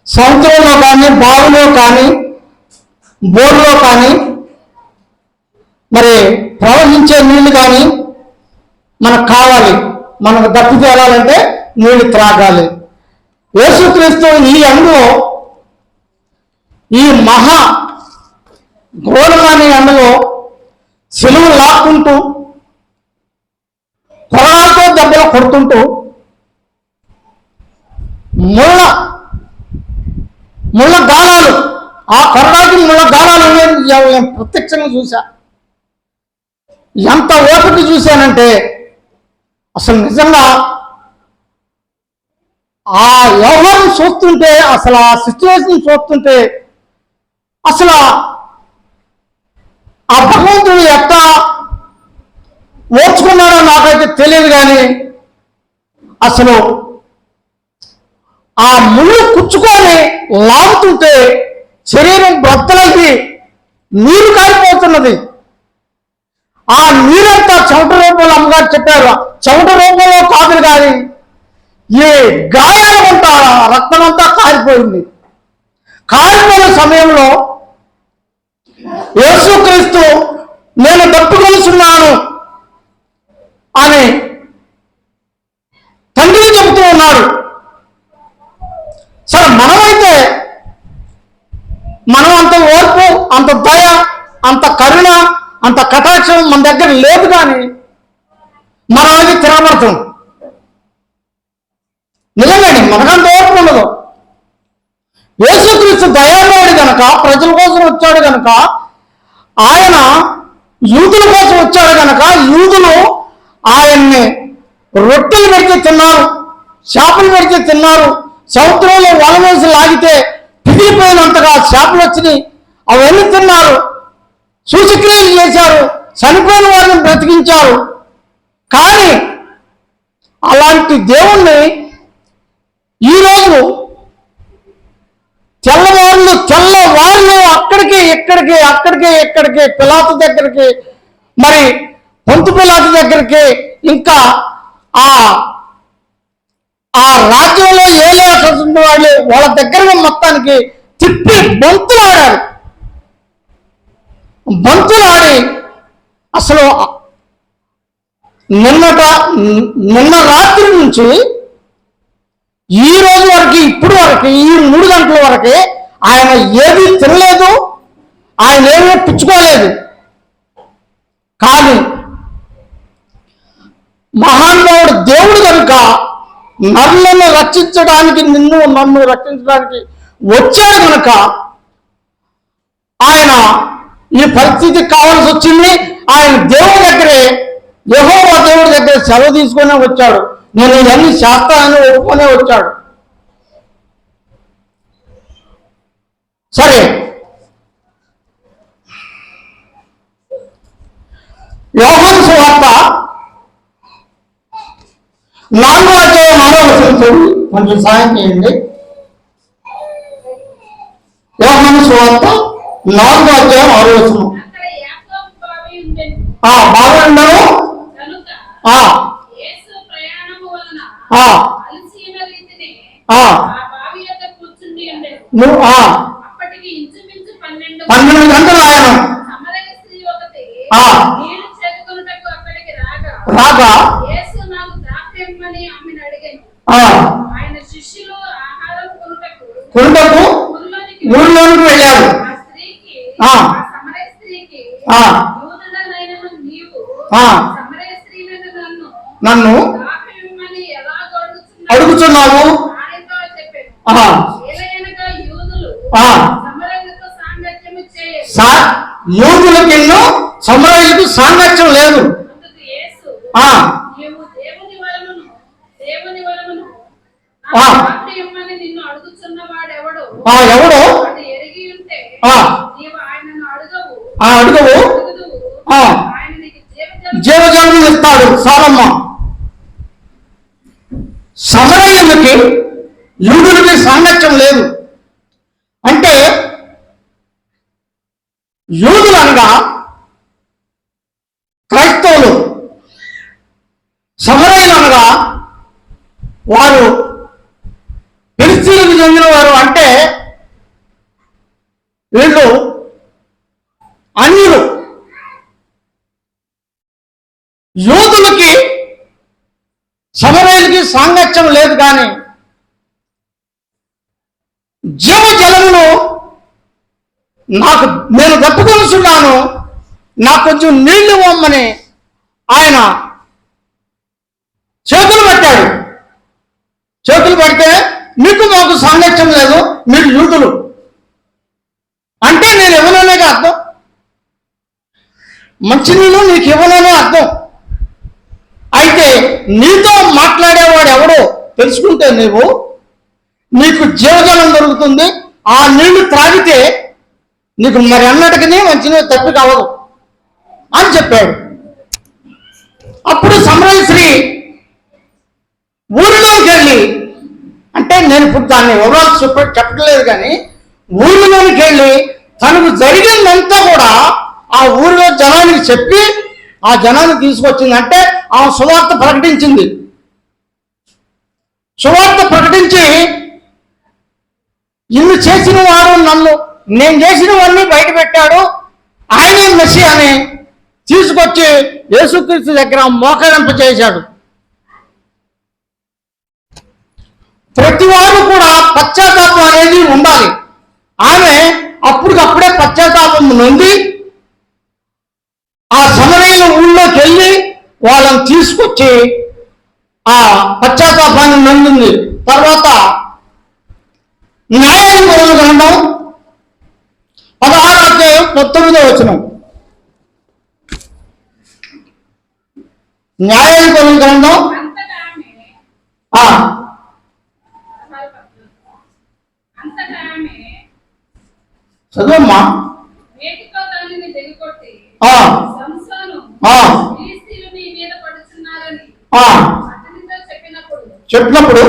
సముద్రంలో కానీ, బావిలో కానీ, బోర్లో కానీ మరి ప్రవహించే నీళ్లు కానీ మనకు కావాలి. మనకు దప్పి తీరాలంటే నీళ్లు త్రాగాలి. యేసుక్రీస్తు ఈ ఎండలో, ఈ మహా ఘోరమైన ఎండలో సిలువ లాక్కుంటూ, కొరడాలతో దెబ్బలు కొడుతుంటూ, ముళ్ళ గాలాలు, ఆ కొరడాకి ముళ్ళ గాలాలు నేను ప్రత్యక్షంగా చూశా. ఎంత ఓపిక చూశానంటే అసలు నిజంగా ఆ వ్యవహారం చూస్తుంటే, అసలు ఆ సిచ్యువేషన్ చూస్తుంటే, అసలు ఆ భగవంతుడు ఎట్లా ఓర్చుకున్నాడో నాకైతే తెలియదు. కానీ అసలు ఆ ముళ్ళు కుచ్చుకొని లాగుతుంటే శరీరం బ్రద్దలకి నీరు కారిపోతున్నది. ఆ నీరంతా చెమట రూపంలో అమ్మగారు చెప్పారు, చెమట రూపంలో కాదు కానీ ఏ గాయాలు అంతా రక్తం అంతా కారిపోయింది. కారిపోయిన సమయంలో యేసుక్రీస్తు నేను దప్పికొనుచున్నాను అని తండ్రి చెబుతూ ఉన్నాడు. సరే, మనమైతే మనం అంత ఓర్పు, అంత దయ, అంత కరుణ, అంత కటాక్షం మన దగ్గర లేదు. కానీ మనం అది తిరగబడుతుంది. నిజంగానే మనకంత ఓర్పు ఉండదు. యేసుక్రీస్తు దయాళుడు గనక, ప్రజల కోసం వచ్చాడు గనక, ఆయన యూదుల కోసం వచ్చాడు గనక, యూదులు ఆయన్ని రొట్టెలు పెడితే తిన్నారు, చేపలు పెడితే తిన్నారు. సముద్రంలో వల వేసి లాగితే పిగిలిపోయినంతగా చేపలు వచ్చినాయి, అవన్నీ తిన్నారు. సూచక్రియలు చేశారు, చనిపోయిన వారిని బ్రతికించారు. కానీ అలాంటి దేవుణ్ణి ఈరోజు తెల్లవాళ్ళు అక్కడికి పిలాతు దగ్గరికి, మరి పొంతు పిలాతు దగ్గరికి, ఇంకా ఆ రాజ్యంలో ఏలేటువంటి వాళ్ళు వాళ్ళ దగ్గర మొత్తానికి తిప్పి బంతులాడి అసలు నిన్న రాత్రి నుంచి ఈ రోజు వరకు, ఇప్పుడు వరకు, ఈ 3 గంటల వరకు ఆయన ఏది తినలేదు, ఆయన ఏమీ పుచ్చుకోలేదు. కానీ మహానుభావుడు దేవుడు కనుక నన్ను రక్షించడానికి, నన్ను రక్షించడానికి వచ్చాడు కనుక ఆయన ఈ పరిస్థితికి కావాల్సి వచ్చింది. ఆయన దేవుడి దగ్గరే, యెహోవా దేవుడి దగ్గర సెలవు తీసుకునే వచ్చాడు. నేను ఇవన్నీ చేస్తానని ఒప్పుకొనే వచ్చాడు. సరే, యోహాను సువార్త 4వ అధ్యాయం 6వ వచనం చదివి కొంచెం సాయం చేయండి. యోహాను సువార్త 4వ అధ్యాయం 6వ వచనం. అక్కడ యాకోబు బావి ఉండెను. బాగా ఉండవు. కనుక యేసు ప్రయాణము వలన అలసిన రీతిని ఆ బావి యొద్ద కూర్చుండి ఉండెను. అప్పటికి ఇంచుమించు 12 గంటలు ఆయన సమరయ స్త్రీ ఒకటి నీళ్లు చేదుకొనుటకు అక్కడికి రాగా యేసు నాకు ద్రాక్షిమ్మని ఆమెను అడిగాను. ఆయన శిష్యులు ఆహారం కొనుటకు ఊరిలోనికి వెళ్ళారు. ఆ స్త్రీకి ఆ సమరయ స్త్రీకి యూదుడనైనను నీవు సమరయ స్త్రీనైన నన్ను ద్రాక్షిమ్మని ఎలాగో అడుగుతున్నావు ఆయనతో చెప్పాను. ఏలయనగా యూదులు సమరయులతో సాంగత్యము చేయరు. యూదులకి సమరయులకు సాంగత్యం లేదు. అందుకు యేసు నీవు దేవుని వలమును ద్రాక్షిమ్మని నిన్ను అడుగుచున్న వాడెవడో ఎవడో అది ఎరిగి ఉంటే నీవు ఆయనను అడుగుదువు. ఆయన నీకు జీవజలం ఇస్తాడు. సారమ్మ, సమరయులకి యూదులకి సాంగత్యం లేదు అంటే యూదులు అనగా క్రైస్తవులు, సమరయులు అనగా వారు ఫిలిస్తీయులకు చెందిన వారు. అంటే వీళ్ళు అన్యులు. యూదులకి సమరయులకి సాంగత్యం లేదు. కానీ జీవజలమును నేను దప్పుకొనిస్తున్నాను, నాకు కొంచెం నీళ్లు ఇవ్వమని ఆయన చేతులు పెట్టాడు. చేతులు పెడితే మీకు మాకు సాంగత్యం లేదు, మీరు యూదులు అంటే నేను ఇవ్వననే అర్థం. మంచినీళ్ళు నీకు ఇవ్వననే అర్థం. అయితే నీతో మాట్లాడేవాడు ఎవడో తెలుసుకుంటే నీకు జీవజలం దొరుకుతుంది. ఆ నీళ్లు త్రాగితే నీకు మరి అన్నటికీ మంచినీళ్ళు తప్పిక అవ్వదు అని చెప్పాడు. అప్పుడు సమరయ స్త్రీ ఊరిలోకి వెళ్ళి, అంటే నేను ఇప్పుడు దాన్ని వివరాలు చెప్పట్లేదు, కానీ ఊరిలోనికి వెళ్ళి తనకు జరిగిందంతా కూడా ఆ ఊరిలో జనానికి చెప్పి ఆ జనాన్ని తీసుకొచ్చింది. అంటే ఆ సువార్త ప్రకటించింది. సువార్త ప్రకటించి ఇల్లు చేసిన వాడు నేను చేసినవన్నీ బయట పెట్టాడు, ఆయనే మెస్సియా అని తీసుకొచ్చి యేసుక్రీస్తు దగ్గర మోకరింప చేశాడు. ప్రతి వారు కూడా పశ్చాత్తాపం అనేది ఉండాలి. ఆమె అప్పటికప్పుడే పశ్చాత్తాపం నొంది ఆ సమరయుల ఊళ్ళోకి వెళ్ళి వాళ్ళని తీసుకొచ్చి ఆ పశ్చాత్తాపాన్ని నొందింది. తర్వాత న్యాయాధిపతుల గ్రంథం 16వ అధ్యాయం 19వ వచనం. న్యాయాధిపతుల గ్రంథం చదువమ్మా. చెప్పినప్పుడు చేసి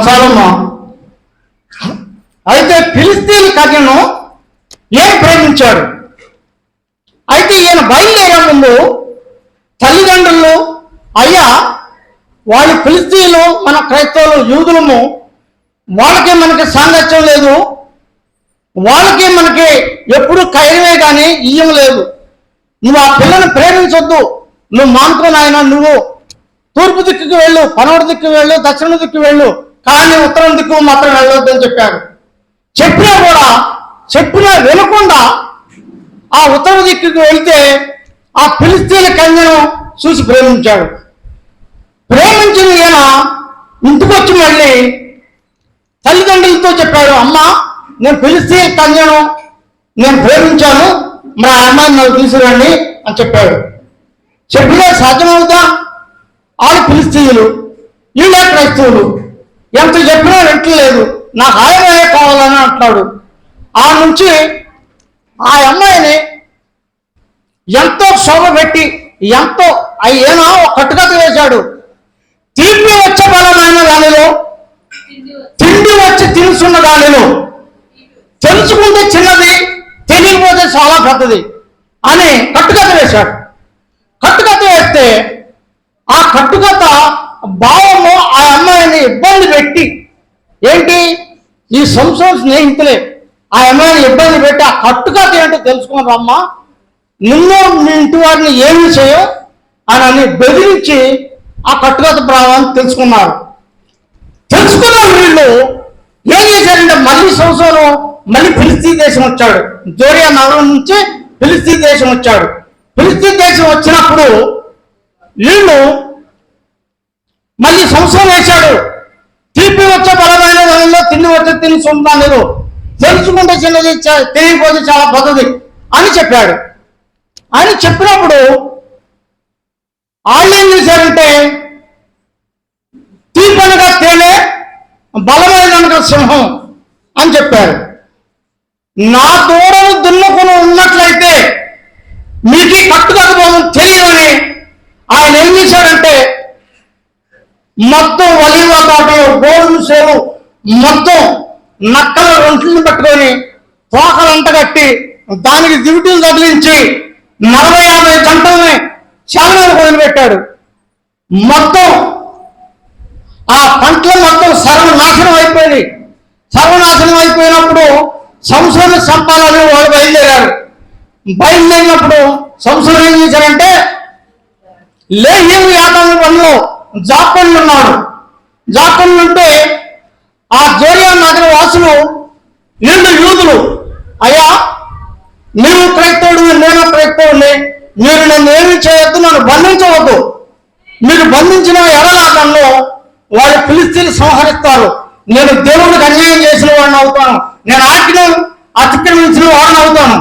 చాలమ్మా. అయితే ఫిలిస్తీన్ కన్యను ఏం ప్రేమించాడు. అయితే ఈయన బయలుదేరే ముందు తల్లిదండ్రులు, అయ్యా వాళ్ళు ఫిలిస్తీన్లు, మన క్రైస్తవులు యూదులము, వాళ్ళకి మనకి సాంగత్యం లేదు, వాళ్ళకి మనకి ఎప్పుడు కైరవే కానీ ఇయ్యం లేదు, నువ్వు ఆ పిల్లని ప్రేమించొద్దు, నువ్వు మానుకోని ఆయన, నువ్వు తూర్పు దిక్కుకు వెళ్ళు, పనోడు దిక్కు వెళ్ళు, దక్షిణ దిక్కు వెళ్ళు, కానీ ఉత్తరం దిక్కు మాత్రం వెళ్ళొద్దు అని చెప్పాడు. చెప్పినా వినకుండా ఆ ఉత్తర దిక్కుకు వెళ్తే ఆ ఫిలిస్తీన్ల కన్యను చూసి ప్రేమించాడు. ప్రేమించిన ఈయన ఇంటికి వచ్చి మళ్ళీ తల్లిదండ్రులతో చెప్పాడు, అమ్మ నేను ఫిలిస్తీన్ కన్యను నేను ప్రేమించాను, మా అమ్మాయిని నాకు తీసుకురండి అని చెప్పాడు. చెప్పినా సాధ్యమవుతా? వాళ్ళు ఫిలిస్తీయులు, వీళ్ళే క్రైస్తవులు. ఎంత చెప్పినా వింటలేదు, నాకు ఆయనే కావాలని అంటున్నాడు. ఆ నుంచి ఆ అమ్మాయిని ఎంతో శోభ పెట్టి ఎంతో ఏనా కట్టుకథ వేశాడు. తిండి వచ్చే బలమైన దానిలో తిండి వచ్చి తినుసున్న దానిలో తెలుసుకుంటే చిన్నది, తెలియకపోతే చాలా పెద్దది అని కట్టుకథ వేశాడు. కట్టుకథ వేస్తే ఆ కట్టుకథ భావము ఆ అమ్మాయిని ఇబ్బంది పెట్టి, ఏంటి ఈ సంవత్సరం స్నేహితులే ఆ అమ్మాయిని ఇబ్బంది పెట్టి ఆ కట్టుకథ ఏంటో తెలుసుకున్నారమ్మా, నిన్ను మీ ఇంటి వారిని ఏమి చేయవు అని బెదిరించి ఆ కట్టుకథ ప్రభావాన్ని తెలుసుకున్నారు. తెలుసుకున్న వీళ్ళు ఏం చేశారంటే మళ్ళీ సంవత్సరం మళ్ళీ ఫిలిస్తీన్ దేశం వచ్చాడు. జోరియా నగరం నుంచి ఫిలిస్తీన్ దేశం వచ్చాడు. ఫిలిస్తీన్ దేశం వచ్చినప్పుడు వీళ్ళు మళ్ళీ సంవత్సరం వేశాడు. తీపి వచ్చే బలమైన దానిలో తిండి వచ్చే తిని సొంతానిలో తెలుసుకుంటే చిన్నది, తెలియకపోతే చాలా పెద్దది అని చెప్పాడు. అని చెప్పినప్పుడు వాళ్ళు ఏం చేశారంటే తీపనగా తేనె, బలమైన సింహం అని చెప్పారు. నా దూడను దున్నుకుని ఉన్నట్లయితే మీకు ఈ కట్టుకథ భావం తెలియదని ఆయన ఏం చేశాడంటే మొత్తం ఒలీవ తోట, గోధుమ సేవు మొత్తం నక్కల రొంట్లను పట్టుకొని తోకలంట కట్టి దానికి దివిటీలు తగిలించి 40-50 గంటలని చాలా వదిలిపెట్టాడు. మొత్తం ఆ పంటలు మొత్తం సర్వనాశనం అయిపోయింది. సర్వనాశనం అయిపోయినప్పుడు సంవత్సరం సంపాలని వాళ్ళు బయలుదేరారు. బయలుదేరినప్పుడు సంవత్సరం ఏం చేశారంటే లేహీము యాదవ పనిలో జాకొని ఉన్నాడు. జాకొని ఉంటే ఆ జోరియా నగర వాసులు వీళ్ళు యూదులు, అయ్యా నీవు క్రైస్తవుడు, నేను క్రైస్తవుడిని, మీరు నన్ను ఏమి చేయొద్దు, నన్ను బంధించవద్దు, మీరు బంధించిన ఎడలాటంలో వాళ్ళు ఫిలిస్తీన్లు సంహరిస్తారు, నేను దేవుడికి అన్యాయం చేసిన వాడిని అవుతాను, నేను ఆజ్ఞను అతిక్రమించిన వాడిని అవుతాను,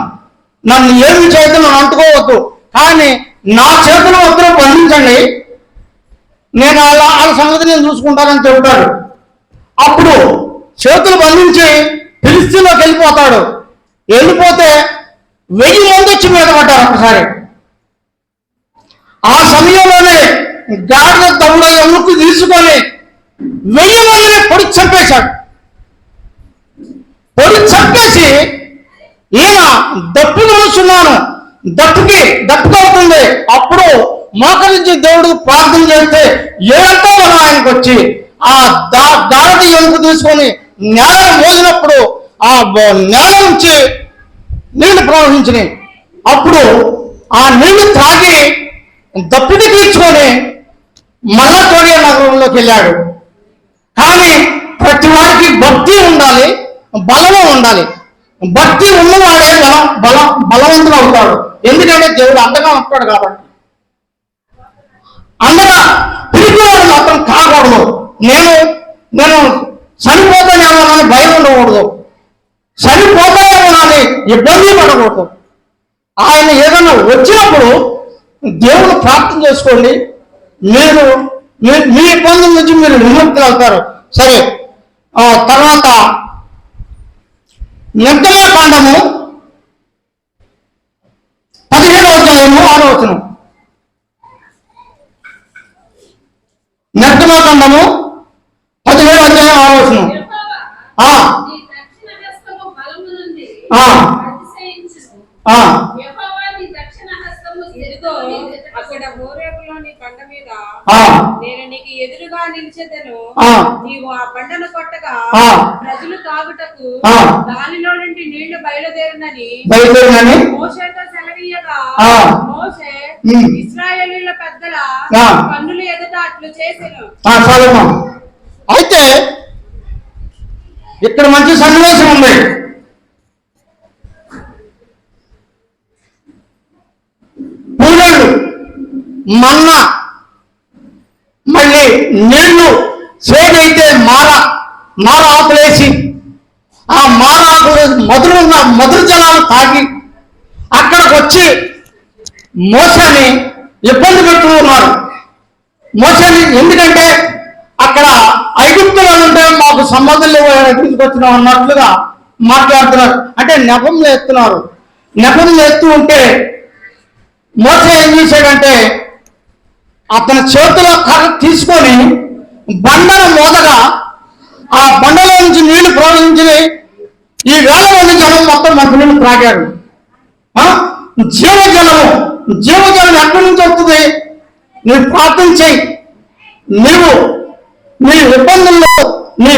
నన్ను ఏమి చేయొద్దు, నన్ను అంటుకోవద్దు, కానీ నా చేతులు వద్దరు బంధించండి, నేను వాళ్ళ సంగతి నేను చూసుకుంటానని చెబుతాడు. అప్పుడు చేతులు బంధించి ఫిలిస్తీన్లోకి వెళ్ళిపోతాడు. వెళ్ళిపోతే 1000 మంది వచ్చి మీద పడ్డారు ఒకసారి. ఆ సమయంలోనే గాడిద దమ్ముడు ఎముకు తీసుకొని 1000 మందిని పొడి చంపేశాడు. పొడి చంపేసి ఈయన దప్పు కొనుచున్నాను, దప్పుకవుతుంది, అప్పుడు మోకరించి దేవుడికి ప్రార్థన చేస్తే ఏడంతో మనం ఆయనకు వచ్చి ఆ గాడిద ఎముక తీసుకొని నేల మోగినప్పుడు ఆ నేల నుంచి నీళ్లు ప్రవహించినాయి. అప్పుడు ఆ నీళ్లు తాగి దప్పిడి తీర్చుకొని మళ్ళా జోరియా నగరంలోకి వెళ్ళాడు. కానీ ప్రతి వారికి భక్తి ఉండాలి, బలము ఉండాలి. భక్తి ఉన్నవాడే బలవంతుడు అవుతాడు. ఎందుకంటే దేవుడు అండగా ఉంటాడు కాబట్టి. అండగా పిలిపివాడు మాత్రం కాకూడదు. నేను చనిపోతానేమో అని భయం ఉండకూడదు, చనిపోతాయేమో అని ఇబ్బంది పడకూడదు. ఆయన ఏదైనా వచ్చినప్పుడు దేవుడు ప్రార్థన చేసుకోండి, మీరు మీ ఇబ్బందుల నుంచి మీరు విముక్తులు అవుతారు. సరే, తర్వాత నిర్గమకాండము 17వ అధ్యాయము 6వ వచనం. నిర్గమకాండము 17వ అధ్యాయం 6వ వచనం. నీ దక్షిణ హస్తము బలము నుండి ఆ అతిశయించును. ఆ యెహోవా నీ దక్షిణ హస్తము ఇదిగో స్థిరముగా అక్కడ హోరేబులోని బండ మీద ఆ నేను నీకు ఎదురుగా నిలిచెదను. ఆ నీవు ఆ బండను కొట్టగా ఆ ప్రజలు తాగుటకు ఆ దానిలో నుండి నీళ్లు బయలుదేరినని మోషేతో సెలవీయగా ఆ మోషే ఉమ్. ఇశ్రాయేలీయుల పెద్దల ఆ. కన్నుల ఎదుట అట్లు చేసెను. చాలమ్మా. అయితే ఇక్కడ మంచి సన్నివేశం ఉంది. పూర్వం మన్నా, మళ్ళీ నీళ్లు చేదైతే మార ఆకులేసి ఆ మారాకులు మధుర జలాలు తాగి అక్కడికి వచ్చి మోసాని ఇబ్బంది పెడుతూ ఉన్నారు. మోసాని ఎందుకంటే అక్కడ ఐగుప్తులో ఉంటే మాకు సంబంధం లేవు తీసుకొచ్చినాం అన్నట్లుగా మాట్లాడుతున్నారు. అంటే నెపంలో ఎత్తున్నారు. నెపంలో ఎత్తు ఉంటే మోసే ఏం చేశాడంటే అతని చేతిలో కర్ర తీసుకొని బండను మోదగా ఆ బండలో నుంచి నీళ్లు ప్రవహించి ఈ వేల మంది జనం మొత్తం మంచి నీళ్లు త్రాగారు. జీవజలం ఎక్కడి నుంచి వస్తుంది? నువ్వు ప్రార్థన చేయి. నీవు నీ ఇబ్బందుల్లో నీ